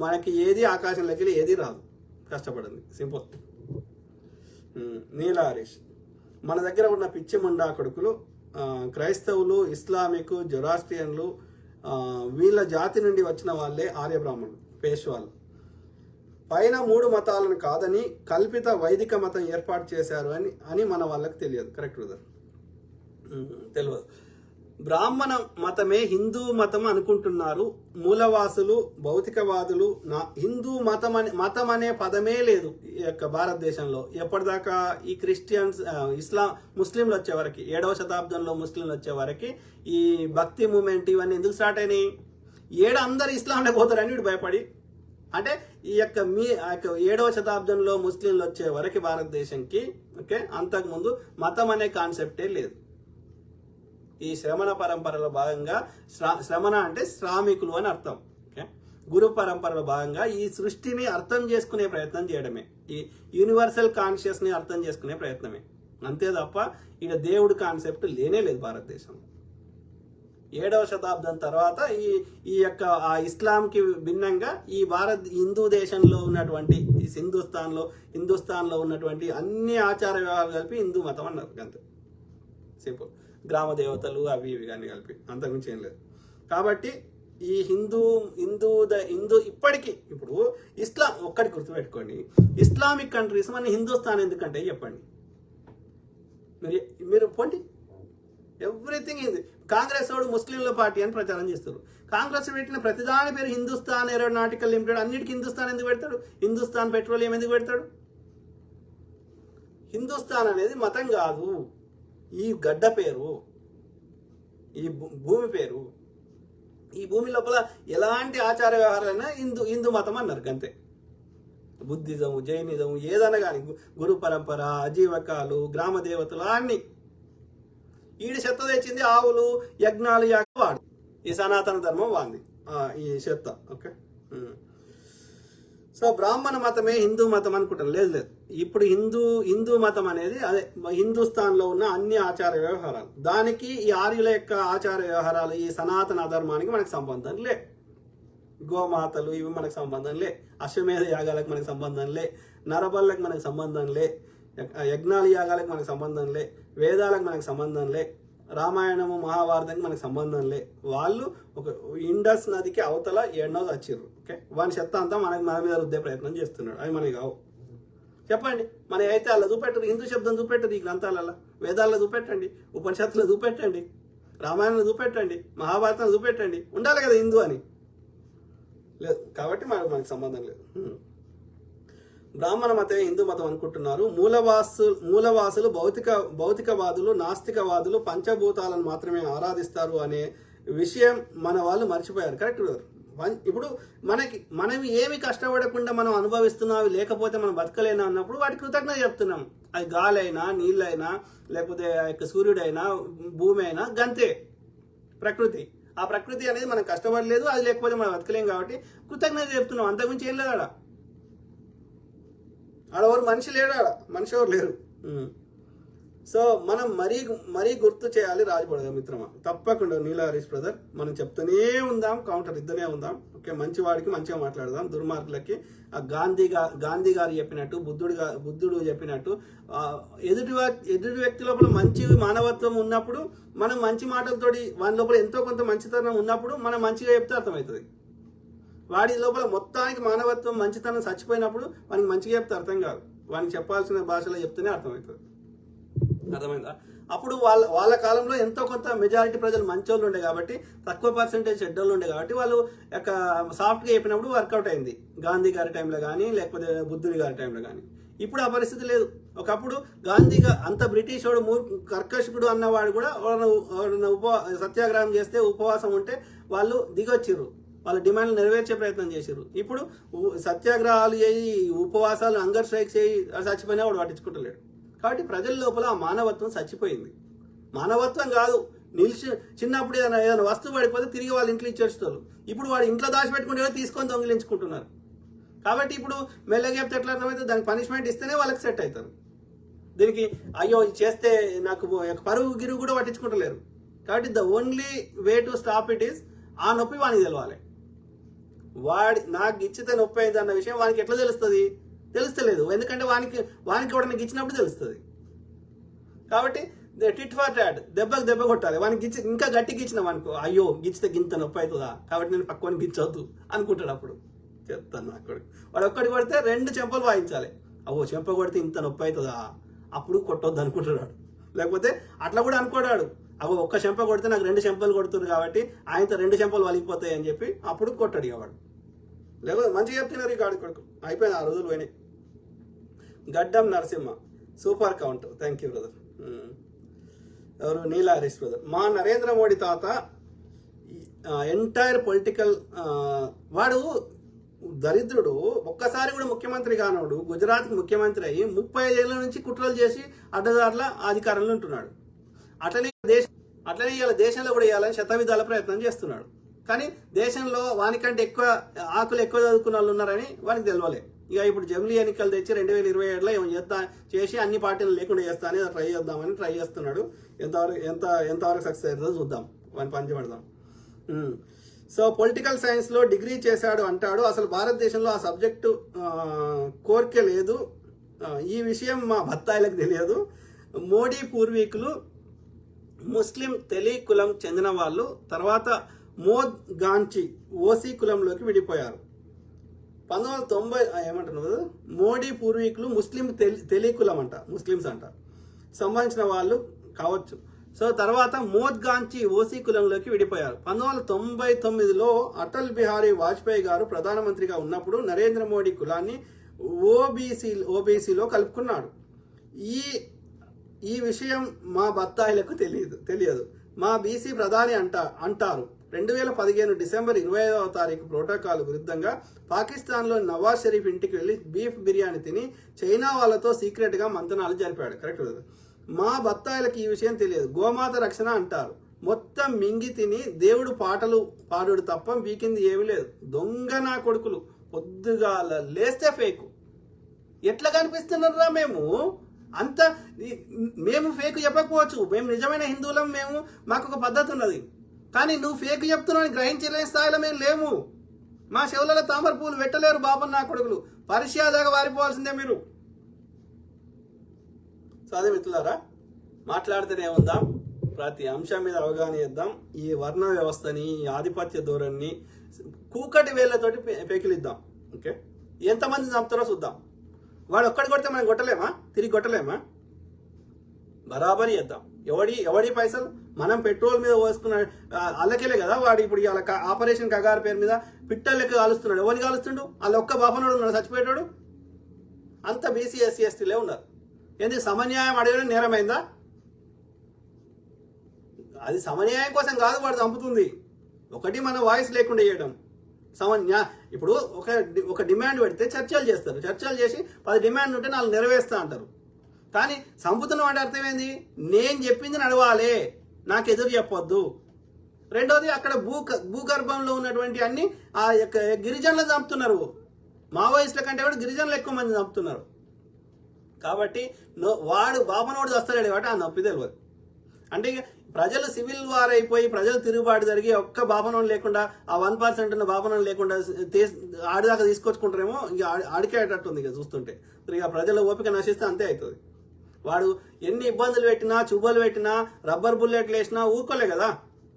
మనకి ఏది ఆకాశంలోకి వెళ్ళి ఏది రాదు, కష్టపడింది. సింపుల్. నీలా హరీష్, మన దగ్గర ఉన్న పిచ్చి ముండా కొడుకులు క్రైస్తవులు, ఇస్లామిక్, జొరాస్ట్రియన్లు, వీళ్ళ జాతి నుండి వచ్చిన వాళ్ళే ఆర్య బ్రాహ్మణులు, పేష్వాళ్ళు. పైన 3 మతాలను కాదని కల్పిత వైదిక మతం ఏర్పాటు చేశారు అని మన వాళ్ళకి తెలియదు. కరెక్ట్ బ్రదర్, తెలియదు. బ్రాహ్మణ మతమే హిందూ మతం అనుకుంటున్నారు మూలవాసులు, భౌతికవాదులు. హిందూ మతం అనే పదమే లేదు ఈ యొక్క భారతదేశంలో. ఎప్పటిదాకా ఈ క్రిస్టియన్స్, ముస్లింలు వచ్చే వరకు, 7వ శతాబ్దంలో ముస్లింలు వచ్చే వరకు ఈ భక్తి మూమెంట్ ఇవన్నీ ఎందుకు స్టార్ట్ అయినాయి? అందరు ఇస్లాంలో పోతారని వీడు భయపడి. అంటే ఈ యొక్క 7వ శతాబ్దంలో ముస్లింలు వచ్చే వరకు భారతదేశంకి, ఓకే, అంతకుముందు మతం అనే కాన్సెప్టే లేదు. ఈ శ్రమణ పరంపరలో భాగంగా, శ్రమణ అంటే శ్రామికులు అని అర్థం. ఓకే, గురు పరంపరలో భాగంగా ఈ సృష్టిని అర్థం చేసుకునే ప్రయత్నం చేయడమే, ఈ యూనివర్సల్ కాన్షియస్ ని అర్థం చేసుకునే ప్రయత్నమే. అంతే తప్ప ఈడ దేవుడు కాన్సెప్ట్ లేనే లేదు భారతదేశంలో. 7వ శతాబ్దం తర్వాత ఈ యొక్క ఆ ఇస్లాంకి భిన్నంగా ఈ హిందూ దేశంలో ఉన్నటువంటి ఈ హిందుస్థాన్లో ఉన్నటువంటి అన్ని ఆచార వ్యవహారాలు కలిపి హిందూ మతం అన్నారు. అంతే, సింపుల్. గ్రామ దేవతలు అవి ఇవి కానీ కలిపి, అంతకుమించి ఏం లేదు. కాబట్టి ఈ హిందూ ఇప్పటికీ, ఇప్పుడు ఇస్లాం ఒక్కటి గుర్తుపెట్టుకోండి, ఇస్లామిక్ కంట్రీస్ మన హిందుస్థాన్ ఎందుకంటే చెప్పండి మీరు పోండి. ఎవ్రీథింగ్ ఇది. కాంగ్రెస్ వాడు ముస్లింల పార్టీ అని ప్రచారం చేస్తారు. కాంగ్రెస్ పెట్టిన ప్రతిదాని పేరు హిందుస్థాన్ ఏరోనాటికల్ లిమిటెడ్, అన్నిటికీ హిందుస్థాన్ ఎందుకు పెడతాడు? హిందుస్థాన్ పెట్రోలియం ఎందుకు పెడతాడు? హిందుస్థాన్ అనేది మతం కాదు, ఈ గడ్డ పేరు, ఈ భూమి పేరు. ఈ భూమి లోపల ఎలాంటి ఆచార వ్యవహారాలైనా హిందూ మతం అన్నారు అంతే. బుద్ధిజం, జైనిజం ఏదైనా కానీ, గురు పరంపర, అజీవకాలు, గ్రామ దేవతలు అన్ని. ఈడి చెత్త తెచ్చింది ఆవులు, యజ్ఞాలు, వాడు ఈ సనాతన ధర్మం వాంది ఈ చెత్త. ఓకే, సో బ్రాహ్మణ మతమే హిందూ మతం అనుకుంటారు. లేదు. ఇప్పుడు హిందూ మతం అనేది అదే హిందుస్థాన్లో ఉన్న అన్ని ఆచార వ్యవహారాలు. దానికి ఈ ఆర్యుల యొక్క ఆచార వ్యవహారాలు, ఈ సనాతన ధర్మానికి మనకు సంబంధం లే. గోమాతలు ఇవి మనకు సంబంధం లే, అశ్వమేధ యాగాలకు మనకు సంబంధం లే, నరబళ్ళకు మనకు సంబంధం లే, యజ్ఞాల యాగాలకు మనకు సంబంధం లే, వేదాలకు మనకు సంబంధం లే, రామాయణము మహాభారతానికి మనకు సంబంధం లే. వాళ్ళు ఒక ఇండస్ నదికి అవతల ఎన్నో వచ్చిర్రు. ఓకే, వాని చెత్త అంతా మన మీద రుద్దే ప్రయత్నం చేస్తున్నాడు. అవి మనకి కావు. చెప్పండి, మన అయితే అలా చూపెట్టరు, హిందూ శబ్దం చూపెట్టరు ఈ గ్రంథాలలో, వేదాల్లో చూపెట్టండి, ఉపనిషత్తులు చూపెట్టండి, రామాయణంలో చూపెట్టండి, మహాభారతంలో చూపెట్టండి. ఉండాలి కదా హిందూ అని. లేదు కాబట్టి మనకు సంబంధం లేదు. బ్రాహ్మణ మతమే హిందూ మతం అనుకుంటున్నారు మూలవాసులు భౌతికవాదులు, నాస్తికవాదులు పంచభూతాలను మాత్రమే ఆరాధిస్తారు అనే విషయం మన వాళ్ళు మర్చిపోయారు. కరెక్ట్. ఇప్పుడు మనం ఏమి కష్టపడకుండా మనం అనుభవిస్తున్నాం, లేకపోతే మనం బతకలేనా అన్నప్పుడు వాటి కృతజ్ఞత చెప్తున్నాం. అది గాలైనా, నీళ్ళైనా, లేకపోతే ఆ యొక్క సూర్యుడైనా, భూమి అయినా గంతే ప్రకృతి. ఆ ప్రకృతి అనేది మనం కష్టపడలేదు, అది లేకపోతే మనం బతకలేం కాబట్టి కృతజ్ఞత చెప్తున్నాం. అంతకుమించి ఏం లేదు ఆడ ఎవరు మనిషి లేడు, మనిషి ఎవరు లేరు. సో మనం మరీ గుర్తు చేయాలి రాజపడగా మిత్రమా, తప్పకుండా నీలా హరీష్ బ్రదర్. మనం చెప్తూనే ఉందాం, కౌంటర్ ఇద్దనే ఉందాం. ఓకే, మంచి వాడికి మంచిగా మాట్లాడదాం, దుర్మార్గులకి ఆ గాంధీ గారు చెప్పినట్టు, బుద్ధుడు చెప్పినట్టు ఎదుటి వ్యక్తి లోపల మంచి మానవత్వం ఉన్నప్పుడు, మనం మంచి మాటలతోటి వాని లోపల ఎంతో కొంత మంచితనం ఉన్నప్పుడు మనం మంచిగా చెప్తే అర్థమవుతుంది. వాడి లోపల మొత్తానికి మానవత్వం మంచితనం చచ్చిపోయినప్పుడు వానికి మంచిగా చెప్తే అర్థం కాదు, వానికి చెప్పాల్సిన భాషలో చెప్తేనే అర్థమవుతుంది. అర్థమైందా? అప్పుడు వాళ్ళ కాలంలో ఎంతో కొంత మెజారిటీ ప్రజలు మంచోళ్ళు ఉండే కాబట్టి, తక్కువ పర్సెంటేజ్ చెడ్డోళ్ళు ఉండే కాబట్టి వాళ్ళు యొక్క సాఫ్ట్గా చెప్పినప్పుడు వర్కౌట్ అయింది. గాంధీ గారి టైంలో కానీ, లేకపోతే బుద్ధుడి గారి టైంలో కానీ. ఇప్పుడు ఆ పరిస్థితి లేదు. ఒకప్పుడు గాంధీగా అంత బ్రిటిష్ వాడు కర్కశకుడు అన్నవాడు కూడా సత్యాగ్రహం చేస్తే, ఉపవాసం ఉంటే వాళ్ళు దిగొచ్చిర్రు, వాళ్ళ డిమాండ్లు నెరవేర్చే ప్రయత్నం చేశారు. ఇప్పుడు సత్యాగ్రహాలు చేయి, ఉపవాసాలు, హంగర్ స్ట్రైక్స్ చేయి, చచ్చిపోయినా వాడు పట్టించుకుంటలేడు. కాబట్టి ప్రజల లోపల ఆ మానవత్వం చచ్చిపోయింది. మానవత్వం కాదు, చిన్నప్పుడు ఏదైనా వస్తువు పడిపోతే తిరిగి వాళ్ళ ఇంట్లో ఇచ్చేస్తారు. ఇప్పుడు వాడు ఇంట్లో దాచిపెట్టుకుంటే తీసుకొని దొంగిలించుకుంటున్నారు. కాబట్టి ఇప్పుడు మెల్లగా చెప్తే ఎట్లా అర్థమైతే దానికి పనిష్మెంట్ ఇస్తేనే వాళ్ళకి సెట్ అవుతారు. దీనికి అయ్యో చేస్తే నాకు పరువు గిరువు కూడా పట్టించుకుంటలేరు. కాబట్టి the only way to stop it is ఆ నొప్పి వానికి తెలవాలి. నాకు ఇచ్చితే నొప్పి అయింది అన్న విషయం వానికి ఎట్లా తెలుస్తుంది? తెలుస్తలేదు. ఎందుకంటే వానికి కూడా నీకు ఇచ్చినప్పుడు తెలుస్తుంది. కాబట్టి టిట్ ఫర్ టాట్, దెబ్బకు దెబ్బ కొట్టాలి. వానికి ఇంకా గట్టికి ఇచ్చినాం అనుకో, అయ్యో గిచ్చితే గింత నొప్పి అవుతుందా, కాబట్టి నేను పక్కన గిచ్చవద్దు అనుకుంటాడు. అప్పుడు చెప్తాను నాకు వాడు ఒక్కడి కొడితే 2 చెంపలు వాయించాలి. అవో చెంప కొడితే ఇంత నొప్పి అవుతుందా, అప్పుడు కొట్టొద్దు అనుకుంటున్నాడు. లేకపోతే అట్లా కూడా అనుకోడాడు, అవో ఒక్క చెంప కొడితే నాకు 2 చెంపలు కొడుతుంది కాబట్టి ఆయనతో 2 చెంపలు వలిగిపోతాయి అని చెప్పి అప్పుడు కొట్టాడు ఇవాడు. లేకపోతే మంచిగా చెప్తున్నారు ఈ గాడి కొడుకు. అయిపోయింది, ఆ రోజులు పోయినాయి. గడ్డం Narasimha super count, thank you brother. ఎవరు? నీలా హరీష్ బ్రదర్. మా నరేంద్ర మోడీ తాత ఎంటైర్ పొలిటికల్ వాడు దరిద్రుడు, ఒక్కసారి కూడా ముఖ్యమంత్రి కానోడు గుజరాత్కి ముఖ్యమంత్రి అయ్యి 35 ఏళ్ల నుంచి కుట్రలు చేసి అడ్డదారుల అధికారంలో ఉంటున్నాడు. అట్లనే ఇలా దేశంలో కూడా ఇవ్వాలని శతవిధాల ప్రయత్నం చేస్తున్నాడు. కానీ దేశంలో వానికంటే ఎక్కువ ఆకులు ఎక్కువ చదువుకున్న వాళ్ళు ఉన్నారని వానికి తెలియలే. ఇక ఇప్పుడు జమిలీ ఎన్నికలు తెచ్చి 2027లో ఏమో చేసి అన్ని పార్టీలు లేకుండా చేస్తానని ట్రై చేద్దామని ట్రై చేస్తున్నాడు. ఎంతవరకు సక్సెస్ అవుతుందో చూద్దాం, వాని పని పెడదాం. సో పొలిటికల్ సైన్స్లో డిగ్రీ చేశాడు అంటాడు. అసలు భారతదేశంలో ఆ సబ్జెక్టు కోరిక లేదు. ఈ విషయం మా బత్తాయిలకు తెలియదు. మోడీ పూర్వీకులు ముస్లిం తెలి కులం చెందిన వాళ్ళు, తర్వాత మోద్ గాంచి ఓసీ కులంలోకి విడిపోయారు. 1990 ఏమంటున్నారు, మోడీ పూర్వీకులు ముస్లిం తెలి కులం అంట, ముస్లిమ్స్ అంట సంబంధించిన వాళ్ళు కావచ్చు. సో తర్వాత మోద్ గాంచి ఓసీ కులంలోకి విడిపోయారు. 1999లో అటల్ బిహారీ వాజ్పేయి గారు ప్రధానమంత్రిగా ఉన్నప్పుడు నరేంద్ర మోడీ కులాన్ని ఓబీసీలో కలుపుకున్నాడు. ఈ విషయం మా బత్తాయిలకు తెలియదు. మా బీసీ ప్రధాని అంటారు. 2015 డిసెంబర్ 25వ తారీఖు ప్రోటోకాల్ విరుద్ధంగా పాకిస్తాన్లో నవాజ్ షరీఫ్ ఇంటికి వెళ్లి బీఫ్ బిర్యానీ తిని చైనా వాళ్ళతో సీక్రెట్ గా మంతనాలు జరిపాడు. కరెక్ట్ కదా? మా బత్తాయిలకు ఈ విషయం తెలియదు. గోమాత రక్షణ అంటారు. మొత్తం మింగి తిని దేవుడు పాటలు పాడు తప్ప వీకింది ఏమీ లేదు. దొంగ నా కొడుకులు, పొద్దుగాల లేస్తే ఫేకు. ఎట్లా కనిపిస్తున్నారా మేము? మేము ఫేక్ చెప్పకపోవచ్చు, మేము నిజమైన హిందువులం, మాకు ఒక పద్ధతి ఉన్నది. కానీ నువ్వు ఫేక్ చెప్తున్నావు గ్రహించలేని స్థాయిలో మేము లేము. మా చెవులలో తామర పూలు పెట్టలేరు బాబు నా కొడుకులు. పరిశ్యాదాగా వారిపోవాల్సిందే మీరు. చదివి మిత్రులారా, మాట్లాడితేనే ఉందాం, ప్రతి అంశం మీద అవగాహన చేద్దాం. ఈ వర్ణ వ్యవస్థని, ఆధిపత్య ధోరణిని కూకటి వేళ్లతోటి పెకిలిద్దాం. ఓకే, ఎంతమంది చంపుతారో చూద్దాం. వాడు ఒక్కడి కొడితే మనం కొట్టలేమా? తిరిగి కొట్టలేమా? బరాబరి చేద్దాం. ఎవడి పైసలు మనం పెట్రోల్ మీద పోసుకున్న అల్లకెళ్ళే కదా వాడు ఇప్పుడు ఇలా ఆపరేషన్ కగారు పేరు మీద పిట్టల లెక్క కాలుస్తున్నాడు. ఎవరిని కాలుస్తుండు? వాళ్ళ ఒక్క బాపనోడు ఉన్నాడు చచ్చిపోయేటాడు. అంత బీసీ ఎస్సీ ఎస్టీలే ఉన్నారు. ఎందుకు సమన్యాయం అడగడం నేరమైందా? అది సమన్యాయం కోసం కాదు వాడు చంపుతుంది. ఒకటి మన వాయిస్ లేకుండా చేయడం, ఇప్పుడు ఒక డిమాండ్ పెడితే చర్చలు చేస్తారు, చర్చలు చేసి 10 డిమాండ్ ఉంటే 4 నెరవేరుస్తా అంటారు. కానీ సంపుతున్న అంటే అర్థం ఏంది? నేను చెప్పింది నడవాలి, నాకు ఎదురు చెప్పొద్దు. రెండోది అక్కడ భూగర్భంలో ఉన్నటువంటి అన్ని ఆ యొక్క గిరిజనులు చంపుతున్నారు. మావోయిస్టుల కంటే కూడా గిరిజనులు ఎక్కువ మంది చంపుతున్నారు. కాబట్టి బాబనోడు వస్తాడు కాబట్టి ఆ నొప్పి తెలియదు. అంటే ఇక ప్రజలు సివిల్ వార్ అయిపోయి ప్రజలు తిరుగుబాటు జరిగి ఒక్క బాబనోడు లేకుండా ఆ 1% ఉన్న బాబనోడు లేకుండా ఆడిదాకా తీసుకొచ్చుకుంటారేమో. ఇక ఆడికేటట్టుంది ఇక చూస్తుంటే. ఇక ప్రజల ఓపిక నశిస్తే అంతే అవుతుంది. వాడు ఎన్ని ఇబ్బందులు పెట్టినా, చుబ్బలు పెట్టినా, రబ్బర్ బుల్లెట్లు వేసినా ఊరుకోలే కదా.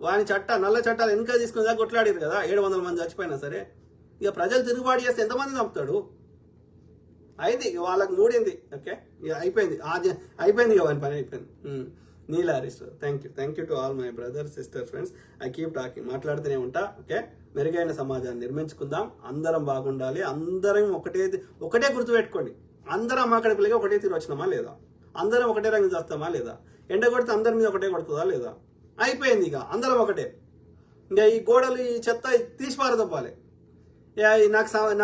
వాని నల్ల చట్టాలు వెనుక తీసుకుని దాకా కొట్లాడారు కదా. 700 మంది చచ్చిపోయినా సరే. ఇక ప్రజలు తిరుగుబాటు చేస్తే ఎంతమంది చంపుతాడు? అయింది ఇక వాళ్ళకి మూడింది. ఓకే, ఇక అయిపోయింది, అయిపోయింది ఇక వాని పని అయిపోయింది. Neela Harish, thank you to all my brothers, sisters, friends. I keep talking, మాట్లాడుతూనే ఉంటా. ఓకే, మెరుగైన సమాజాన్ని నిర్మించుకుందాం, అందరం బాగుండాలి. అందరం ఒకటే గుర్తుపెట్టుకోండి. అందరం అక్కడికి పిల్లగా ఒకటే తీరు వచ్చినామా లేదా? అందరం ఒకటే రంగు చేస్తామా లేదా? ఎండ కొడితే అందరి మీద ఒకటే కొడుతుందా లేదా? అయిపోయింది ఇక అందరం ఒకటే. ఇంకా ఈ గోడలు ఈ చెత్త తీసి పారదొప్పాలి.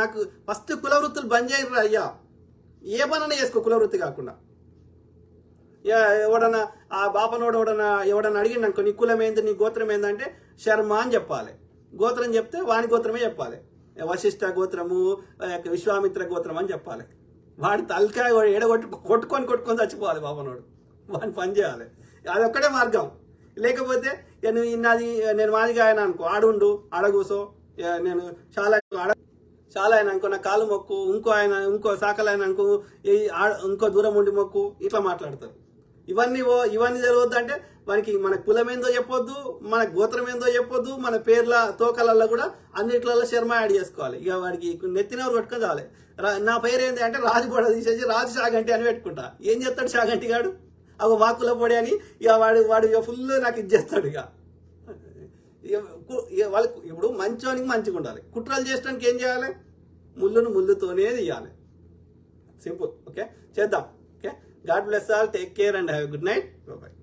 నాకు ఫస్ట్ కుల వృత్తులు బంద్ చేయరు అయ్యా. ఏ పనైనా చేసుకో కుల వృత్తి కాకుండా. ఎవడన్నా ఆ బాపనోడు ఎవడన్నా అడిగిండు అనుకో, నీ కులం ఏంది, నీ గోత్రం ఏందంటే శర్మ అని చెప్పాలి. గోత్రం చెప్తే వాని గోత్రమే చెప్పాలి. వశిష్ఠ గోత్రము, విశ్వామిత్ర గోత్రం అని చెప్పాలి. వాడి తలకాయ కొట్టుకొని చచ్చిపోవాలి బాపనోడు. వాడిని పని చేయాలి. అదొక్కటే మార్గం. లేకపోతే నేను మాదిగా ఆయన అనుకో, ఆడుండు, ఆడగూసో, నేను చాలా ఆయన అనుకో, నా కాలు మొక్కు, ఇంకో సాకలు ఆయన అనుకో, ఇంకో దూరం ఉండి మొక్కు, ఇట్లా మాట్లాడతారు. ఇవన్నీ తెలియద్దు అంటే మనకి మన కులం ఏందో చెప్పొద్దు, మన గోత్రం ఏందో చెప్పొద్దు, మన పేర్ల తోకలల్లో కూడా అన్నిట్లలో శర్మ యాడ్ చేసుకోవాలి. ఇక వాడికి నెత్తినవరు కొట్టుకొని చాలే. నా పేరు ఏంటి అంటే రాజు పొడ తీసేసి రాజు షాగంటి అని పెట్టుకుంటా. ఏం చేస్తాడు షాగంటి గాడు? అవి మా కుల పొడి అని ఇక వాడు ఇక ఫుల్ నాకు ఇచ్చేస్తాడు. ఇక వాళ్ళకి ఇప్పుడు మంచోనికి మంచిగా ఉండాలి. కుట్రలు చేయడానికి ఏం చేయాలి? ముళ్ళుతోనే తీయాలి. సింపుల్. ఓకే, చేద్దాం. Okay, God bless all, take care and have a good night. Bye.